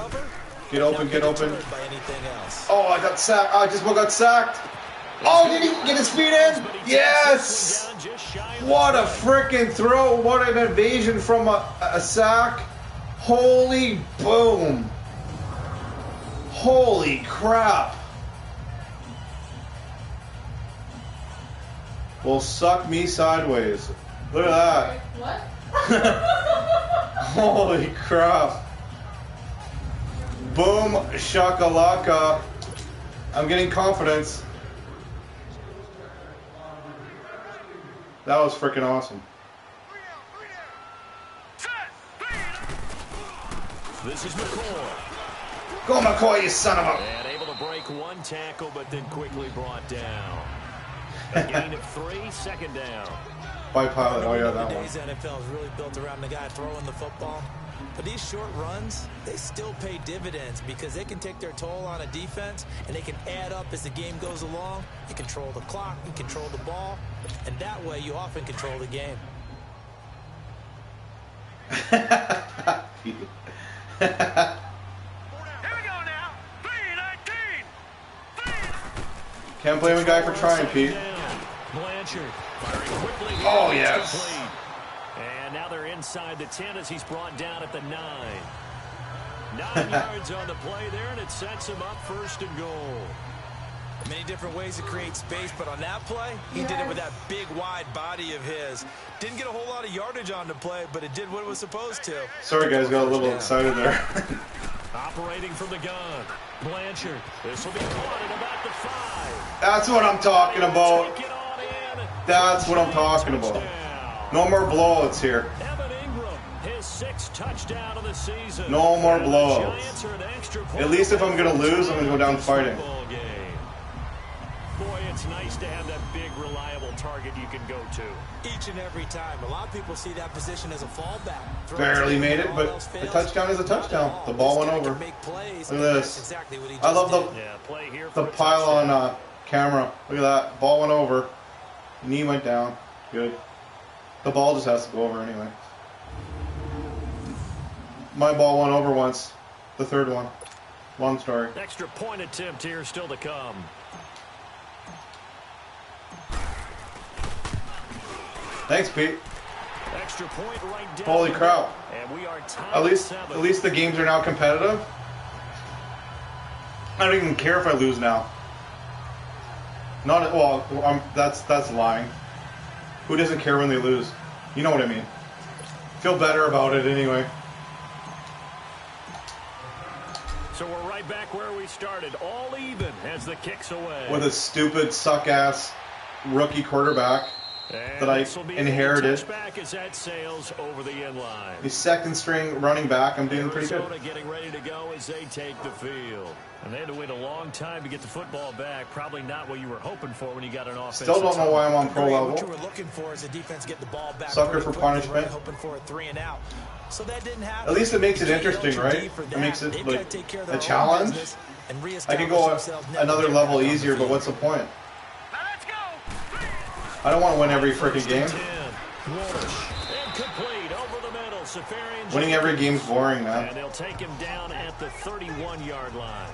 Speaker 1: Get open, get open. Oh, I got sacked. I just got sacked. Oh, did he get his feet in? Yes! What a freaking throw. What an invasion from a sack. Holy boom. Holy crap. Well, suck me sideways. Look at
Speaker 3: What?
Speaker 1: that. Holy crap. Boom shakalaka. I'm getting confidence. That was freaking awesome.
Speaker 5: This is McCoy.
Speaker 1: Go McCoy, you son of a...
Speaker 5: And able to break 1 tackle, but then quickly brought down. A gain of 3, 2nd down.
Speaker 1: By Pilot, oh yeah, that one.
Speaker 2: Today's NFL is really built around the guy throwing the football. But these short runs, they still pay dividends because they can take their toll on a defense and they can add up as the game goes along. You control the clock, you control the ball, and that way you often control the game.
Speaker 4: Here we go now. 3-19.
Speaker 1: Can't blame a guy for trying, Pete.
Speaker 5: Blanchard firing quickly.
Speaker 1: Oh, yes.
Speaker 5: Complete. And now they're inside the 10 as he's brought down at the 9. 9 yards on the play there, and it sets him up 1st and goal.
Speaker 2: Many different ways to create space, but on that play, he did it with that big, wide body of his. Didn't get a whole lot of yardage on the play, but it did what it was supposed to.
Speaker 1: Sorry, guys, got a little excited there.
Speaker 5: Operating from the gun. Blanchard. This will be caught at about the 5.
Speaker 1: That's what I'm talking about.
Speaker 5: Take it on in.
Speaker 1: That's what I'm talking about.
Speaker 5: Touchdown.
Speaker 1: No more blowouts here.
Speaker 5: Evan Ingram, his 6th touchdown of the season.
Speaker 1: No more
Speaker 5: And the
Speaker 1: blowouts.
Speaker 5: Giants are an extra point
Speaker 1: At least if I'm going to lose, I'm going to go down fighting.
Speaker 5: Boy, it's it's nice to have that big, reliable target you can go to.
Speaker 2: Each and every time. A lot of people see that position as a fallback.
Speaker 1: Barely made it, but a touchdown is a touchdown. The ball went over. Look at this. I love the pile on camera. Look at that. Ball went over. Knee went down. Good. The ball just has to go over anyway. My ball went over once. The third one. Long story.
Speaker 5: Extra point attempt here still to come.
Speaker 1: Thanks, Pete.
Speaker 5: Extra point right down.
Speaker 1: Holy crap.
Speaker 5: And we are
Speaker 1: At least the games are now competitive. I don't even care if I lose now. Not well. That's lying. Who doesn't care when they lose? You know what I mean. Feel better about it anyway.
Speaker 5: So we're right back where we started, all even as the kick's away. With
Speaker 1: a stupid suck-ass rookie quarterback that I inherited.
Speaker 5: As that sails over the inline.
Speaker 1: The second-string running back, I'm doing pretty good.
Speaker 5: Getting ready to go as they take the field. And they had to wait a long time to get the football back. Probably not what you were hoping for when you got an offense.
Speaker 1: Still don't know why I'm on pro level.
Speaker 2: What you were looking for is a defense get the ball back.
Speaker 1: Sucker for punishment.
Speaker 2: Hoping for a 3 and out. So that didn't happen.
Speaker 1: At least it makes it interesting, right? It makes it like a challenge. I can go another level easier, but what's the point? I don't want to win every freaking game. Winning every game's boring, man.
Speaker 5: And they'll take him down at the 31-yard line.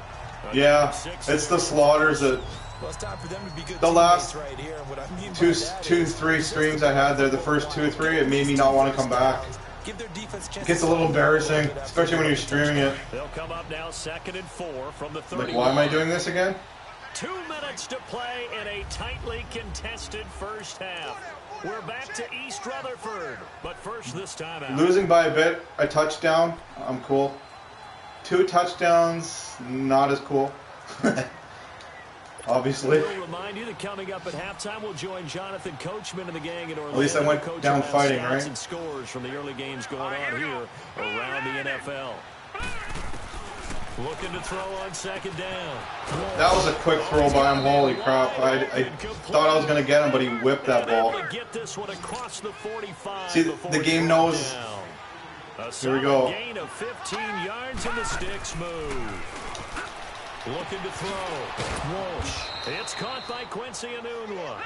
Speaker 1: Yeah, it's the slaughters that the last two, 3 streams I had there, the first 2 or 3, it made me not want to come back. It gets a little embarrassing, especially when you're streaming it.
Speaker 5: They'll come up now 2nd and 4 from the 30.
Speaker 1: Like, why am I doing this again?
Speaker 5: 2 minutes to play in a tightly contested first half. We're back to East Rutherford, but first this time out.
Speaker 1: Losing by a bit, a touchdown, I'm cool. 2 touchdowns, not as cool. Obviously.
Speaker 5: We'll remind you that coming up at halftime, we'll join Jonathan Coachman and the gang in Orlando.
Speaker 1: At least I went down fighting, right?
Speaker 5: And scores from the early games going on here around the NFL. Looking to throw on 2nd down.
Speaker 1: That was a quick throw by him. Holy crap. I thought I was going to get him, but he whipped that ball. See, the game knows. Here we go.
Speaker 5: Gain of 15 yards and the sticks move. Looking to throw. Walsh. It's caught by Quincy Enunwa.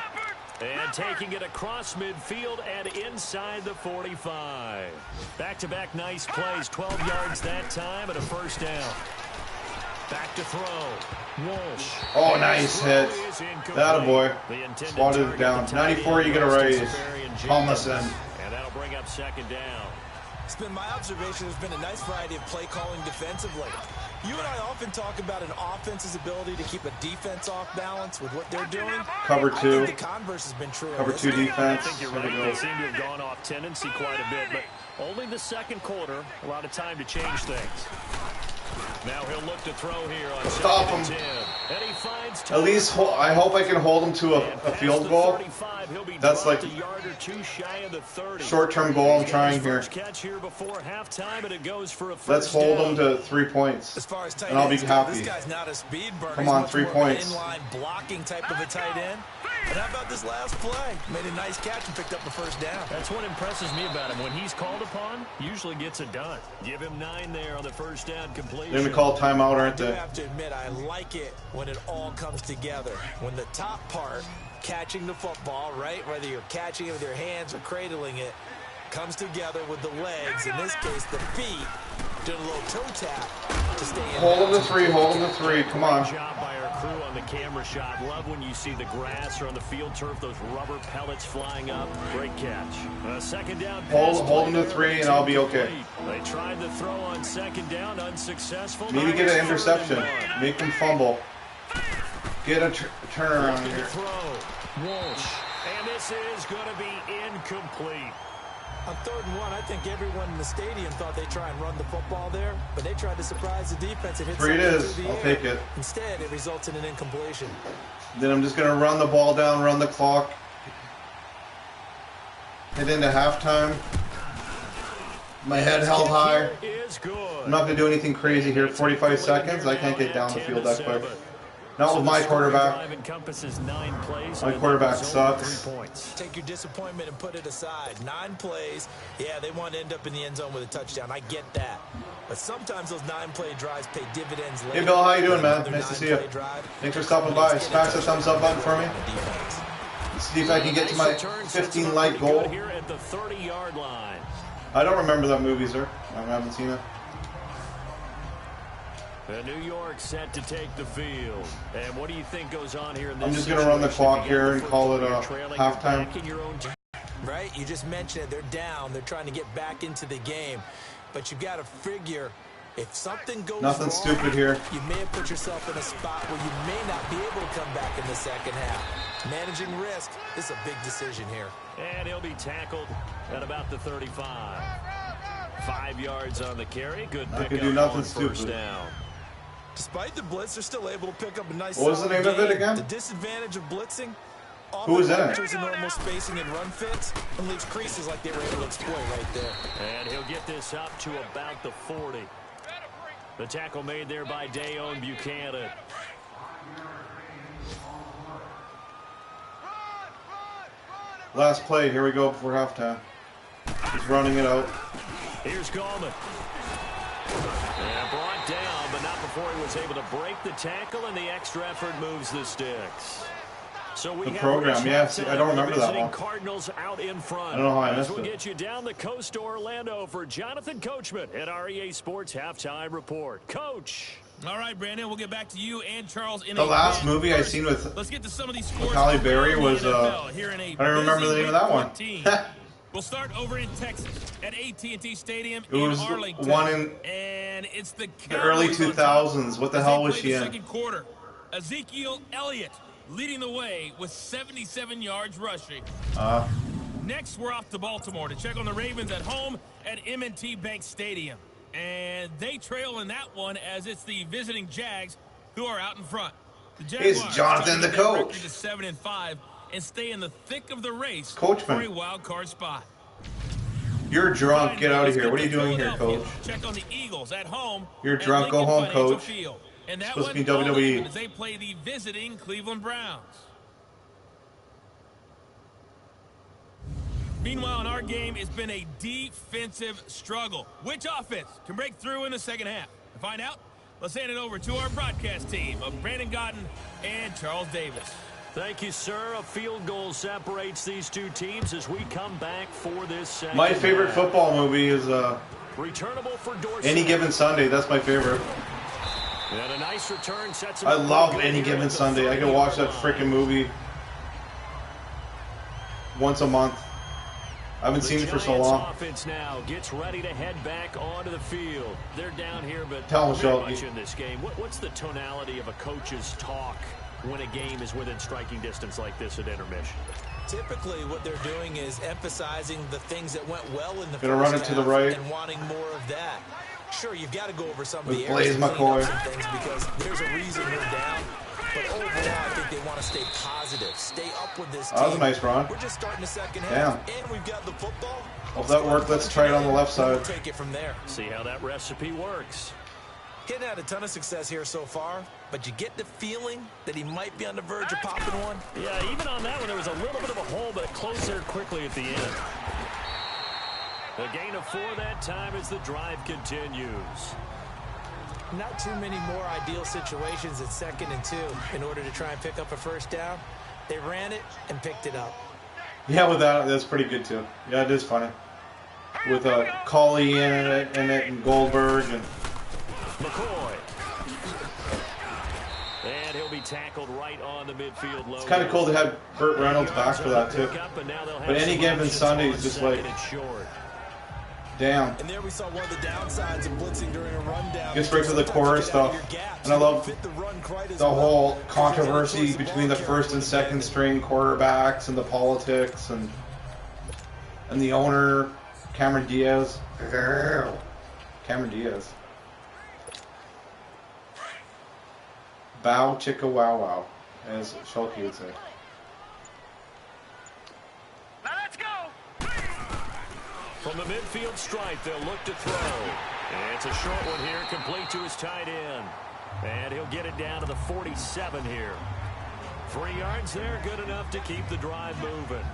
Speaker 5: And taking it across midfield and inside the 45. Back-to-back nice plays. 12 yards that time and a first down. Back to throw. Walsh.
Speaker 1: Oh, nice hit. That a boy. Swatted it down. 94, you get a raise. Thomason.
Speaker 5: And that'll bring up 2nd down.
Speaker 2: It's been my observation. There's been a nice variety of play calling defensively. You and I often talk about an offense's ability to keep a defense off balance with what they're doing.
Speaker 1: Cover 2.
Speaker 2: I think the converse has been true.
Speaker 1: Cover 2 defense.
Speaker 5: I think you're right. They seem to have gone off tendency quite a bit, but only the 2nd quarter. A lot of time to change things. Now he'll look to throw here on
Speaker 1: Stop him.
Speaker 5: 10. And he finds
Speaker 1: at least I hope I can hold him to a field goal. That's like short-term goal I'm trying here. Let's hold him to 3 points, and I'll be happy. Come on, 3 points.
Speaker 2: Inline blocking type of a tight end. And how about this last play? Made a nice catch and picked up the first down.
Speaker 5: That's what impresses me about him. When he's called upon, usually gets it done. Give him 9 there on the first down completion.
Speaker 1: They're going to call timeout, aren't they?
Speaker 2: I have to admit, I like it when it all comes together. When the top part, catching the football, right, whether you're catching it with your hands or cradling it, comes together with the legs, in this case the feet, did a little toe tap to stay in.
Speaker 1: Hold him to 3, hold him to 3, come on.
Speaker 5: Good job by our crew on the camera shot. Love when you see the grass or on the field turf, those rubber pellets flying up. Great catch. 2nd down pass.
Speaker 1: Hold him to 3 and I'll be okay.
Speaker 5: They tried the throw on 2nd down, unsuccessful.
Speaker 1: Maybe get an interception. Make them fumble. Get a turnaround here.
Speaker 5: Throw. Walsh. And this is going to be incomplete.
Speaker 2: On 3rd and 1, I think everyone in the stadium thought they'd try and run the football there, but they tried to surprise the defense and hit
Speaker 1: 3 it is. I'll take it.
Speaker 2: Instead, it results in an incompletion.
Speaker 1: Then I'm just going to run the ball down, run the clock. Head into halftime. My head held high. I'm not going to do anything crazy here. 45 seconds. I can't get down the field that quick. Not with my quarterback. My quarterback sucks.
Speaker 2: Take your disappointment and put it aside. 9 plays. Yeah, they want to end up in the end zone with a touchdown. I get that. But sometimes those 9-play drives pay dividends later.
Speaker 1: Hey, Bill, how you doing, man? Nice to see you. Thanks for stopping by. Smash the thumbs up button for me. Let's see if I can get to my 15-like goal. I don't remember that movie, sir. I haven't seen it.
Speaker 5: New York set to take the field. And what do you think goes on here in this?
Speaker 1: I'm just going to run the clock here and call it a halftime.
Speaker 2: Right? You just mentioned it. They're down. They're trying to get back into the game. But you've got to figure, if something goes
Speaker 1: Nothing
Speaker 2: wrong,
Speaker 1: stupid here.
Speaker 2: You may have put yourself in a spot where you may not be able to come back in the second half. Managing risk is a big decision here.
Speaker 5: And he'll be tackled at about the 35. 5 yards on the carry. Good pick.
Speaker 1: I could do nothing stupid.
Speaker 5: Down.
Speaker 2: Despite the blitz, they're still able to pick up a nice.
Speaker 1: What was the name of it again?
Speaker 2: The disadvantage of blitzing.
Speaker 1: Who was in it?
Speaker 2: In normal spacing and run fits and leaves creases like they were able to exploit right there.
Speaker 5: And he'll get this up to about the 40. The tackle made there by Dayon Buchanan.
Speaker 1: Last play. Here we go before halftime. He's running it out.
Speaker 5: Here's Gallman. And brought down, but not before he was able to break the tackle, and the extra effort moves the sticks. So we
Speaker 1: the program, yes. I don't remember that one.
Speaker 5: Cardinals out in front.
Speaker 1: I don't know how I missed
Speaker 5: we'll
Speaker 1: it.
Speaker 5: Get you down the coast to Orlando for Jonathan Coachman at REA Sports Halftime Report. Coach.
Speaker 4: All right, Brandon, we'll get back to you and Charles in
Speaker 1: the last movie I seen with
Speaker 4: let's get to some of these scores.
Speaker 1: Halle Berry was I don't remember the name of that one.
Speaker 4: We'll start over in Texas at AT&T Stadium
Speaker 1: it was
Speaker 4: in Arlington.
Speaker 1: One in
Speaker 4: and it's the
Speaker 1: early 2000s. What the hell was she in?
Speaker 4: Second quarter. Ezekiel Elliott leading the way with 77 yards rushing. Next, we're off to Baltimore to check on the Ravens at home at M&T Bank Stadium. And they trail in that one as it's the visiting Jags who are out in front. The Jaguars
Speaker 1: is Jonathan the coach.
Speaker 4: To 7-5 and stay in the thick of the race
Speaker 1: Coachman.
Speaker 4: for a wild card spot.
Speaker 1: You're drunk. Get out of here. What are you doing here, coach?
Speaker 4: Check on the Eagles at home.
Speaker 1: You're drunk. Go home, coach.
Speaker 4: And that
Speaker 1: supposed to be WWE.
Speaker 4: As they play the visiting Cleveland Browns. Meanwhile, in our game, it's been a defensive struggle. Which offense can break through in the second half? To find out, let's hand it over to our broadcast team of Brandon Godden and Charles Davis.
Speaker 5: Thank you, sir. A field goal separates these two teams as we come back for this second.
Speaker 1: My favorite football movie is
Speaker 5: returnable for Dorsey.
Speaker 1: Any Given Sunday. That's my favorite.
Speaker 5: And a nice return sets
Speaker 1: I love Any Given Sunday. I can watch that freaking movie once a month. I haven't seen it for so long.
Speaker 5: Offense now gets ready to head back onto the field. They're down here, but
Speaker 1: tell them,
Speaker 5: very much in this game. What's the tonality of a coach's talk when a game is within striking distance like this at intermission?
Speaker 2: Typically, what they're doing is emphasizing the things that went well in the
Speaker 1: first half. Gonna run it to the right
Speaker 2: and wanting more of that. Sure, you've got to go over some of
Speaker 1: with
Speaker 2: the areas
Speaker 1: and clean up
Speaker 2: some things because there's a reason you're down. But overall, I think they want to stay positive, stay up with this team.
Speaker 1: That was a nice run.
Speaker 2: We're just starting the second half, and we've got the football.
Speaker 1: Hope that worked. Let's try it on the left side.
Speaker 2: We'll take it from there.
Speaker 5: See how that recipe works.
Speaker 2: Getting had a ton of success here so far, but you get the feeling that he might be on the verge of popping one.
Speaker 5: Yeah, even on that one, there was a little bit of a hole, but it closed there quickly at the end. A gain of 4 that time as the drive continues.
Speaker 2: Not too many more ideal situations at 2nd and 2 in order to try and pick up a first down. They ran it and picked it up.
Speaker 1: Yeah, with that's pretty good too. Yeah, it is funny. With Colley in it and Goldberg and
Speaker 5: McCoy. And he'll be tackled right on the midfield low.
Speaker 1: It's kind of cool to have Burt Reynolds back for that too. But Any Given Sunday is just like, damn.
Speaker 2: And there we saw one of the downsides of blitzing during a rundown.
Speaker 1: Gets right to the core stuff. And I love the whole controversy between the first and second string quarterbacks and the politics and the owner, Cameron Diaz. Cameron Diaz. Bow chicka wow wow, as Shulky would say.
Speaker 4: Now let's go!
Speaker 5: From the midfield stripe, they'll look to throw. And it's a short one here, complete to his tight end. And he'll get it down to the 47 here. 3 yards there, good enough to keep the drive moving.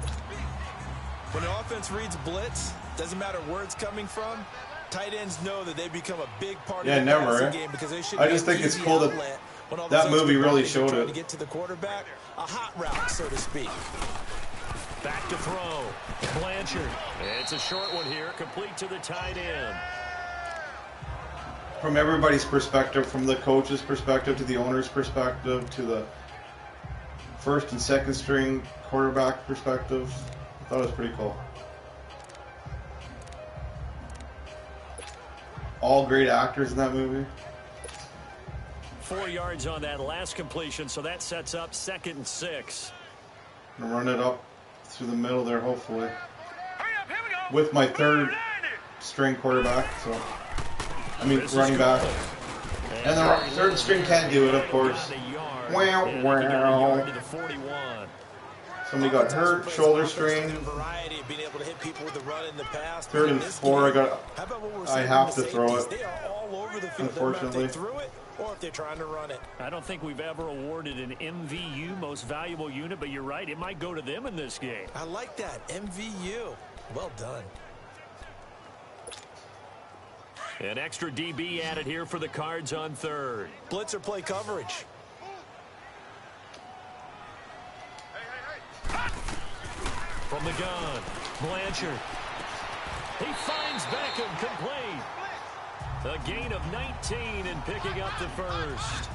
Speaker 2: When the offense reads blitz, doesn't matter where it's coming from, tight ends know that they become a big part of the passing game because they should
Speaker 1: I just think it's cool that that movie really showed it.
Speaker 2: To get to the quarterback, a hot route, so to speak.
Speaker 5: Back to throw. Blanchard. It's a short one here, complete to the tight end.
Speaker 1: From everybody's perspective, from the coach's perspective to the owner's perspective to the first and second string quarterback perspective, I thought it was pretty cool. All great actors in that movie.
Speaker 5: 4 yards on that last completion, so that sets up 2nd and 6.
Speaker 1: I'm gonna run it up through the middle there, hopefully. With my third string quarterback, so I mean running back. And the third string can't do it, of course. Wow, wow. Somebody got hurt, shoulder strain. Third and 4, I have to throw it, unfortunately.
Speaker 2: Or if they're trying to run it.
Speaker 5: I don't think we've ever awarded an MVU, most valuable unit, but you're right, it might go to them in this game.
Speaker 2: I like that, MVU. Well done.
Speaker 5: An extra DB added here for the Cards on 3rd.
Speaker 2: Blitz or play coverage.
Speaker 5: From the gun, Blanchard. He finds Beckham, complete. A gain of 19 and picking up the first.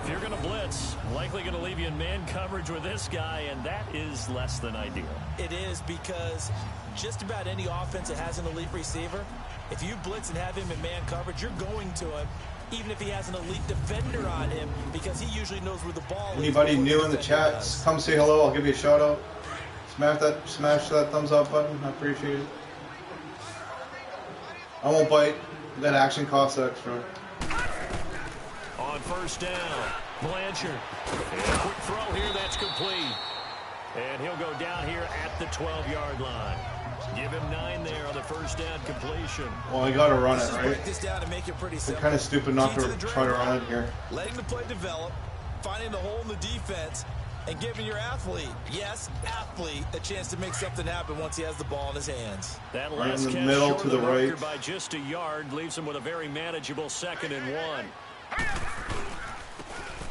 Speaker 5: If you're going to blitz, likely going to leave you in man coverage with this guy, and that is less than ideal.
Speaker 2: It is, because just about any offense that has an elite receiver, if you blitz and have him in man coverage, you're going to him, even if he has an elite defender on him, because he usually knows where the ball is.
Speaker 1: Anybody new in the chat, come say hello. I'll give you a shout out. Smash that thumbs up button. I appreciate it. I won't bite. That action costs extra.
Speaker 5: On first down, Blanchard. And a quick throw here, that's complete. And he'll go down here at the 12-yard line. Give him 9 there on the first down completion. Well,
Speaker 1: I got to run it, right?
Speaker 2: Break this down and make it pretty simple.
Speaker 1: They're kind of stupid not to try to run it here.
Speaker 2: Letting the play develop, finding the hole in the defense, and giving your athlete, yes, athlete, a chance to make something happen once he has the ball in his hands.
Speaker 5: That last
Speaker 1: right in the middle to the right.
Speaker 5: By just a yard leaves him with a very manageable 2nd and 1.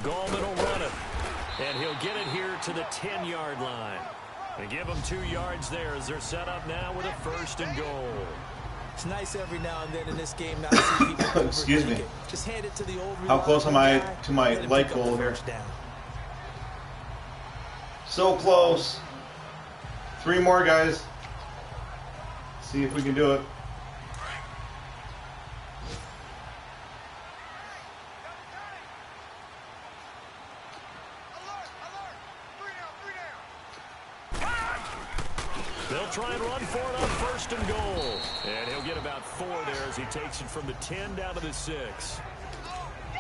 Speaker 5: Gallman will run it, and he'll get it here to the 10-yard line. They give him 2 yards there as they're set up now with a 1st and goal.
Speaker 2: It's nice every now and then in this game not to see people
Speaker 1: excuse me.
Speaker 2: Just hand it to the old.
Speaker 1: How close am I to my light goal here? So close. 3 more, guys. See if we can do it.
Speaker 5: They'll try and run for it on 1st and goal. And he'll get about 4 there as he takes it from the 10 down to the 6.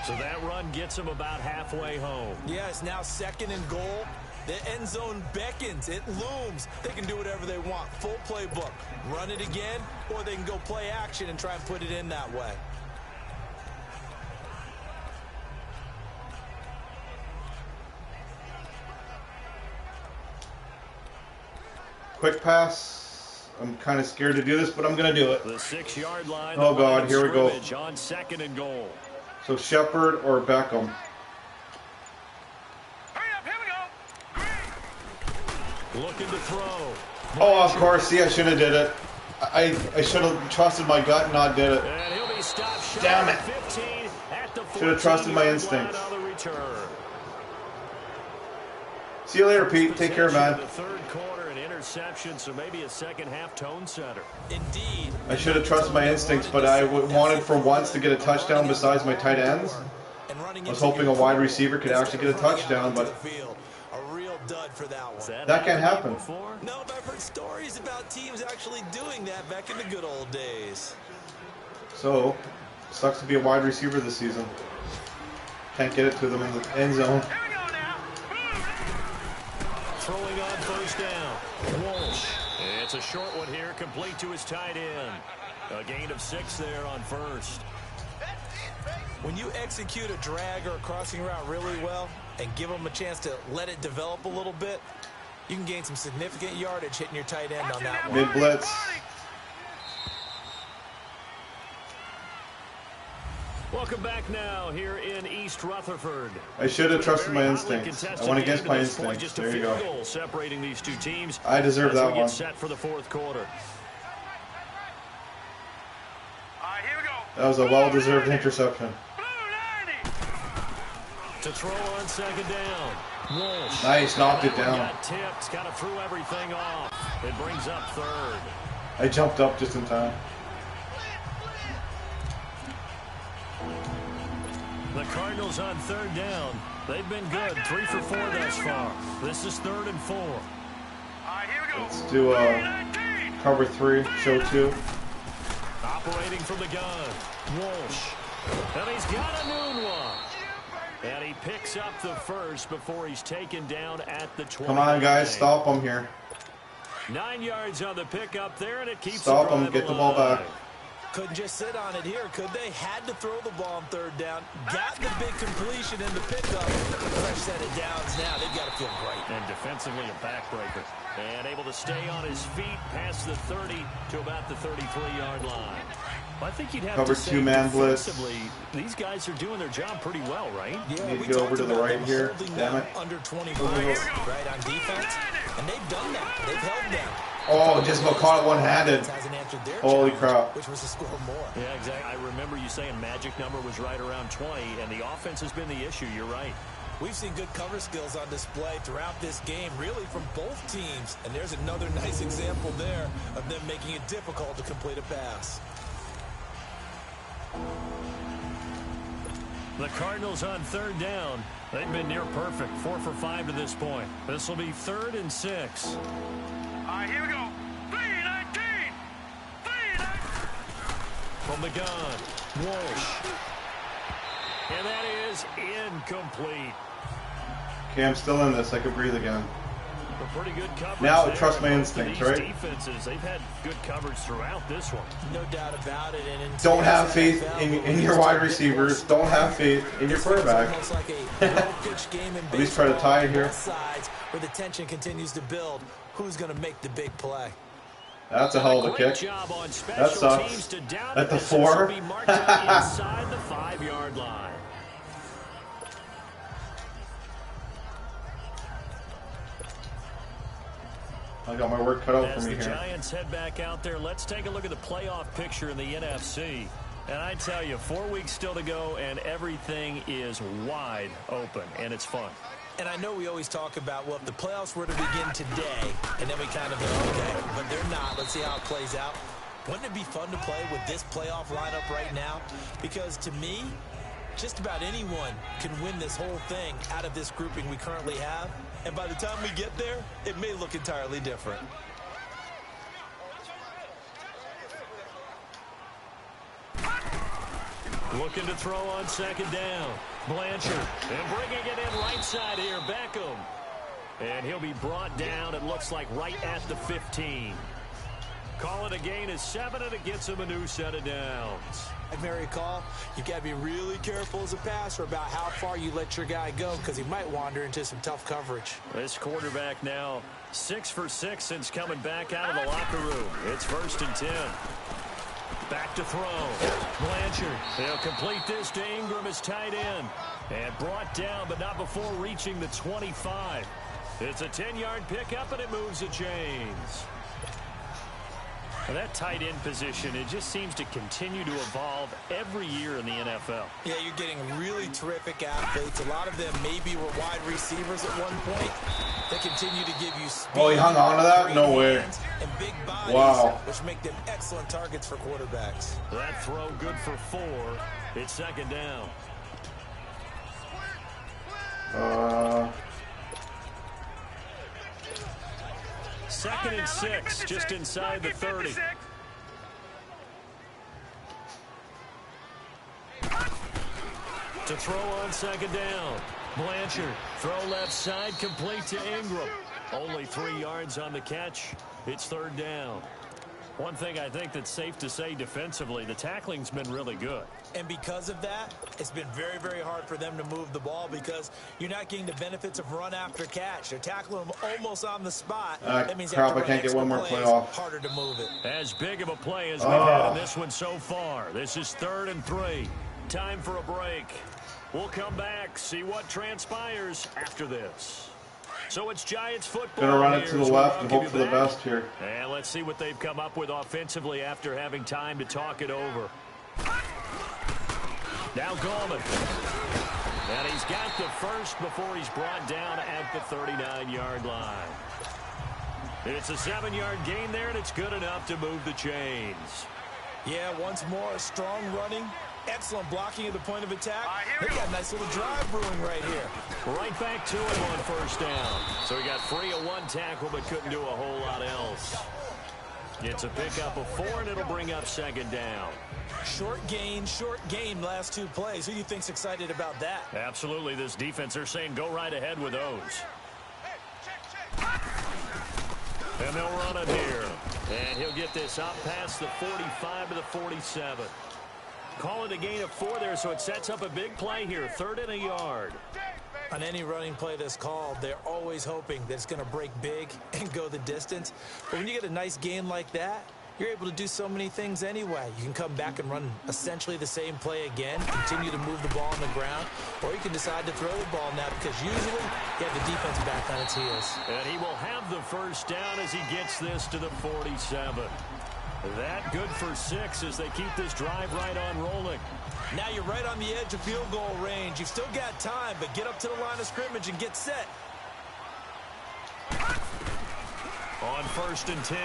Speaker 5: So that run gets him about halfway home.
Speaker 2: Yeah, it's now 2nd and goal. The end zone beckons. It looms. They can do whatever they want. Full playbook. Run it again, or they can go play action and try and put it in that way.
Speaker 1: Quick pass. I'm kind of scared to do this, but I'm going to do it.
Speaker 5: The 6-yard line.
Speaker 1: Oh, God, here we go.
Speaker 5: On 2nd and goal.
Speaker 1: So Shepard or Beckham.
Speaker 5: Looking to throw.
Speaker 1: Oh, of course. See, I should have did it. I should have trusted my gut and not did it.
Speaker 5: And he'll be stopped.
Speaker 1: Damn it.
Speaker 5: 15 at the
Speaker 1: should have trusted my instincts. See you later, Pete. Take care, man.
Speaker 5: The 3rd quarter, an interception, so maybe a 2nd half tone setter.
Speaker 2: Indeed.
Speaker 1: I should have trusted my instincts, but I wanted for once to get a touchdown besides my tight ends. I was hoping a wide receiver could actually get a touchdown, but
Speaker 2: dud for that one.
Speaker 1: That can't happen.
Speaker 2: No, but I've heard stories about teams actually doing that back in the good old days.
Speaker 1: So, sucks to be a wide receiver this season. Can't get it to them in the end zone.
Speaker 5: Throwing on 1st down. Walsh. It's a short one here, complete to his tight end. A gain of 6 there on 1st.
Speaker 2: When you execute a drag or a crossing route really well and give them a chance to let it develop a little bit, you can gain some significant yardage hitting your tight end on that one.
Speaker 1: Mid blitz.
Speaker 5: Welcome back now here in East Rutherford.
Speaker 1: I should have trusted my instincts. I went against my instincts. There you go.
Speaker 5: Separating these two teams.
Speaker 1: I deserve that one.
Speaker 5: Set for the fourth quarter.
Speaker 4: Here we go.
Speaker 1: That was a well-deserved interception.
Speaker 5: To throw on second down. Walsh.
Speaker 1: Nice, knocked it down.
Speaker 5: Got tipped, kind of threw everything off. It brings up third.
Speaker 1: I jumped up just in time.
Speaker 5: The Cardinals on third down. They've been good. 3 for 4 thus far. This is 3rd and 4.
Speaker 4: Here we go.
Speaker 1: Let's do cover 3, show 2.
Speaker 5: Operating from the gun. Walsh. And he's got a noon one. And he picks up the first before he's taken down at the 20.
Speaker 1: Come on, guys, stop him here.
Speaker 5: 9 yards on the pickup there, and it keeps
Speaker 1: stop him, get the ball back.
Speaker 2: Couldn't just sit on it here, could they? Had to throw the ball on third down. Got the big completion in the pickup. Fresh set of downs now. They've got to feel great.
Speaker 5: And defensively a backbreaker. And able to stay on his feet past the 30 to about the 33-yard line. I think you'd have
Speaker 1: cover
Speaker 5: to say
Speaker 1: 2-man blitz.
Speaker 5: These guys are doing their job pretty well, right?
Speaker 2: Yeah,
Speaker 1: need to go over to the right here. Damn it.
Speaker 2: Under 20 points, right on defense. And they've done that. They've held them.
Speaker 1: Oh, just got caught one-handed. Holy crap.
Speaker 2: Which was to score more.
Speaker 5: Yeah, exactly. I remember you saying magic number was right around 20, and the offense has been the issue. You're right.
Speaker 2: We've seen good cover skills on display throughout this game, really from both teams. And there's another nice example there of them making it difficult to complete a pass.
Speaker 5: The Cardinals on third down. They've been near perfect. 4 for 5 to this point. This will be 3rd and 6.
Speaker 4: Here we go. 3-19. 3-19.
Speaker 5: From the gun. Walsh. And that is incomplete.
Speaker 1: Okay, I'm still in this. I can breathe again.
Speaker 5: A pretty good coverage.
Speaker 1: Now
Speaker 5: there.
Speaker 1: trust my instincts, right?
Speaker 5: Defenses, they've had good coverage throughout this one.
Speaker 2: No doubt about it. And
Speaker 1: don't have faith in your wide receivers. Don't have faith in your quarterback.
Speaker 2: Like a game in
Speaker 1: at least try to tie it here.
Speaker 2: Sides where the tension continues to build. Who's going to make the big play?
Speaker 1: That's a hell of a kick. That sucks. At the 4.
Speaker 5: Inside the 5-yard line.
Speaker 1: I got my work cut out for me
Speaker 5: As the
Speaker 1: here.
Speaker 5: Giants head back out there, let's take a look at the playoff picture in the NFC. And I tell you, 4 weeks still to go, and everything is wide open, and it's fun.
Speaker 2: And I know we always talk about, well, if the playoffs were to begin today, and then we kind of go, okay, but they're not. Let's see how it plays out. Wouldn't it be fun to play with this playoff lineup right now? Because to me, just about anyone can win this whole thing out of this grouping we currently have. And by the time we get there, it may look entirely different.
Speaker 5: Looking to throw on second down. Blanchard. And bringing it in right side here, Beckham. And he'll be brought down, it looks like, right at the 15. Call it a gain of 7, and it gets him a new set of downs.
Speaker 2: At Mary Call, you've got to be really careful as a passer about how far you let your guy go because he might wander into some tough coverage.
Speaker 5: This quarterback now 6 for 6 since coming back out of the locker room. It's 1st and 10. Back to throw. Blanchard. They'll complete this to Ingram as tight end. And brought down, but not before reaching the 25. It's a 10-yard pickup, and it moves the chains. And that tight end position, it just seems to continue to evolve every year in the NFL.
Speaker 2: Yeah, you're getting really terrific athletes. A lot of them maybe were wide receivers at one point. They continue to give you speed.
Speaker 1: Oh, he hung on to that? No way.
Speaker 2: And big bodies,
Speaker 1: wow.
Speaker 2: Which make them excellent targets for quarterbacks.
Speaker 5: That throw good for 4. It's second down. Second and 6, just inside the 30. To throw on second down. Blanchard, throw left side, complete to Ingram. Only 3 yards on the catch. It's 3rd down. One thing I think that's safe to say defensively, the tackling's been really good.
Speaker 2: And because of that, it's been very, very hard for them to move the ball because you're not getting the benefits of run after catch. They're tackling them almost on the spot. That means
Speaker 1: crap, I can't get one more play off.
Speaker 2: Harder to move it.
Speaker 5: As big of a play as we've had in this one so far. This is 3rd and 3. Time for a break. We'll come back, see what transpires after this. So it's Giants football.
Speaker 1: Gonna run it to the left and hope for the best here.
Speaker 5: And let's see what they've come up with offensively after having time to talk it over. Now Gallman. And he's got the first before he's brought down at the 39-yard line. It's a 7-yard gain there, and it's good enough to move the chains.
Speaker 2: Yeah, once more, strong running. Excellent blocking at the point of attack. They got a nice little drive brewing right here.
Speaker 5: Right back to him on first down. So he got free of one tackle but couldn't do a whole lot else. It's a pickup of 4, and it'll bring up 2nd down.
Speaker 2: Short gain last 2 plays. Who do you think's excited about that?
Speaker 5: Absolutely. This defense, they're saying go right ahead with those. And they'll run it here. And he'll get this up past the 45 to the 47. Call it a gain of 4 there, so it sets up a big play here. 3rd and a yard.
Speaker 2: On any running play that's called, they're always hoping that it's going to break big and go the distance. But when you get a nice gain like that, you're able to do so many things anyway. You can come back and run essentially the same play again, continue to move the ball on the ground, or you can decide to throw the ball now because usually you have the defense back on its heels.
Speaker 5: And he will have the first down as he gets this to the 47. That good for 6 as they keep this drive right on rolling.
Speaker 2: Now you're right on the edge of field goal range. You've still got time, but get up to the line of scrimmage and get set.
Speaker 5: On 1st and 10,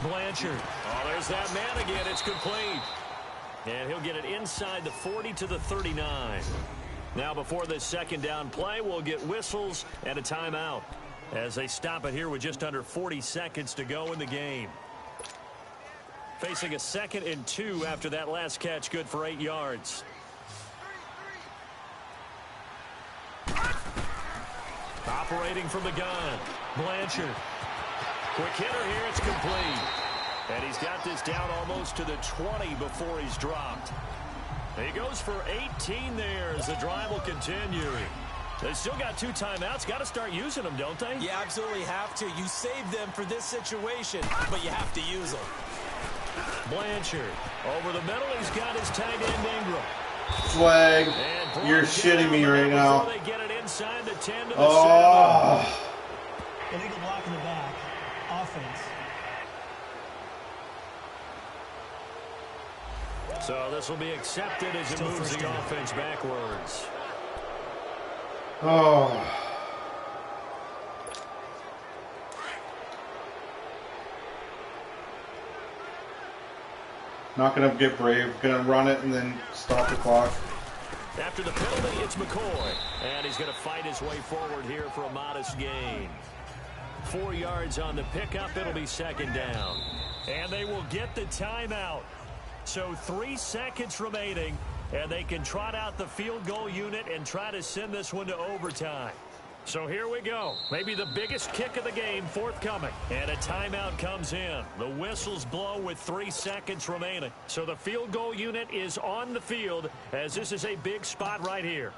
Speaker 5: Blanchard. Oh, there's that man again. It's complete. And he'll get it inside the 40 to the 39. Now before this 2nd down play, we'll get whistles and a timeout as they stop it here with just under 40 seconds to go in the game. Facing a 2nd and 2 after that last catch, good for 8 yards. Operating from the gun, Blanchard. Quick hitter here, it's complete. And he's got this down almost to the 20 before he's dropped. He goes for 18 there as the drive will continue. They still got 2 timeouts. Got to start using them, don't they?
Speaker 2: You absolutely have to. You save them for this situation, but you have to use them.
Speaker 5: Blanchard over the middle. He's got his tight end Ingram.
Speaker 1: Flag. You're shitting me right now.
Speaker 5: They get it inside the 10 to the 7.
Speaker 6: Illegal block in the back. Offense.
Speaker 5: So this will be accepted as it moves the offense backwards.
Speaker 1: Not going to get brave. Going to run it and then stop the clock.
Speaker 5: After the penalty, it's McCoy. And he's going to fight his way forward here for a modest gain. 4 yards on the pickup. It'll be 2nd down. And they will get the timeout. So 3 seconds remaining. And they can trot out the field goal unit and try to send this one to overtime. So here we go. Maybe the biggest kick of the game forthcoming. And a timeout comes in. The whistles blow with 3 seconds remaining. So the field goal unit is on the field as this is a big spot right here.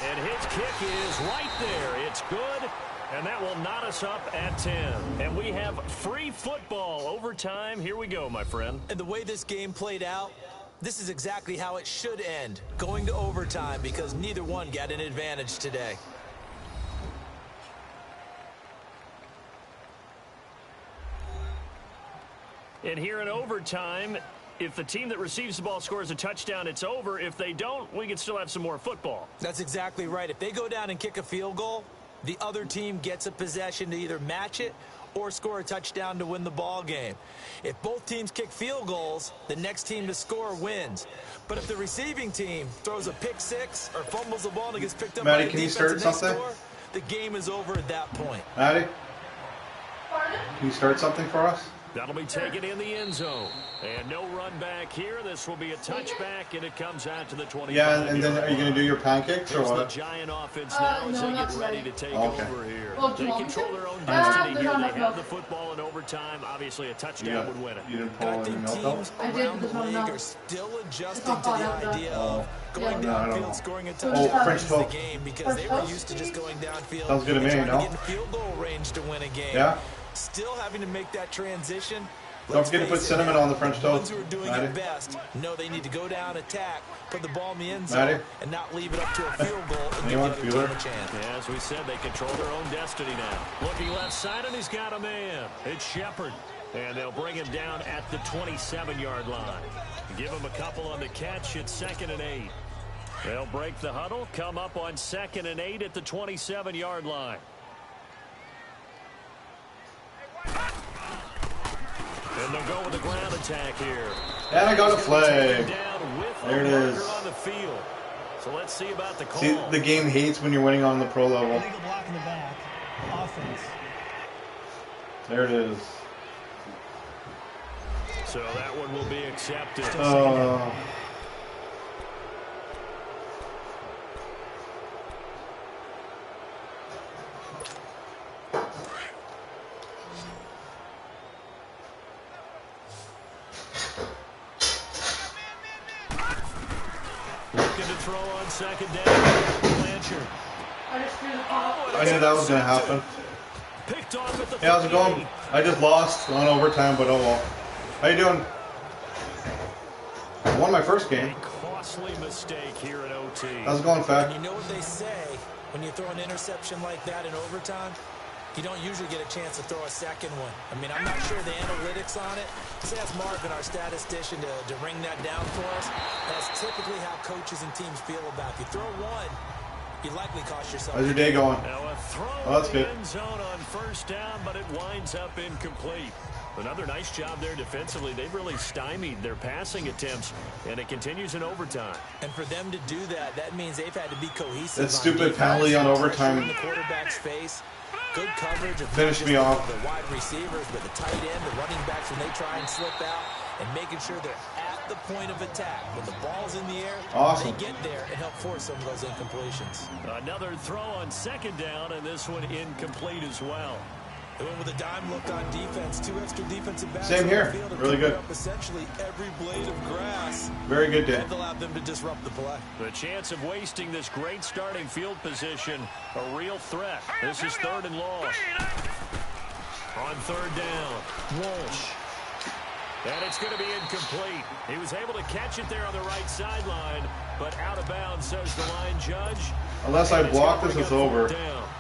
Speaker 5: And his kick is right there. It's good. And that will knot us up at 10. And we have free football overtime. Here we go, my friend.
Speaker 2: And the way this game played out, this is exactly how it should end, going to overtime, because neither one got an advantage today.
Speaker 5: And here in overtime, if the team that receives the ball scores a touchdown, it's over. If they don't, we can still have some more football.
Speaker 2: That's exactly right. If they go down and kick a field goal, the other team gets a possession to either match it or score a touchdown to win the ball game. If both teams kick field goals, the next team to score wins. But if the receiving team throws a pick 6 or fumbles the ball and it gets picked up by the defense and they score, the game is over at that point.
Speaker 1: Maddie, can you start something for us?
Speaker 5: That'll be taken in the end zone. And no run back here. This will be a touchback, and it comes out to the 25.
Speaker 1: Yeah, and then are you going to do your pancakes or
Speaker 5: Here's the
Speaker 1: what?
Speaker 5: Giant offense now as they get ready to take over here.
Speaker 3: Well,
Speaker 5: They control their own destiny here. They have the football in overtime. Obviously, a touchdown would win it.
Speaker 1: You didn't pull
Speaker 2: I
Speaker 1: any
Speaker 2: think
Speaker 1: milk
Speaker 2: teams
Speaker 1: out?
Speaker 2: around the league are still adjusting to the idea of going
Speaker 1: No, I don't know.
Speaker 2: downfield, scoring a touchdown
Speaker 1: French
Speaker 2: wins the
Speaker 1: toast.
Speaker 2: game because they were used to just going downfield
Speaker 1: Sounds good to
Speaker 2: and
Speaker 1: me,
Speaker 2: trying
Speaker 1: no?
Speaker 2: to get in field goal range to win a game.
Speaker 1: Yeah?
Speaker 2: Still having to make that transition.
Speaker 1: Don't forget to put cinnamon on the French
Speaker 2: The ones
Speaker 1: toast.
Speaker 2: who are doing
Speaker 1: Maddie?
Speaker 2: it best know they need to go down, attack, put the ball in the end zone,
Speaker 1: Maddie?
Speaker 2: and not leave it up to a field goal and
Speaker 1: Anyone?
Speaker 2: give the other team
Speaker 1: Bueller?
Speaker 2: a chance.
Speaker 5: Yeah, as we said, they control their own destiny now. Looking left side, and he's got a man. It's Shepard. And they'll bring him down at the 27-yard line. Give him a couple on the catch. It's 2nd and 8. They'll break the huddle, come up on 2nd and 8 at the 27-yard line. And they'll go with the ground attack here.
Speaker 1: And I got a flag. There it is.
Speaker 5: On the field. So let's see about the call.
Speaker 1: See, the game hates when you're winning on the pro level.
Speaker 6: Illegal block in the back. Offense.
Speaker 1: There it is.
Speaker 5: So that one will be accepted. Looking to throw on 2nd down. Blanchard.
Speaker 1: I knew that was going to happen.
Speaker 5: Picked off at the
Speaker 1: Hey, how's it going? I just lost on overtime, but oh well. How you doing? I won my first game.
Speaker 5: Costly mistake here at OT.
Speaker 1: How's it going,
Speaker 2: And
Speaker 1: Fat?
Speaker 2: you know what they say, when you throw an interception like that in overtime, you don't usually get a chance to throw a second one. I mean, I'm not sure the analytics on it. Let's ask Marvin, our statistician, to ring that down for us. That's typically how coaches and teams feel about it. If you throw one, you likely cost yourself.
Speaker 1: How's your day going?
Speaker 5: Now a throw
Speaker 1: Oh, that's
Speaker 5: in
Speaker 1: good.
Speaker 5: the end zone on 1st down, but it winds up incomplete. Another nice job there defensively. They've really stymied their passing attempts, and it continues in overtime.
Speaker 2: And for them to do that, that means they've had to be cohesive.
Speaker 1: That
Speaker 2: on
Speaker 1: stupid
Speaker 2: defense.
Speaker 1: penalty on
Speaker 2: Pressure
Speaker 1: overtime
Speaker 2: in the quarterback's face. Good coverage of
Speaker 1: finished
Speaker 2: not
Speaker 1: me
Speaker 2: just
Speaker 1: off.
Speaker 2: the wide receivers, but the tight end, the running backs when they try and slip out, and making sure they're at the point of attack. When the ball's in the air,
Speaker 1: Awesome.
Speaker 2: they get there and help force some of those incompletions.
Speaker 5: Another throw on 2nd down, and this one incomplete as well.
Speaker 2: They went with a dime look on defense. 2 extra defensive backs
Speaker 1: Same
Speaker 2: on
Speaker 1: here.
Speaker 2: the field and
Speaker 1: Really
Speaker 2: covered
Speaker 1: good.
Speaker 2: up essentially every blade of grass.
Speaker 1: Very good day.
Speaker 2: That allowed them to disrupt the play.
Speaker 5: The chance of wasting this great starting field position, a real threat. This is 3rd and long. On 3rd down, Walsh. And it's going to be incomplete. He was able to catch it there on the right sideline, but out of bounds, says the line judge.
Speaker 1: Unless I block this, it's over.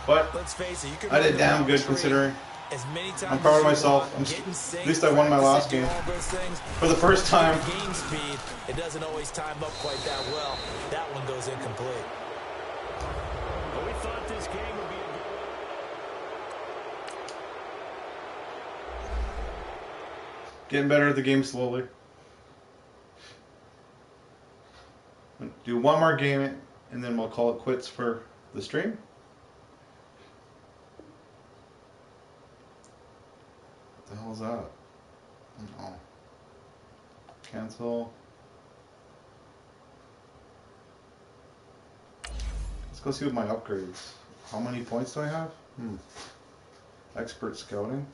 Speaker 1: But
Speaker 2: Let's face it, you can
Speaker 1: I did
Speaker 2: run
Speaker 1: damn
Speaker 2: down
Speaker 1: good
Speaker 2: the
Speaker 1: considering.
Speaker 2: as many times
Speaker 1: I'm proud of
Speaker 2: as you
Speaker 1: myself.
Speaker 2: want, getting
Speaker 1: At least I won my last game.
Speaker 2: all those things.
Speaker 1: For the first time.
Speaker 2: Game speed, it doesn't always time up quite that well. That one goes incomplete.
Speaker 5: But we thought this game would be a good
Speaker 1: Getting better at the game slowly. Do one more game, and then we'll call it quits for the stream. What the hell is that? Oh. Cancel. Let's go see what my upgrades. How many points do I have? Expert scouting.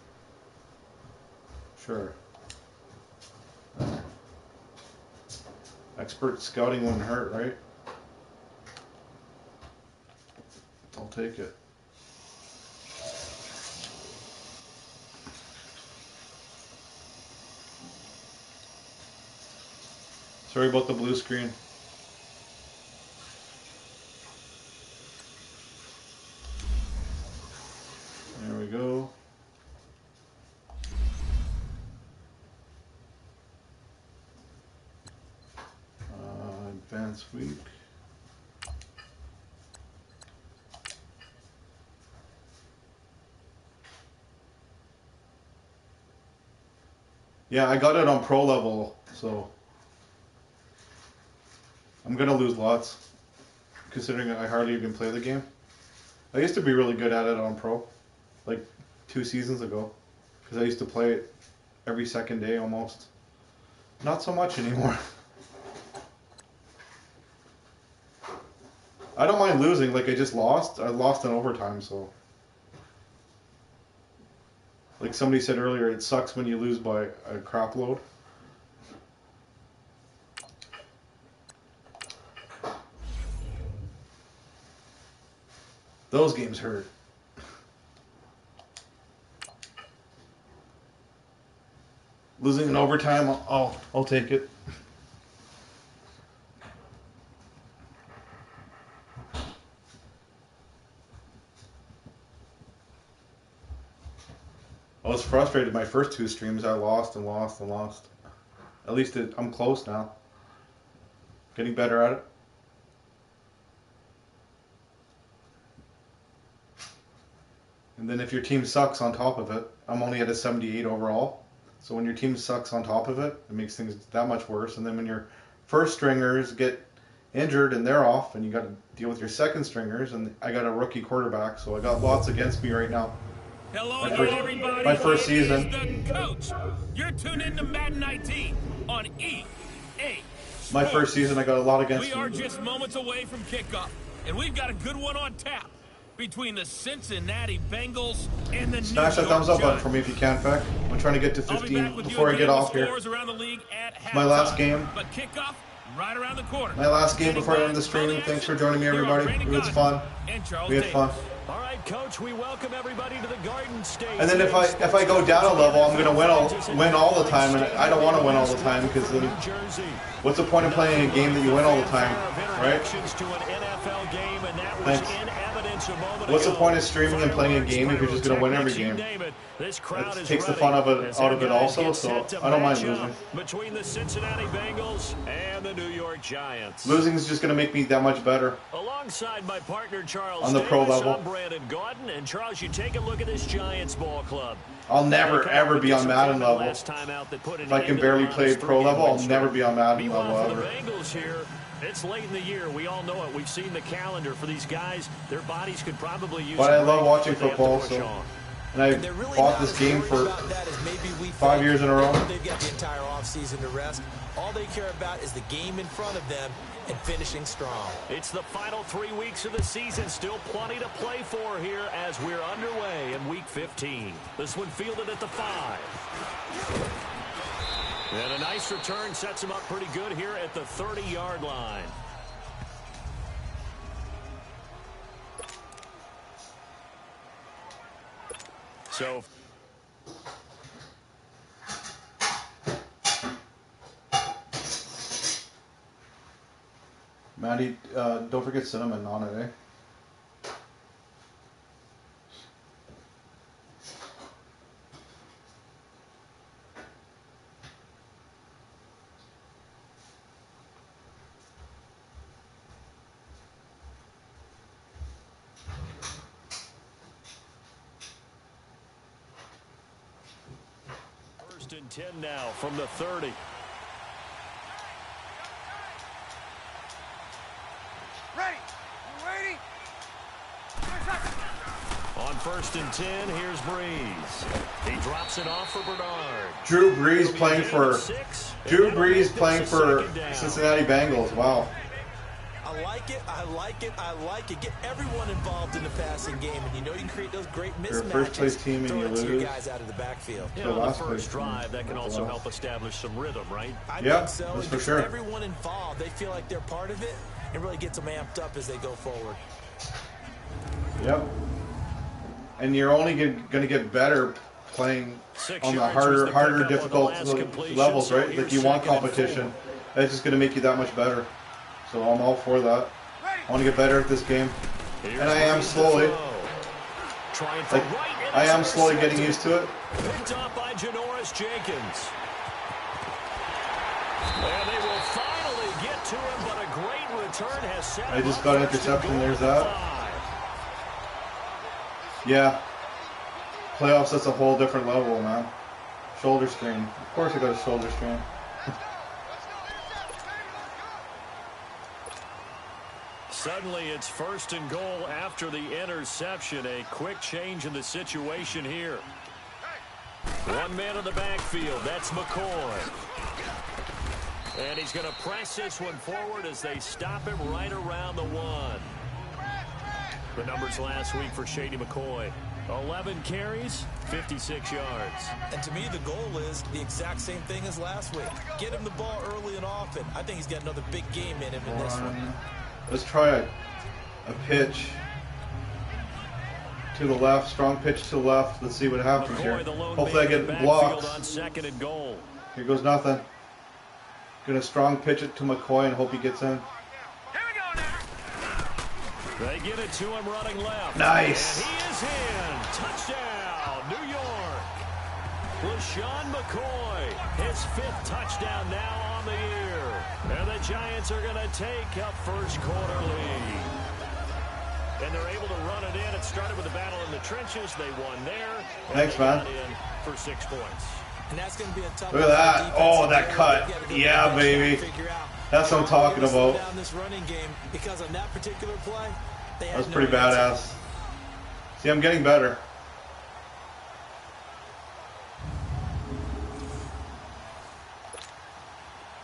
Speaker 1: Sure. Expert scouting wouldn't hurt, right? I'll take it. Sorry about the blue screen. There we go. Advanced week. Yeah, I got it on pro level, so I'm gonna lose lots, considering I hardly even play the game. I used to be really good at it on pro, like 2 seasons ago, because I used to play it every second day almost. Not so much anymore. I don't mind losing. Like, I just lost. I lost in overtime, so. Like somebody said earlier, it sucks when you lose by a crap load. Those games hurt. Losing in overtime, I'll take it. I was frustrated my first 2 streams. I lost and lost and lost. At least I'm close now. Getting better at it. And then if your team sucks on top of it, I'm only at a 78 overall. So when your team sucks on top of it, it makes things that much worse. And then when your first stringers get injured and they're off, and you got to deal with your second stringers, and I got a rookie quarterback, so I got lots against me right now.
Speaker 4: Hello again, everybody.
Speaker 1: My first season.
Speaker 4: The coach. You're tuned in to Madden 19 on EA.
Speaker 1: My first season, I got a lot against me.
Speaker 4: We are just moments away from kickoff, and we've got a good one on tap between the Cincinnati Bengals and the
Speaker 1: Smash that thumbs up button for me if you can, Feck. I'm trying to get to 15 before I get off here. My last game.
Speaker 4: But kickoff right around the corner.
Speaker 1: My last game before I end the stream. Thanks for joining me, everybody. It was fun. We had fun.
Speaker 5: All right, Coach, we welcome everybody to the Garden State.
Speaker 1: And then if I go down a level, I'm going to win all the time, and I don't want to win all the time because then what's the point of playing a game that you win all the time, right? Thanks. What's the point of streaming and playing a game if you're just going to win every game? It takes the fun out of it also, so I don't mind losing.
Speaker 5: Between the Cincinnati Bengals and the New York Giants.
Speaker 1: Losing is just going to make me that much better.
Speaker 5: Alongside my partner Charles
Speaker 1: on the pro level.
Speaker 5: I'm Brandon Gaudin, and Charles, you take a look at this Giants ball club.
Speaker 1: I'll never ever be on Madden level. If I can barely play pro level, I'll never be on Madden level ever.
Speaker 5: It's late in the year. We all know it. We've seen the calendar for these guys. Their bodies could probably use.
Speaker 1: But I love watching football, so. And I bought this game for 5 years in a row.
Speaker 2: They've got the entire offseason to rest. All they care about is the game in front of them and finishing strong.
Speaker 5: It's the final 3 weeks of the season. Still plenty to play for here as we're underway in Week 15. This one fielded at the 5. And a nice return sets him up pretty good here at the 30-yard line. So
Speaker 1: Maddie, don't forget cinnamon on it, eh?
Speaker 5: First and 10 now from the 30.
Speaker 7: Ready. You waiting?
Speaker 5: On first and 10, here's Breeze. He drops it off for Bernard.
Speaker 1: Drew Brees playing for Cincinnati Bengals. Wow.
Speaker 2: I like it. I like it. I like it. Get everyone involved in the passing game, and you know you can create those great mismatches.
Speaker 1: You're a first place team and you lose.
Speaker 2: Your guys out of the backfield.
Speaker 5: You know, the first drive, that can also help establish some rhythm, right?
Speaker 2: I
Speaker 1: yeah,
Speaker 2: think so.
Speaker 1: That's for sure.
Speaker 2: Everyone involved, they feel like they're part of it, and really gets them amped up as they go forward.
Speaker 1: Yep. And you're only going to get better playing on the harder, difficult levels, right? Like you want competition. That's just going to make you that much better. So I'm all for that. I want to get better at this game, and I am slowly. Like I am slowly getting used to it.
Speaker 5: Picked up by Janoris Jenkins. And they will finally get to him, but a great return has set him
Speaker 1: I just got an interception. There's that. Yeah. Playoffs, that's a whole different level, man. Shoulder strain. Of course I got a shoulder strain.
Speaker 5: Suddenly it's first and goal after the interception. A quick change in the situation here. One man in the backfield. That's McCoy. And he's going to press this one forward as they stop him right around the 1. The numbers last week for Shady McCoy. 11 carries, 56 yards.
Speaker 2: And to me, the goal is the exact same thing as last week. Get him the ball early and often. I think he's got another big game in him in this one.
Speaker 1: Let's try a pitch to the left, strong pitch to the left. Let's see what happens here. Hopefully I get blocked.
Speaker 5: On second and goal.
Speaker 1: Here goes nothing. Gonna strong pitch it to McCoy and hope he gets in.
Speaker 5: They get it to him running left.
Speaker 1: Nice.
Speaker 5: And he is in. Touchdown, New York. LaShawn McCoy, his 5th touchdown now on the year. And the Giants are going to take a first quarter lead. And they're able to run it in. It started with a battle in the trenches. They won there.
Speaker 1: Thanks, man.
Speaker 5: In for 6 points.
Speaker 2: And that's going to be a tough.
Speaker 1: Look at that. Oh, that cut. Yeah, baby. That's what I'm talking about.
Speaker 2: This running game because on that particular play,
Speaker 1: that was pretty badass. See, I'm getting better.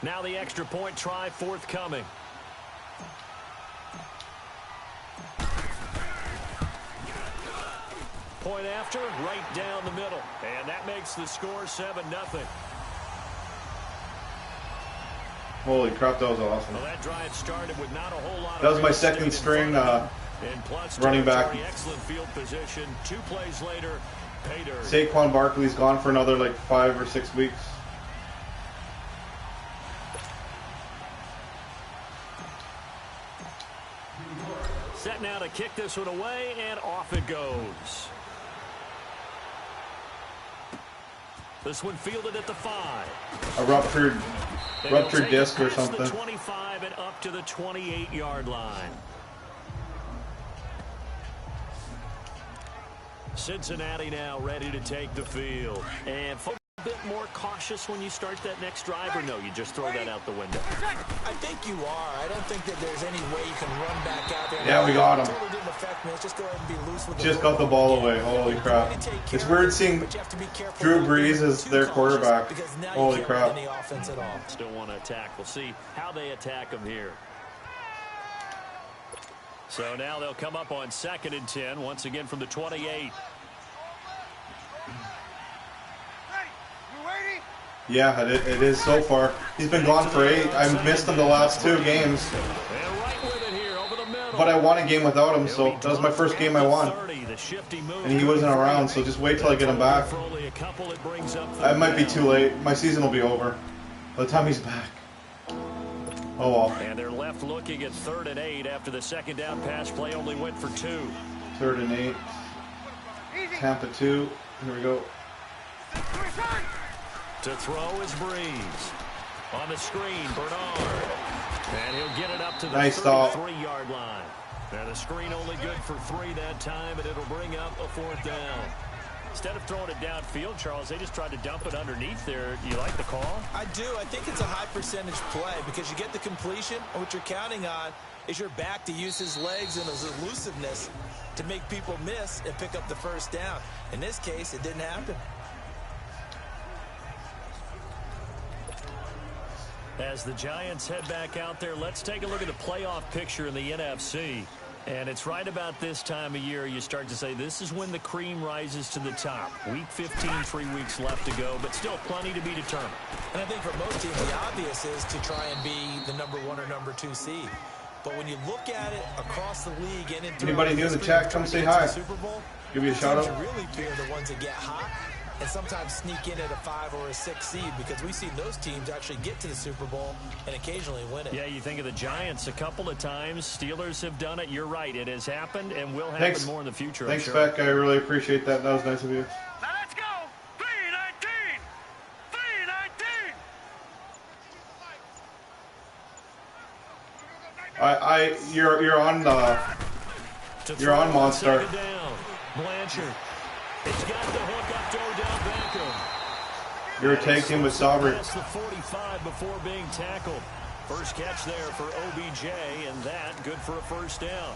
Speaker 5: Now the extra point try forthcoming. Point after, right down the middle. And that makes the score 7-0.
Speaker 1: Holy crap, that was awesome.
Speaker 5: Well, that drive started with not a whole lot.
Speaker 1: That was my second string running back.
Speaker 5: Excellent field position. 2 plays later, pay dirt.
Speaker 1: Saquon Barkley's gone for another like 5 or 6 weeks.
Speaker 5: Set now to kick this one away, and off it goes. This one fielded at the 5.
Speaker 1: A ruptured disc or something.
Speaker 5: The 25 and up to the 28-yard line. Cincinnati now ready to take the field. And a bit more cautious when you start that next drive, or no, you just throw that out the window?
Speaker 2: I think you are. I don't think that there's any way you can run back out there.
Speaker 1: Yeah, we got him.
Speaker 2: Totally didn't affect me. Let's just go ahead and be loose with the
Speaker 1: Just got the ball away. Holy crap. It's weird seeing Drew Brees as their quarterback. Holy crap.
Speaker 2: Any offense at all.
Speaker 5: Still want to attack. We'll see how they attack him here. So now they'll come up on 2nd and 10, once again from the 28.
Speaker 1: Yeah, it is so far. He's been gone for 8. I missed him the last 2 games. But I won a game without him, so that was my first game I won. And he wasn't around, so just wait till I get him back. I might be too late. My season will be over by the time he's back. Oh well.
Speaker 5: And they're left looking at 3rd and 8 after the second down pass play only went for 2.
Speaker 1: 3rd and 8. Tampa 2. Here we go.
Speaker 5: To throw is Breeze. On the screen, Bernard. And he'll get it up to the 33-yard line. Now the screen only good for 3 that time, and it'll bring up a 4th down. Instead of throwing it downfield, Charles, they just tried to dump it underneath there. You like the call?
Speaker 2: I do. I think it's a high percentage play because you get the completion, and what you're counting on is your back to use his legs and his elusiveness to make people miss and pick up the first down. In this case, it didn't happen.
Speaker 5: As the Giants head back out there, let's take a look at the playoff picture in the NFC. And it's right about this time of year you start to say this is when the cream rises to the top. Week 15, 3 weeks left to go, but still plenty to be determined.
Speaker 2: And I think for most teams, the obvious is to try and be the number 1 or number 2 seed. But when you look at it across the league and into
Speaker 1: anybody new in the chat, come say hi.
Speaker 2: Super Bowl,
Speaker 1: give you a shout out.
Speaker 2: Really fear the ones that get hot and sometimes sneak in at a 5 or a 6 seed because we've seen those teams actually get to the Super Bowl and occasionally win it.
Speaker 5: Yeah, you think of the Giants a couple of times. Steelers have done it. You're right. It has happened and will happen more in the future.
Speaker 1: Thanks, Beck. I really appreciate that. That was nice of you.
Speaker 7: Now let's go. 3-19. 3-19.
Speaker 1: You're on Monstar.
Speaker 5: Blanchard. He's got the hook up to Odell Beckham.
Speaker 1: You're a tag team with Sauber.
Speaker 5: That's the 45 before being tackled. First catch there for OBJ, and that good for a first down.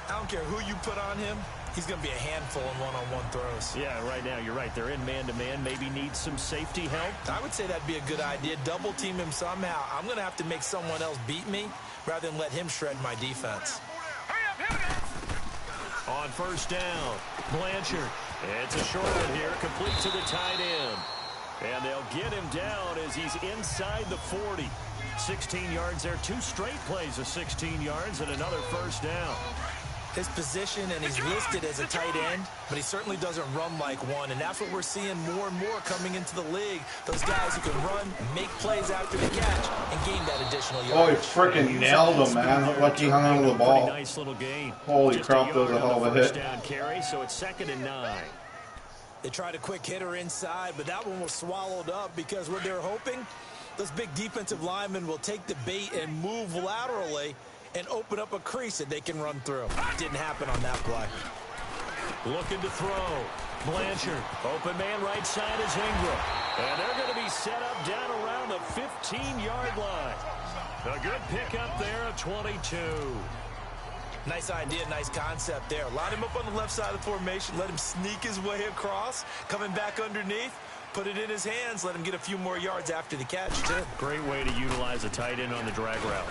Speaker 2: I don't care who you put on him. he's going to be a handful in one-on-one throws.
Speaker 5: Yeah, right now, you're right. They're in man-to-man. Maybe need some safety help.
Speaker 2: I would say that'd be a good idea. Double team him somehow. I'm going to have to make someone else beat me rather than let him shred my defense.
Speaker 5: On first down, Blanchard. It's a short one here, complete to the tight end. And they'll get him down as he's inside the 40. 16 yards there, 2 straight plays of 16 yards and another first down.
Speaker 2: His position, and he's listed as a tight end, but he certainly doesn't run like one, and that's what we're seeing more and more coming into the league. Those guys who can run, make plays after the catch, and gain that additional yard.
Speaker 1: Oh, he freaking nailed him, man. Like he hung on to the ball.
Speaker 5: Nice little gain.
Speaker 1: Holy crap, that was a hell of a hit.
Speaker 5: Down carry, so it's 2nd and 9.
Speaker 2: They tried a quick hitter inside, but that one was swallowed up because what they're hoping, those big defensive linemen will take the bait and move laterally and open up a crease that they can run through. Didn't happen on that play.
Speaker 5: Looking to throw. Blanchard. Open man right side is Ingram. And they're going to be set up down around the 15-yard line. A good pickup there of 22.
Speaker 2: Nice idea, nice concept there. Line him up on the left side of the formation. Let him sneak his way across. Coming back underneath. Put it in his hands. Let him get a few more yards after the catch, too.
Speaker 5: Great way to utilize a tight end on the drag route.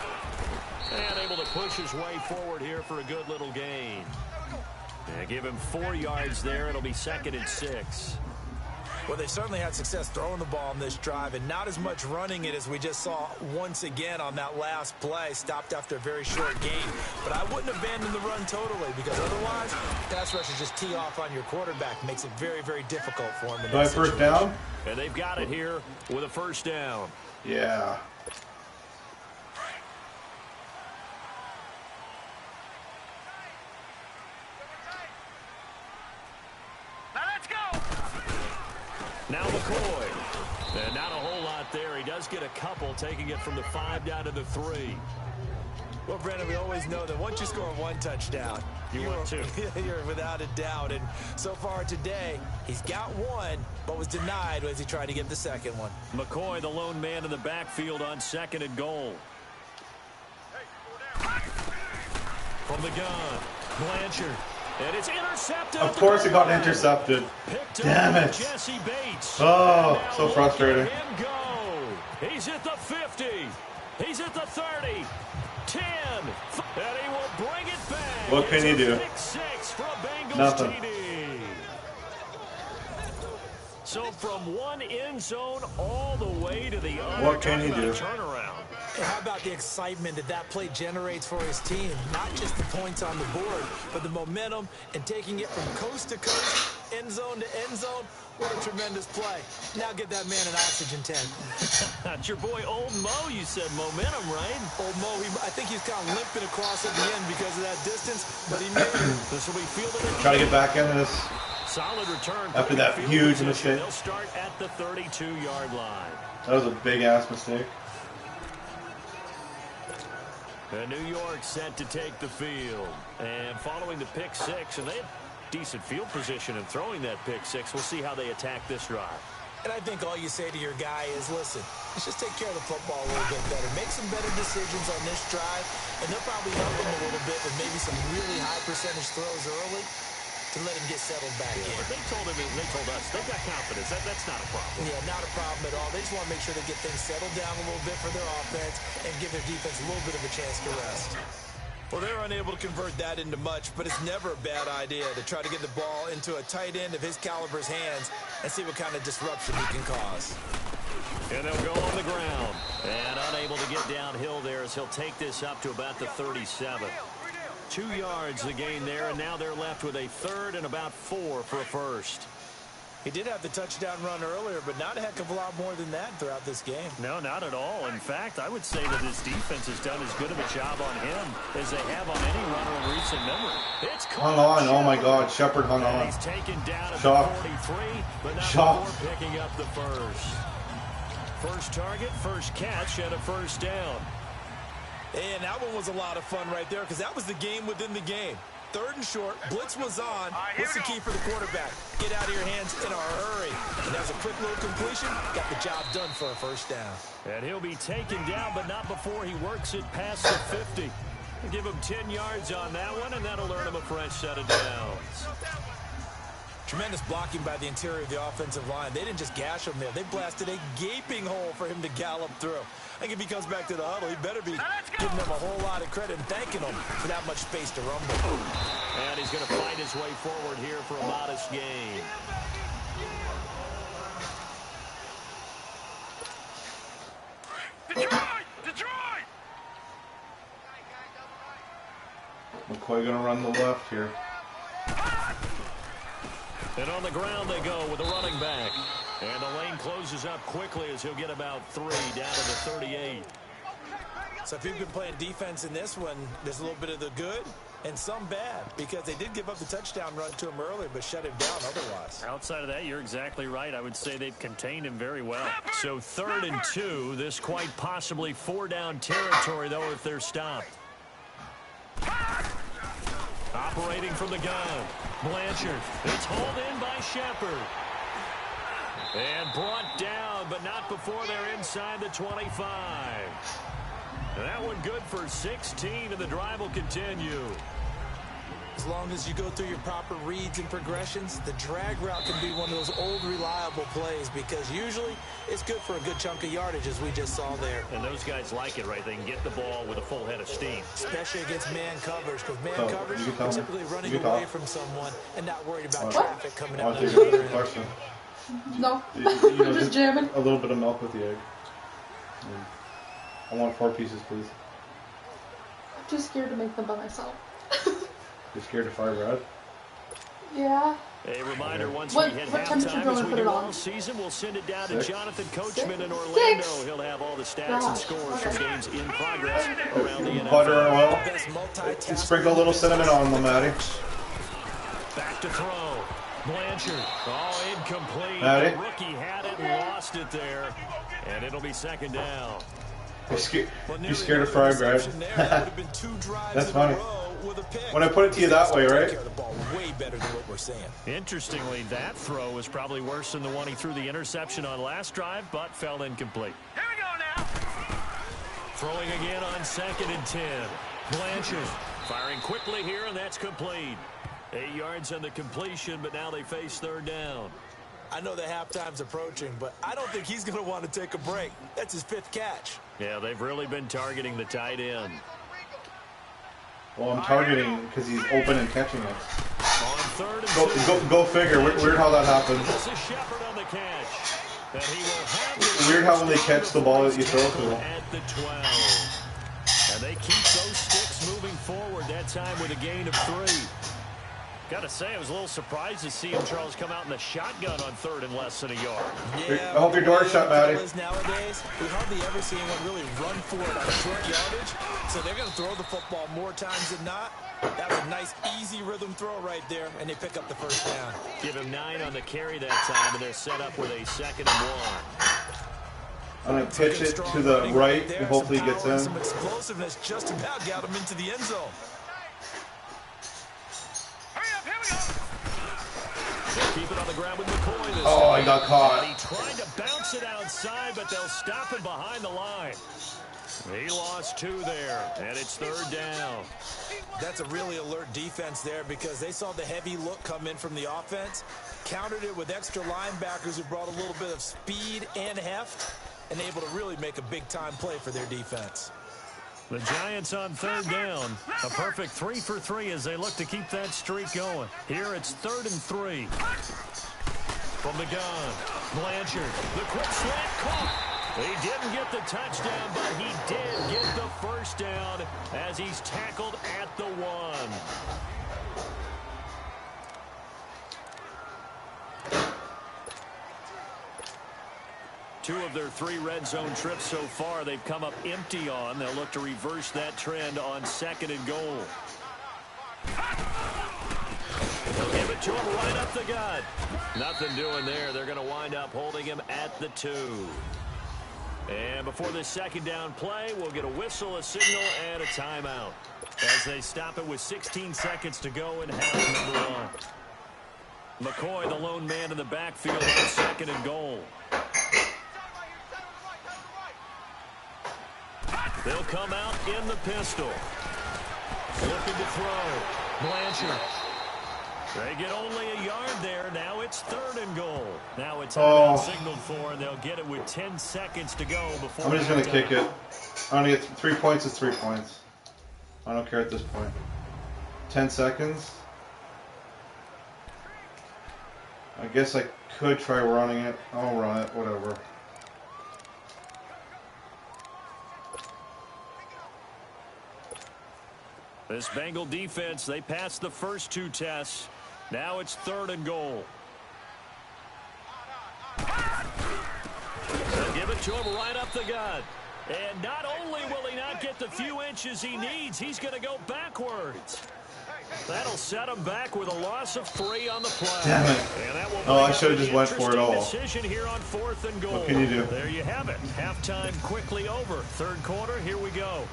Speaker 5: And able to push his way forward here for a good little gain. And give him 4 yards there. It'll be 2nd and 6.
Speaker 2: Well, they certainly had success throwing the ball on this drive and not as much running it as we just saw once again on that last play. Stopped after a very short gain. But I wouldn't abandon the run totally because otherwise, pass rushers just tee off on your quarterback. Makes it very, very difficult for him.
Speaker 1: Do I first down?
Speaker 5: And they've got it here with a first down.
Speaker 1: Yeah.
Speaker 5: Now McCoy. And not a whole lot there. He does get a couple, taking it from the 5 down to the 3.
Speaker 2: Well, Brandon, we always know that once you score one touchdown,
Speaker 5: you want two.
Speaker 2: You're without a doubt. And so far today, he's got one, but was denied as he tried to get the second one.
Speaker 5: McCoy, the lone man in the backfield on 2nd and goal. From the gun, Blanchard. And it's intercepted.
Speaker 1: Of course it got intercepted. Damn it.
Speaker 5: Jesse Bates.
Speaker 1: Oh, so frustrating.
Speaker 5: He's at the 50. He's at the 30. 10. And he will bring it back.
Speaker 1: What can you do? Nothing.
Speaker 5: TD. So from one end zone all the way to the other.
Speaker 1: What can he do?
Speaker 5: Turnaround.
Speaker 2: And how about the excitement that play generates for his team? Not just the points on the board, but the momentum and taking it from coast to coast, end zone to end zone. What a tremendous play. Now get that man an oxygen tank.
Speaker 5: That's your boy Old Mo. You said momentum, right?
Speaker 2: Old Mo, I think he's kind of limping across at the end because of that distance, but he made it.
Speaker 5: This will be fielded.
Speaker 1: Try to get back into this.
Speaker 5: Solid return.
Speaker 1: After that huge mistake.
Speaker 5: They'll start at the 32-yard line.
Speaker 1: That was a big-ass mistake.
Speaker 5: And New York set to take the field. And following the pick 6, and they had decent field position in throwing that pick 6. We'll see how they attack this drive.
Speaker 2: And I think all you say to your guy is, listen, let's just take care of the football a little bit better. Make some better decisions on this drive, and they'll probably help him a little bit with maybe some really high percentage throws early to let him get settled back in.
Speaker 5: But they told us, they've got confidence. That's not a problem.
Speaker 2: Yeah, not a problem at all. They just want to make sure they get things settled down a little bit for their offense and give their defense a little bit of a chance to rest. Well, they're unable to convert that into much, but it's never a bad idea to try to get the ball into a tight end of his caliber's hands and see what kind of disruption he can cause.
Speaker 5: And they'll go on the ground. And unable to get downhill there as he'll take this up to about the 37. 2 yards the gain there, and now they're left with a 3rd and about 4 for a first.
Speaker 2: He did have the touchdown run earlier, but not a heck of a lot more than that throughout this game.
Speaker 5: No, not at all. In fact, I would say that his defense has done as good of a job on him as they have on any runner in recent memory. It's
Speaker 1: hung on. Oh, my God. Shepard hung on.
Speaker 5: He's taken down at
Speaker 1: Shock.
Speaker 5: the 43, but not
Speaker 1: Shock.
Speaker 5: before picking up the first. First target, first catch, and a first down.
Speaker 2: And that one was a lot of fun right there because that was the game within the game. 3rd and short, blitz was on. What's the key for the quarterback? Get out of your hands in a hurry. And that was a quick little completion. Got the job done for a first down.
Speaker 5: And he'll be taken down, but not before he works it past the 50. Give him 10 yards on that one, and that'll earn him a fresh set of downs.
Speaker 2: Tremendous blocking by the interior of the offensive line. They didn't just gash him there. They blasted a gaping hole for him to gallop through. I think if he comes back to the huddle, he better be giving them a whole lot of credit and thanking them for that much space to rumble.
Speaker 5: And he's going to fight his way forward here for a modest gain.
Speaker 7: Detroit!
Speaker 1: McCoy gonna run the left here.
Speaker 5: And on the ground they go with the running back. And the lane closes up quickly as he'll get about 3 down to the 38.
Speaker 2: So if you've been playing defense in this one, there's a little bit of the good and some bad, because they did give up the touchdown run to him earlier but shut him down otherwise.
Speaker 5: Outside of that, you're exactly right. I would say they've contained him very well. So 3rd and 2, this quite possibly 4-down territory, though, if they're stopped. Operating from the gun, Blanchard. It's hauled in by Shepard. And brought down, but not before they're inside the 25. And that one good for 16, and the drive will continue.
Speaker 2: As long as you go through your proper reads and progressions, the drag route can be one of those old reliable plays, because usually it's good for a good chunk of yardage, as we just saw there.
Speaker 5: And those guys like it, right? They can get the ball with a full head of steam.
Speaker 2: Especially against man coverage, because man coverage, you're typically running away from someone and not worried about
Speaker 1: What?
Speaker 2: traffic coming out.
Speaker 3: No,
Speaker 1: you know,
Speaker 3: just jamming.
Speaker 1: A little bit of milk with the egg. I want 4 pieces, please.
Speaker 3: I'm too scared to make them by myself.
Speaker 1: You're scared of fire bread?
Speaker 3: Yeah.
Speaker 5: A reminder, once
Speaker 3: What
Speaker 5: we hit
Speaker 3: temperature
Speaker 5: halftime,
Speaker 3: do you
Speaker 5: as
Speaker 3: want to
Speaker 5: we
Speaker 3: put
Speaker 5: do
Speaker 3: it
Speaker 5: all
Speaker 3: on?
Speaker 5: season, we'll send it down
Speaker 1: 6.
Speaker 5: to Jonathan Coachman in
Speaker 3: 6.
Speaker 5: Orlando. He'll have all the stats and
Speaker 3: Gosh.
Speaker 5: scores
Speaker 3: Okay.
Speaker 5: from games in progress around the NFL.
Speaker 1: Butter and oil.
Speaker 2: Best multitask.
Speaker 1: Sprinkle a little cinnamon on them, Maddie.
Speaker 5: Back to throw. Blanchard. Oh, incomplete.
Speaker 1: Maddie.
Speaker 5: The rookie had it and lost it there. And it'll be 2nd down.
Speaker 1: You're scared of fire bread. That's funny. When I put it to you that way, right?
Speaker 5: Interestingly, that throw was probably worse than the one he threw the interception on last drive, but fell incomplete.
Speaker 7: Here we go now.
Speaker 5: Throwing again on 2nd and 10. Blanchard firing quickly here, and that's complete. 8 yards on the completion, but now they face 3rd down.
Speaker 2: I know the halftime's approaching, but I don't think he's going to want to take a break. That's his 5th catch.
Speaker 5: Yeah, they've really been targeting the tight end.
Speaker 1: Well, I'm targeting because he's open and catching it.
Speaker 5: On 3rd and 2.
Speaker 1: Go figure. Weird how that happens.
Speaker 5: This is Shepard on the catch. And he will have the
Speaker 1: Weird how when they catch the ball that you throw to them.
Speaker 5: at the 12. And they keep those sticks moving forward, that time with a gain of 3. Gotta say, I was a little surprised to see him, Charles, come out in the shotgun on 3rd and less than a yard.
Speaker 2: Yeah,
Speaker 1: I hope your door's shut, Maddie.
Speaker 2: Nowadays, we hardly ever see anyone really run for it on short yardage, so they're going to throw the football more times than not. That was a nice, easy rhythm throw right there, and they pick up the 1st down.
Speaker 5: Give him 9 on the carry that time, and they're set up with a 2nd and 1.
Speaker 1: I'm going to pitch it to the right, and hopefully he gets in.
Speaker 2: Some explosiveness just about got him into the end zone.
Speaker 5: They'll keep it on the ground with McCoy this
Speaker 1: Oh,
Speaker 5: time.
Speaker 1: he got caught.
Speaker 5: And he tried to bounce it outside, but they'll stop him behind the line. He lost 2 there, and it's 3rd down.
Speaker 2: That's a really alert defense there, because they saw the heavy look come in from the offense, countered it with extra linebackers who brought a little bit of speed and heft, and able to really make a big-time play for their defense.
Speaker 5: The Giants on 3rd down. A perfect 3 for 3 as they look to keep that streak going. Here it's 3rd and 3. From the gun, Blanchard. The quick slant caught. He didn't get the touchdown, but he did get the 1st down as he's tackled at the 1. Two of their 3 red zone trips so far, they've come up empty on. They'll look to reverse that trend on 2nd and goal. They'll give it to him right up the gut. Nothing doing there. They're going to wind up holding him at the 2. And before this 2nd down play, we'll get a whistle, a signal, and a timeout as they stop it with 16 seconds to go in half number 1. McCoy, the lone man in the backfield on 2nd and goal. They'll come out in the pistol. Looking to throw. Blanchard. They get only a yard there. Now it's 3rd and goal. Now it's out signaled for, and they'll get it with 10 seconds to go before.
Speaker 1: I'm just going to kick it. I'm going to get 3 points. It's 3 points. I don't care at this point. 10 seconds. I guess I could try running it. I'll run it. Whatever.
Speaker 5: This Bengal defense, they passed the first 2 tests. Now it's 3rd and goal. They'll give it to him right up the gut. And not only will he not get the few inches he needs, he's going to go backwards. That'll set him back with a loss of 3 on the play.
Speaker 1: Damn it.
Speaker 5: And that will
Speaker 1: I should have just went for it all.
Speaker 5: Decision here on 4th and goal.
Speaker 1: What can you do?
Speaker 5: There you have it. Halftime quickly over. 3rd quarter, here we go.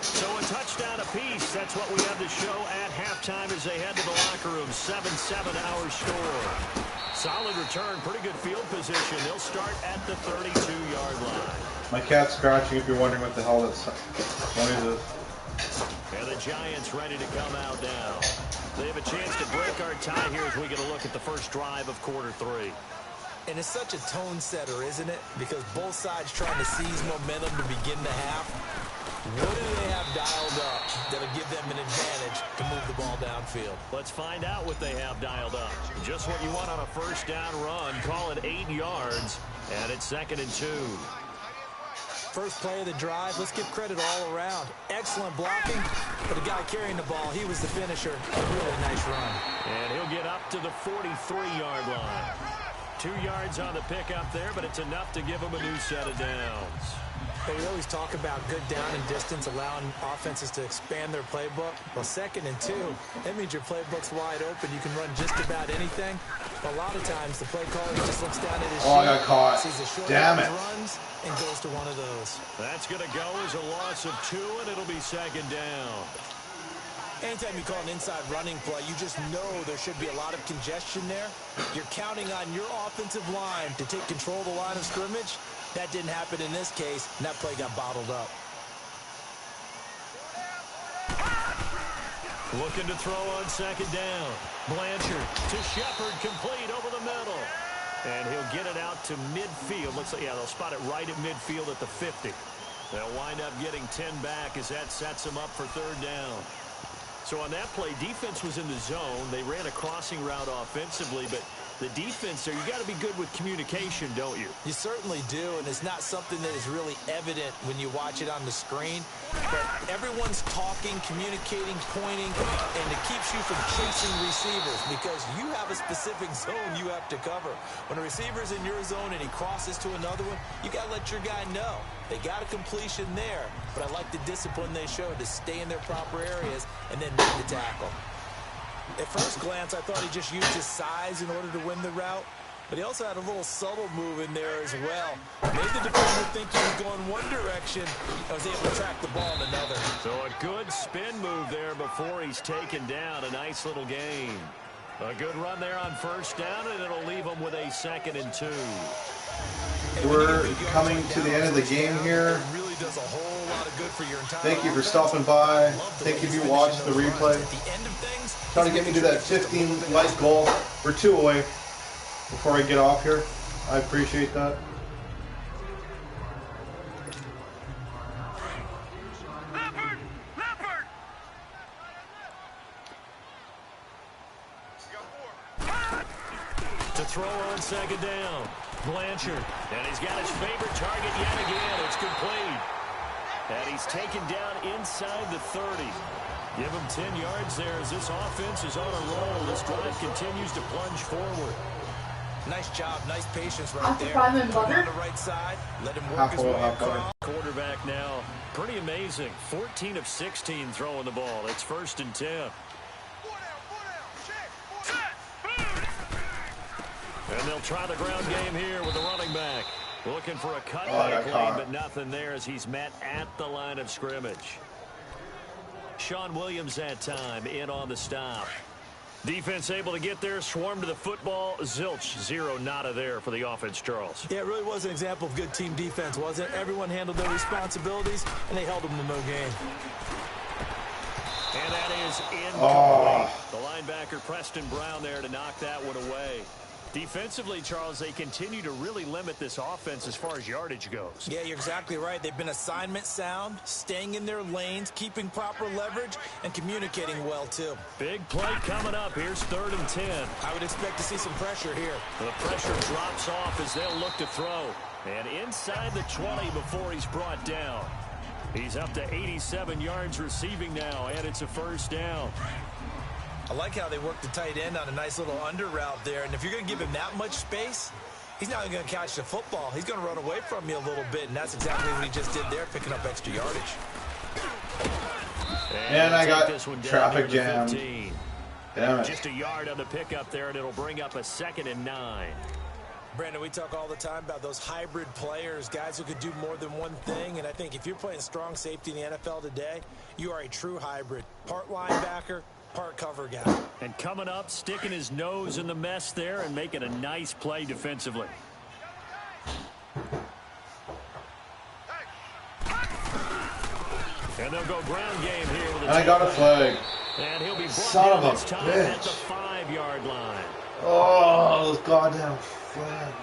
Speaker 5: So a touchdown apiece. That's what we have to show at halftime as they head to the locker room. 7-7 our score. Solid return. Pretty good field position. They'll start at the 32-yard line.
Speaker 1: My cat's scratching if you're wondering what the hell that noise is.
Speaker 5: And the Giants ready to come out now. They have a chance to break our tie here as we get a look at the first drive of quarter 3.
Speaker 2: And it's such a tone setter, isn't it? Because both sides trying to seize momentum to begin the half. What do they have dialed up that'll give them an advantage to move the ball downfield?
Speaker 5: Let's find out what they have dialed up. Just what you want on a first down run. Call it 8 yards, and it's 2nd and 2.
Speaker 2: First play of the drive, let's give credit all around. Excellent blocking, but the guy carrying the ball, he was the finisher. A really nice run.
Speaker 5: And he'll get up to the 43-yard line. 2 yards on the pickup there, but it's enough to give him a new set of downs.
Speaker 2: But we always talk about good down and distance, allowing offenses to expand their playbook. Well, 2nd and 2, that means your playbook's wide open. You can run just about anything. But a lot of times, the play caller just looks down at his sheet,
Speaker 1: I got caught.
Speaker 2: sees a short
Speaker 1: Damn it.
Speaker 2: runs, and goes to one of those.
Speaker 5: That's going to go as a loss of 2, and it'll be 2nd down.
Speaker 2: Anytime you call an inside running play, you just know there should be a lot of congestion there. You're counting on your offensive line to take control of the line of scrimmage. That didn't happen in this case, and that play got bottled up.
Speaker 5: Looking to throw on 2nd down. Blanchard to Shepard, complete over the middle. And he'll get it out to midfield. Looks like, yeah, they'll spot it right at midfield at the 50. They'll wind up getting 10 back as that sets them up for 3rd down. So on that play, defense was in the zone. They ran a crossing route offensively, but the defense there, you got to be good with communication, don't you?
Speaker 2: You certainly do, and it's not something that is really evident when you watch it on the screen. But everyone's talking, communicating, pointing, and it keeps you from chasing receivers because you have a specific zone you have to cover. When a receiver's in your zone and he crosses to another one, you got to let your guy know. They got a completion there, but I like the discipline they showed to stay in their proper areas and then make the tackle. At first glance, I thought he just used his size in order to win the route, but he also had a little subtle move in there as well. Made the defender think he was going one direction and was able to track the ball in another.
Speaker 5: So a good spin move there before he's taken down. A nice little gain. A good run there on 1st down, and it'll leave him with a 2nd and 2.
Speaker 1: We're coming to the end of the game here.
Speaker 2: Really does a whole lot of good for your entire
Speaker 1: Thank you for stopping by. Thank you if you watched the replay. Trying to get me to that 15 like goal. We're 2 away before I get off here. I appreciate that.
Speaker 5: To throw on 2nd down. Blanchard. And he's got his favorite target yet again. It's complete. And he's taken down inside the 30. Give him 10 yards there as this offense is on a roll. This drive continues to plunge forward.
Speaker 2: Nice job, nice patience right there.
Speaker 3: On the
Speaker 2: right side, let him work his way across.
Speaker 5: Quarterback now, pretty amazing. 14 of 16 throwing the ball. It's 1st and 10. And they'll try the ground game here with the running back. Looking for a cutback lane, but nothing there as he's met at the line of scrimmage. Sean Williams that time in on the stop. Defense able to get there, swarm to the football. Zilch, zero, nada there for the offense, Charles.
Speaker 2: Yeah, it really was an example of good team defense, wasn't it? Everyone handled their responsibilities, and they held them to no gain.
Speaker 5: And that is incomplete. The linebacker, Preston Brown, there to knock that one away. Defensively, Charles, they continue to really limit this offense as far as yardage goes.
Speaker 2: Yeah, you're exactly right. They've been assignment sound, staying in their lanes, keeping proper leverage, and communicating well, too.
Speaker 5: Big play coming up. Here's 3rd and 10.
Speaker 2: I would expect to see some pressure here.
Speaker 5: The pressure drops off as they'll look to throw. And inside the 20 before he's brought down. He's up to 87 yards receiving now, and it's a 1st down.
Speaker 2: I like how they work the tight end on a nice little under route there. And if you're going to give him that much space, he's not going to catch the football. He's going to run away from you a little bit, and that's exactly what he just did there, picking up extra yardage.
Speaker 5: And
Speaker 1: I got traffic jam. Damn it.
Speaker 5: Just a yard on the pickup there, and it'll bring up a 2nd and 9.
Speaker 2: Brandon, we talk all the time about those hybrid players, guys who could do more than one thing. And I think if you're playing strong safety in the NFL today, you are a true hybrid. Part linebacker, part cover guy.
Speaker 5: And coming up, sticking his nose in the mess there and making a nice play defensively. And they'll go ground game here. With
Speaker 1: I got a flag.
Speaker 5: And he'll be brought
Speaker 1: Son of
Speaker 5: down
Speaker 1: a
Speaker 5: this time
Speaker 1: bitch.
Speaker 5: at the 5-yard line.
Speaker 1: Oh, those goddamn flags.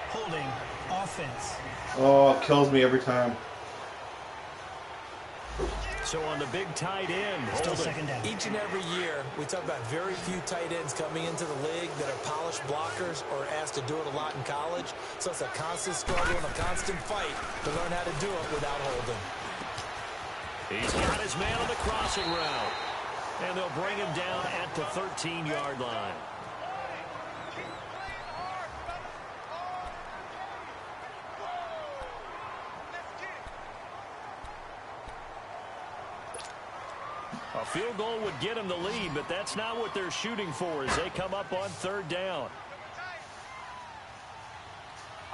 Speaker 6: Holding offense.
Speaker 1: Oh, it kills me every time.
Speaker 5: So on the big tight end,
Speaker 6: Still
Speaker 5: holding.
Speaker 6: 2nd down.
Speaker 2: Each and every year, we talk about very few tight ends coming into the league that are polished blockers or asked to do it a lot in college. So it's a constant struggle and a constant fight to learn how to do it without holding.
Speaker 5: He's got his man on the crossing route. And they'll bring him down at the 13-yard line. A field goal would get him the lead, but that's not what they're shooting for as they come up on 3rd down.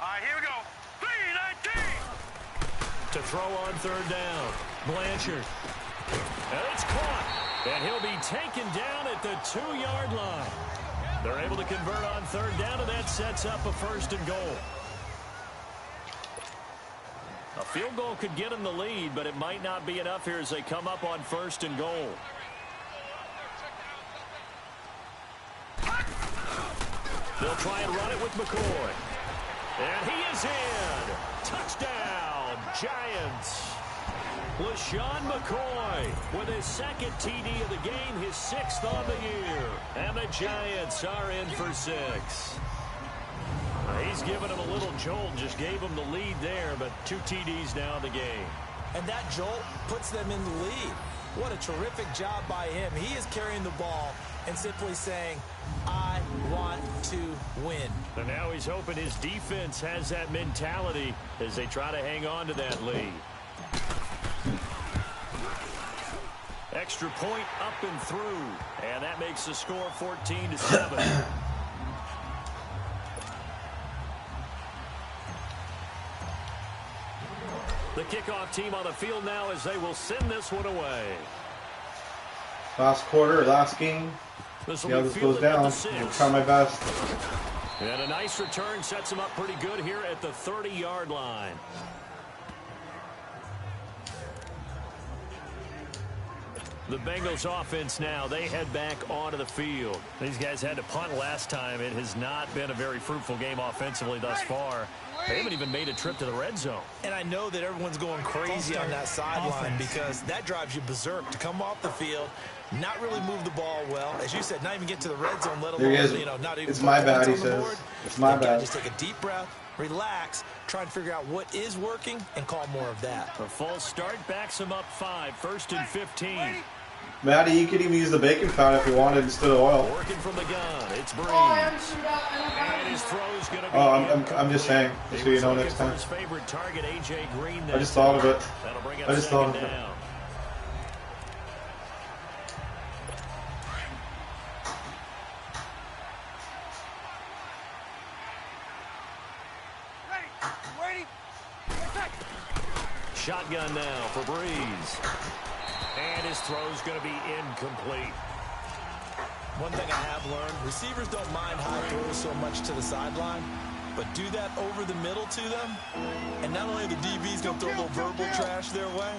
Speaker 7: All right, here we go. 3-19.
Speaker 5: To throw on 3rd down. Blanchard. And it's caught. And he'll be taken down at the 2-yard line. They're able to convert on 3rd down, and that sets up a 1st and goal. A field goal could get them the lead, but it might not be enough here as they come up on 1st and goal. They'll try and run it with McCoy. And he is in. Touchdown, Giants. LaShawn McCoy with his 2nd TD of the game, his 6th on the year. And the Giants are in for 6. He's given him a little jolt, just gave him the lead there, but 2 TDs now in the game.
Speaker 2: And that jolt puts them in the lead. What a terrific job by him. He is carrying the ball and simply saying, I want to win.
Speaker 5: And now he's hoping his defense has that mentality as they try to hang on to that lead. Extra point up and through. And that makes the score 14-7. The kickoff team on the field now as they will send this one away.
Speaker 1: Last quarter, last game.
Speaker 5: This
Speaker 1: See how this goes down. I'll try my best.
Speaker 5: And a nice return sets him up pretty good here at the 30-yard line. The Bengals offense now, they head back onto the field. These guys had to punt last time. It has not been a very fruitful game offensively thus far. They haven't even made a trip to the red zone.
Speaker 2: And I know that everyone's going crazy on that sideline because that drives you berserk to come off the field, not really move the ball well. As you said, not even get to the red zone, let alone, not even
Speaker 1: it's my bad, he says.
Speaker 2: Board.
Speaker 1: It's my bad.
Speaker 2: Just take a deep breath, relax, try and figure out what is working, and call more of that.
Speaker 5: A false start backs him up 5, 1st and 15.
Speaker 1: Matty, you could even use the bacon fat if you wanted instead of oil.
Speaker 5: Working from the gun, it's Breeze. And his throw's going to be
Speaker 1: I'm just saying, just so you know next time.
Speaker 5: His favorite target, AJ Green.
Speaker 1: I just thought of it.
Speaker 5: That'll bring up
Speaker 1: I just thought of it.
Speaker 5: down.
Speaker 7: Ready?
Speaker 5: Shotgun now for Breeze. And his throw's going to be incomplete.
Speaker 2: One thing I have learned, receivers don't mind high throws so much to the sideline, but do that over the middle to them, and not only the DB's going to throw a little verbal trash their way,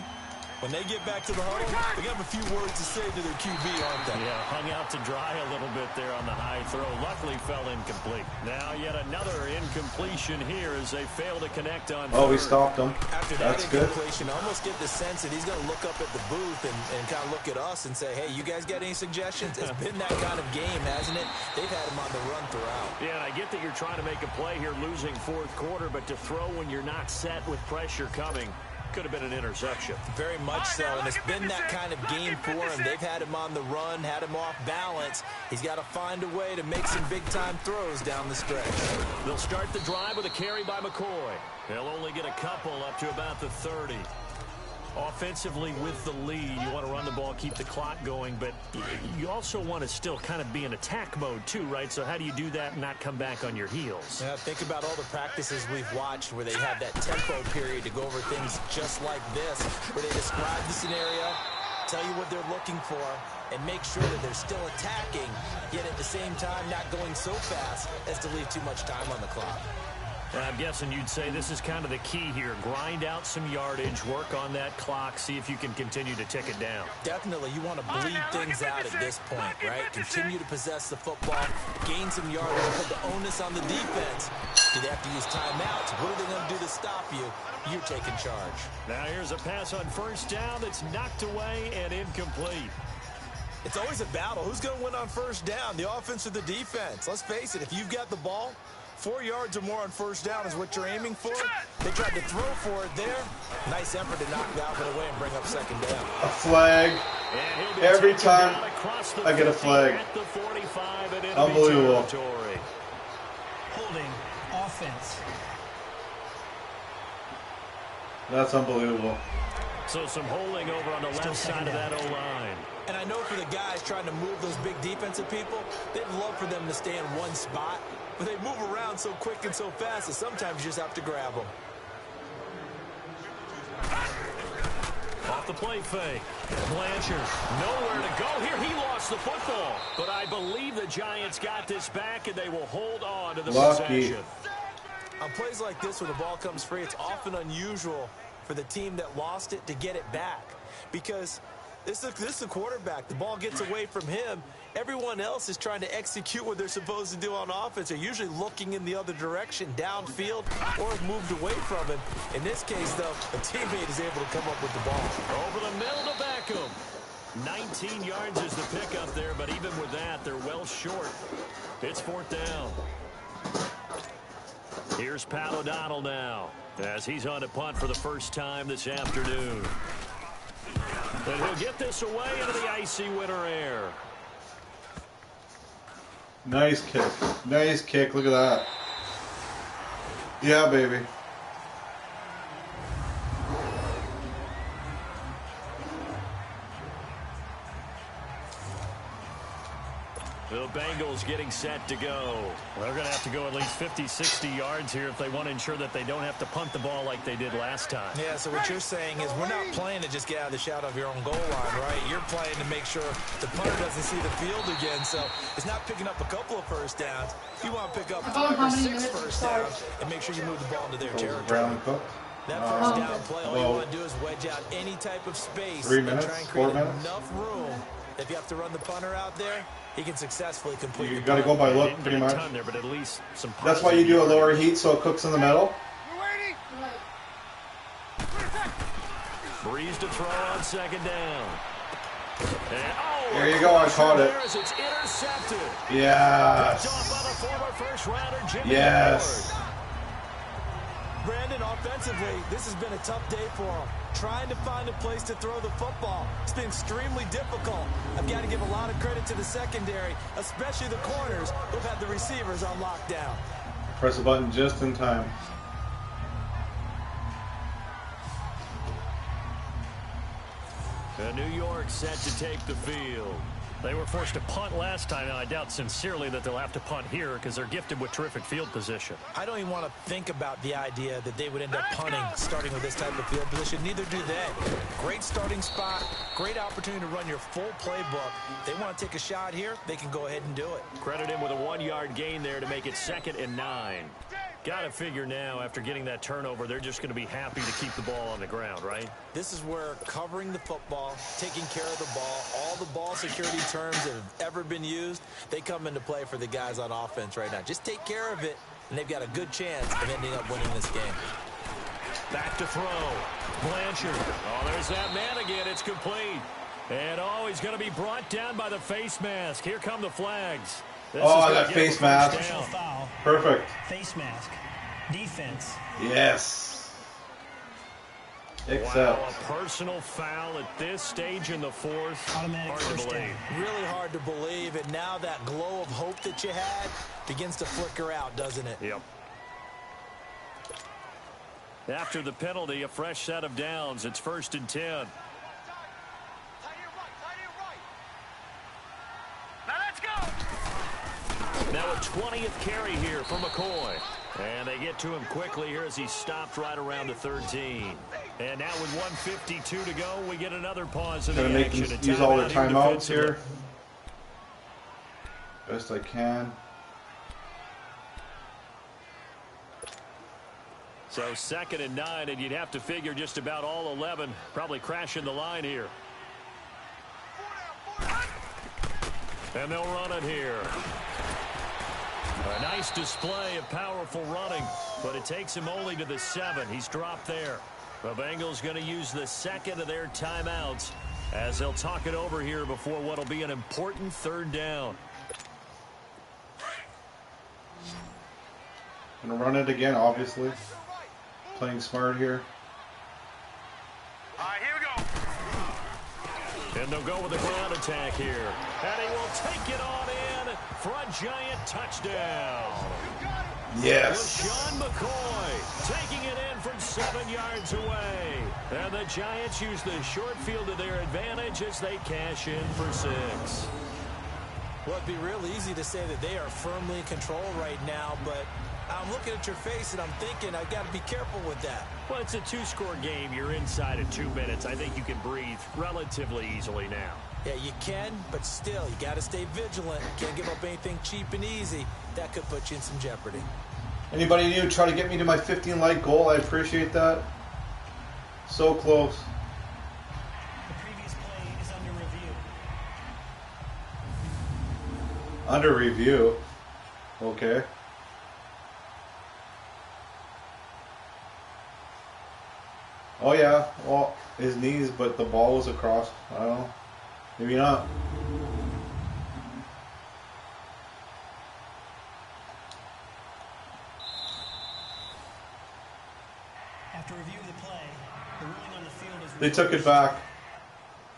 Speaker 2: when they get back to the huddle, they have a few words to say to their QB, aren't they?
Speaker 5: Yeah, hung out to dry a little bit there on the high throw. Luckily fell incomplete. Now yet another incompletion here as they fail to connect on third.
Speaker 1: Oh, we stopped him.
Speaker 2: After that
Speaker 1: That's good.
Speaker 2: incompletion, I almost get the sense that he's going to look up at the booth and kind of look at us and say, hey, you guys got any suggestions? It's been that kind of game, hasn't it? They've had him on the run throughout. Yeah, and I get that you're trying to make a play here losing fourth quarter, but to throw when you're not set with pressure coming could have been an interception. Very much so, and it's been that kind of game for him. They've had him on the run, had him off balance. He's got to find a way to make some big-time throws down the stretch. They'll start the drive with a carry by McCoy. They'll only get a couple up to about the 30. Offensively with the lead, you want to run the ball, keep the clock going, but you also want to still kind of be in attack mode too, right? So how do you do that and not come back on your heels? Yeah, think about all the practices we've watched where they have that tempo period to go over things just like this, where they describe the scenario, tell you what they're looking for, and make sure that they're still attacking, yet at the same time not going so fast as to leave too much time on the clock. I'm guessing you'd say this is kind of the key here. Grind out some yardage, work on that clock, see if you can continue to tick it down. Definitely. You want to bleed things out at this point, right? Continue to possess the football, gain some yardage, put the onus on the defense. Do they have to use timeouts? What are they going to do to stop you? You're taking charge. Now here's a pass on first down that's knocked away and incomplete. It's always a battle. Who's going to win on first down, the offense or the defense? Let's face it, if you've got the ball, 4 yards or more on first down is what you're aiming for. They tried to throw for it there. Nice effort to knock that one away and bring up second down.
Speaker 1: A flag. Every time I get a flag. Unbelievable.
Speaker 6: Holding offense.
Speaker 1: That's unbelievable.
Speaker 5: So some holding over on the left side of that O-line.
Speaker 2: And I know for the guys trying to move those big defensive people, they'd love for them to stay in one spot. But they move around so quick and so fast that sometimes you just have to grab them.
Speaker 5: Off the play fake. Blanchard, nowhere to go here. He lost the football. But I believe the Giants got this back, and they will hold on to the possession. On plays like this where the ball comes free, it's often unusual for the team that lost it to get it back. Because this is the quarterback. The ball gets away from him. Everyone else is trying to execute what they're supposed to do on offense. They're usually looking in the other direction, downfield, or have moved away from it. In this case, though, a teammate is able to come up with the ball. Over the middle to Beckham. 19 yards is the pickup there, but even with that, they're well short. It's fourth down. Here's Pat O'Donnell now, as he's on a punt for the first time this afternoon. And he'll get this away into the icy winter air.
Speaker 1: Nice kick. Nice kick. Look at that. Yeah, baby.
Speaker 5: The Bengals getting set to go. They're going to have to go at least 50, 60 yards here if they want to ensure that they don't have to punt the ball like they did last time.
Speaker 2: Yeah, so what you're saying is we're not playing to just get out of the shadow of your own goal line, right? You're playing to make sure the punter doesn't see the field again. So it's not picking up a couple of first downs. You want to pick up 5 or 6 first downs and make sure you move the ball into their territory. That first down play, all you want to do is wedge out any type of space
Speaker 1: 3 minutes,
Speaker 2: and try and
Speaker 1: 4
Speaker 2: create
Speaker 1: minutes.
Speaker 2: enough room. If you have to run the punter out there, he can successfully complete
Speaker 1: You got to go by look, pretty much.
Speaker 5: There, but at least some
Speaker 1: That's why you do a lower heat so it cooks in the middle.
Speaker 5: Breeze to throw on second down. And,
Speaker 1: there you go, I caught it.
Speaker 5: It's intercepted.
Speaker 1: Yes.
Speaker 5: Off by the former first rounder, Jimmy
Speaker 1: Yes.
Speaker 5: Ward.
Speaker 2: Brandon, offensively, this has been a tough day for him. Trying to find a place to throw the football. It's been extremely difficult. I've got to give a lot of credit to the secondary, especially the corners who've had the receivers on lockdown.
Speaker 1: Press the button just in time.
Speaker 5: And New York set to take the field. They were forced to punt last time, and I doubt sincerely that they'll have to punt here because they're gifted with terrific field position.
Speaker 2: I don't even want to think about the idea that they would end up punting starting with this type of field position. Neither do they. Great starting spot, great opportunity to run your full playbook. They want to take a shot here, they can go ahead and do it.
Speaker 5: Credit him with a 1-yard gain there to make it 2nd and 9. Got to figure now, after getting that turnover, they're just going to be happy to keep the ball on the ground, right?
Speaker 2: This is where covering the football, taking care of the ball, all the ball security terms that have ever been used, they come into play for the guys on offense right now. Just take care of it, and they've got a good chance of ending up winning this game.
Speaker 5: Back to throw. Blanchard. Oh, there's that man again. It's complete. And, oh, he's going to be brought down by the face mask. Here come the flags.
Speaker 1: That face mask.
Speaker 6: Foul.
Speaker 1: Perfect.
Speaker 6: Face mask. Defense.
Speaker 1: Yes. Except.
Speaker 5: Wow, a personal foul at this stage in the 4th.
Speaker 6: Automatic
Speaker 5: Hard to
Speaker 6: first
Speaker 5: believe.
Speaker 6: down.
Speaker 2: Really hard to believe, and now that glow of hope that you had begins to flicker out, doesn't it?
Speaker 5: Yep. After the penalty, a fresh set of downs. It's 1st and 10.
Speaker 7: Now let's go.
Speaker 5: Now a 20th carry here for McCoy. And they get to him quickly here as he stopped right around the 13. And now with 1:52 to go, we get another pause in the action.
Speaker 1: Gonna use all their timeouts here. Best I can.
Speaker 5: So 2nd and 9, and you'd have to figure just about all 11 probably crashing the line here. And they'll run it here. A nice display of powerful running, but it takes him only to the 7. He's dropped there. The Bengals going to use the 2nd of their timeouts as they'll talk it over here before what will be an important 3rd down.
Speaker 1: Gonna run it again, obviously. Playing smart here.
Speaker 7: All right, here we go.
Speaker 5: And they'll go with a ground attack here. And he will take it on in for a giant touchdown.
Speaker 1: Yes.
Speaker 5: LaShawn McCoy taking it in from 7 yards away. And the Giants use the short field to their advantage as they cash in for 6.
Speaker 2: Well, it'd be real easy to say that they are firmly in control right now, but I'm looking at your face and I'm thinking I've got to be careful with that.
Speaker 5: Well, it's a 2-score game. You're inside in 2 minutes. I think you can breathe relatively easily now.
Speaker 2: Yeah, you can, but still, you got to stay vigilant. Can't give up anything cheap and easy. That could put you in some jeopardy.
Speaker 1: Anybody new try to get me to my 15-like goal? I appreciate that. So close.
Speaker 6: The previous play is under review.
Speaker 1: Under review. Okay. Oh yeah, well, his knees, but the ball was across. I don't know. Maybe not.
Speaker 6: After review of the play, the ruling on the field is...
Speaker 1: They took it back.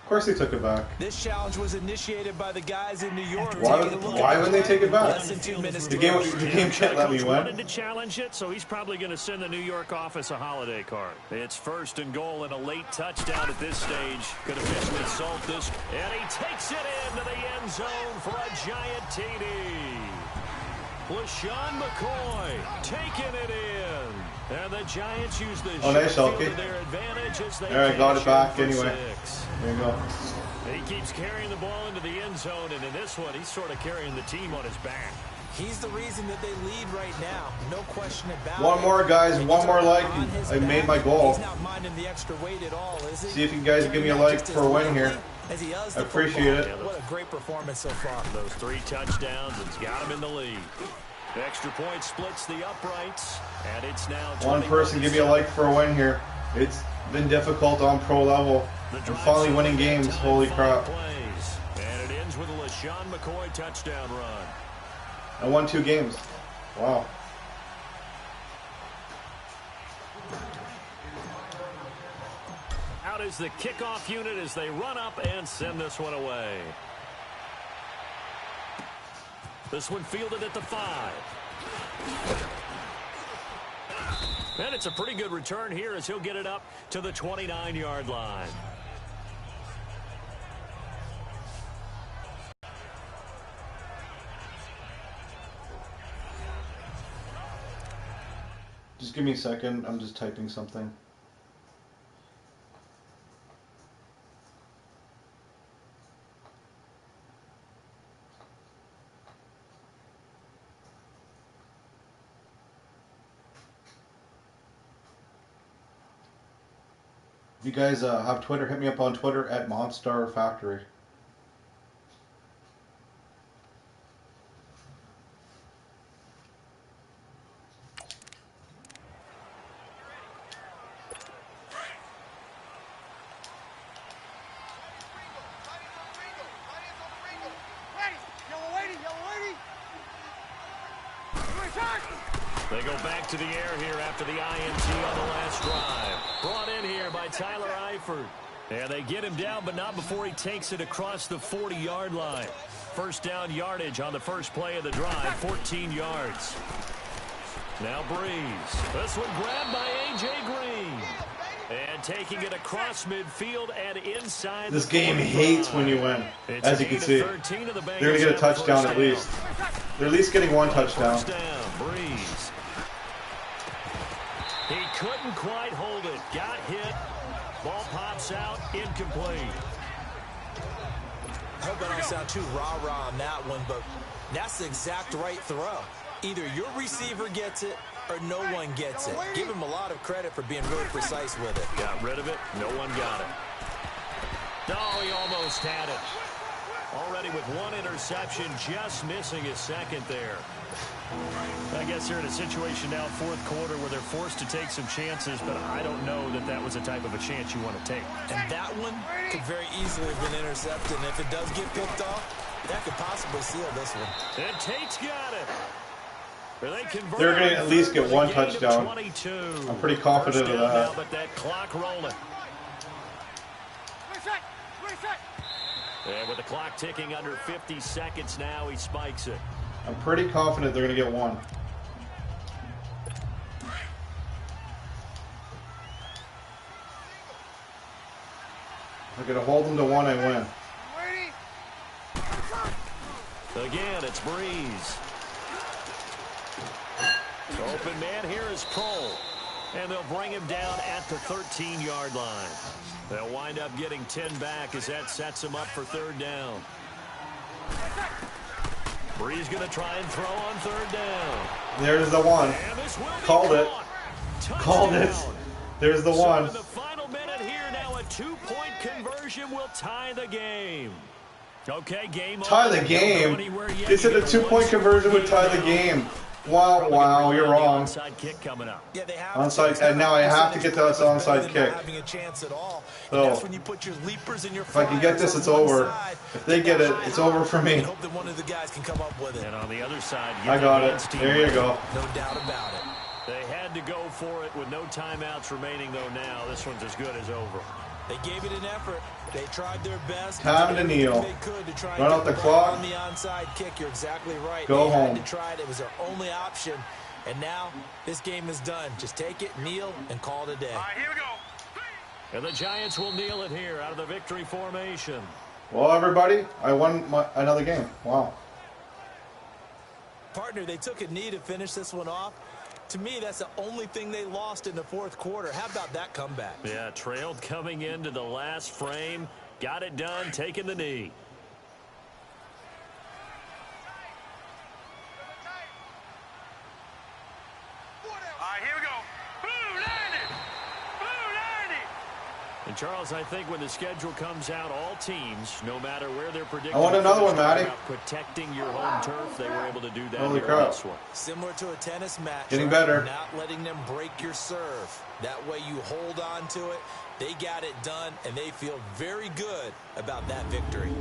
Speaker 1: Of course they took it back.
Speaker 2: This challenge was initiated by the guys in New York.
Speaker 1: Why would they take it back?
Speaker 2: Less than 2 minutes.
Speaker 1: The game can't let me win.
Speaker 5: Wanted to challenge it, so he's probably going to send the New York office a holiday card. It's 1st and goal and a late touchdown at this stage. Could officially salt this. And he takes it into the end zone for a giant TD. LaShawn McCoy taking it in. And the Giants use the
Speaker 1: nice,
Speaker 5: short field
Speaker 1: Elke.
Speaker 5: to their advantage as they
Speaker 1: Alright, got it back
Speaker 5: cash in for
Speaker 1: anyway.
Speaker 5: 6.
Speaker 1: There you go.
Speaker 5: He keeps carrying the ball into the end zone, and in this one, he's sort of carrying the team on his back.
Speaker 2: He's the reason that they lead right now. No question about it.
Speaker 1: One more, guys. One more like. I made my goal.
Speaker 2: He's not minding the extra weight at all, is he?
Speaker 1: See if you guys give me a like for a win here.
Speaker 2: As he does
Speaker 1: I
Speaker 2: the
Speaker 1: appreciate
Speaker 2: football.
Speaker 1: it.
Speaker 2: What a great performance so far.
Speaker 5: Those 3 touchdowns, it's got him in the lead. The extra point splits the uprights, and it's now
Speaker 1: One person give me a like for a win here. It's been difficult on pro level. I'm finally winning games. Holy crap.
Speaker 5: Plays. And it ends with a LaShawn McCoy touchdown run.
Speaker 1: I won 2 games. Wow.
Speaker 5: Out is the kickoff unit as they run up and send this one away. This one fielded at the 5. And it's a pretty good return here as he'll get it up to the 29-yard line.
Speaker 1: give me a second. I'm just typing something. If you guys have Twitter, hit me up on Twitter at Monstar Factory.
Speaker 5: They go back to the air here after the INT on the last drive. Brought in here by Tyler Eifert. And they get him down, but not before he takes it across the 40-yard line. First down yardage on the first play of the drive, 14 yards. Now Breeze. This one grabbed by A.J. Green. And taking it across midfield and inside.
Speaker 1: This game hates when you win, as you can see. They're going to get a touchdown at least. They're at least getting one touchdown.
Speaker 5: First down, Breeze. He couldn't quite hold it. Got hit. Ball pops out. Incomplete.
Speaker 2: I hope I don't sound too rah-rah on that one, but that's the exact right throw. Either your receiver gets it or no one gets it. Give him a lot of credit for being really precise with it.
Speaker 5: Got rid of it. No one got it. Oh, he almost had it. Already with one interception, just missing his second there. I guess they're in a situation now, fourth quarter, where they're forced to take some chances, but I don't know that that was the type of a chance you want to take.
Speaker 2: And that one could very easily have been intercepted, and if it does get picked off, that could possibly seal this one.
Speaker 5: And Tate's got it.
Speaker 1: They're going to at least get one touchdown. I'm pretty confident of that.
Speaker 5: But that clock rolling. And with the clock ticking under 50 seconds now, he spikes it.
Speaker 1: I'm pretty confident they're going to get one. I'm going to hold them to one, I win.
Speaker 5: Again, it's Breeze. Open man here is Cole. And they'll bring him down at the 13-yard line. They'll wind up getting 10 back as that sets him up for third down. Breeze going to try and throw on third down.
Speaker 1: There's the one. Called it. Called it. There's the one.
Speaker 5: So in the final minute here now, a 2-point conversion will tie the game. Okay, game
Speaker 1: tie the game? They said a 2-point conversion would tie the game. Wow, wow, you're wrong.
Speaker 5: Onside kick coming up.
Speaker 2: Yeah, they have
Speaker 1: onside, and now I have to get that onside kick.
Speaker 2: Having a chance at all.
Speaker 1: So
Speaker 2: that's when you put your leapers in your
Speaker 1: if I can get this, it's over. If they get it, it's over for me.
Speaker 2: Hope that one of the guys can come up with it.
Speaker 5: And on the other side,
Speaker 1: I got it. There you go.
Speaker 2: No doubt about it.
Speaker 5: They had to go for it with no timeouts remaining, though. Now this one's as good as over.
Speaker 2: They gave it an effort. They tried their best.
Speaker 1: Time to kneel.
Speaker 2: They could to try
Speaker 1: run out the clock.
Speaker 2: On the onside kick, you're exactly right.
Speaker 1: Go
Speaker 2: they
Speaker 1: home.
Speaker 2: Had to try it. It was their only option. And now this game is done. Just take it, kneel, and call it a day.
Speaker 7: All right, here we go.
Speaker 5: And the Giants will kneel it here out of the victory formation.
Speaker 1: Well, everybody, I won another game. Wow.
Speaker 2: Partner, they took a knee to finish this one off. To me, that's the only thing they lost in the fourth quarter. How about that comeback?
Speaker 5: Yeah, trailed coming into the last frame. Got it done, taking the knee.
Speaker 7: All right, here we go. Blue 90. Blue 90.
Speaker 5: And Charles, I think when the schedule comes out, all teams, no matter where they're predicting,
Speaker 1: I want another one, Matty.
Speaker 5: Protecting your home turf, they were able to do that.
Speaker 1: Holy crap.
Speaker 2: Similar to a tennis match.
Speaker 1: Getting better.
Speaker 2: Not letting them break your serve. That way you hold on to it. They got it done, and they feel very good about that victory.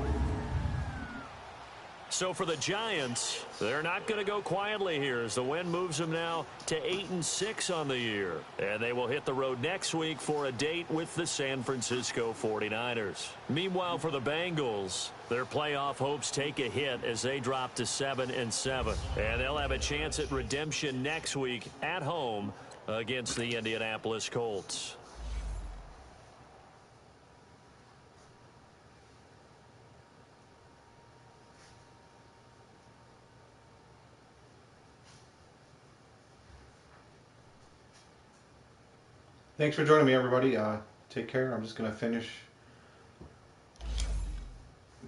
Speaker 5: So for the Giants, they're not going to go quietly here as the win moves them now to 8-6 on the year. And they will hit the road next week for a date with the San Francisco 49ers. Meanwhile, for the Bengals, their playoff hopes take a hit as they drop to 7-7. And they'll have a chance at redemption next week at home against the Indianapolis Colts.
Speaker 1: Thanks for joining me, everybody. Take care. I'm just going to finish.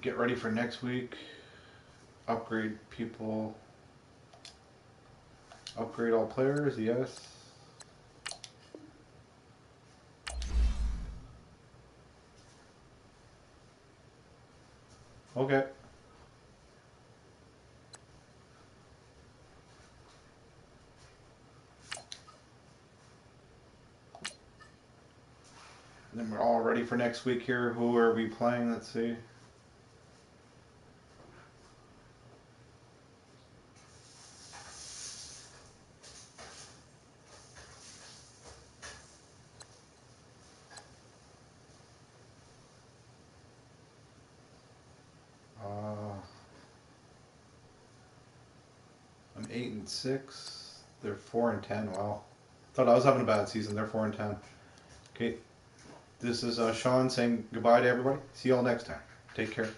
Speaker 1: Get ready for next week. Upgrade people. Upgrade all players, yes. Okay. And then we're all ready for next week here. Who are we playing? Let's see. I'm 8-6. They're 4-10. Wow. Thought I was having a bad season. They're 4-10. Okay. This is Sean saying goodbye to everybody. See you all next time. Take care.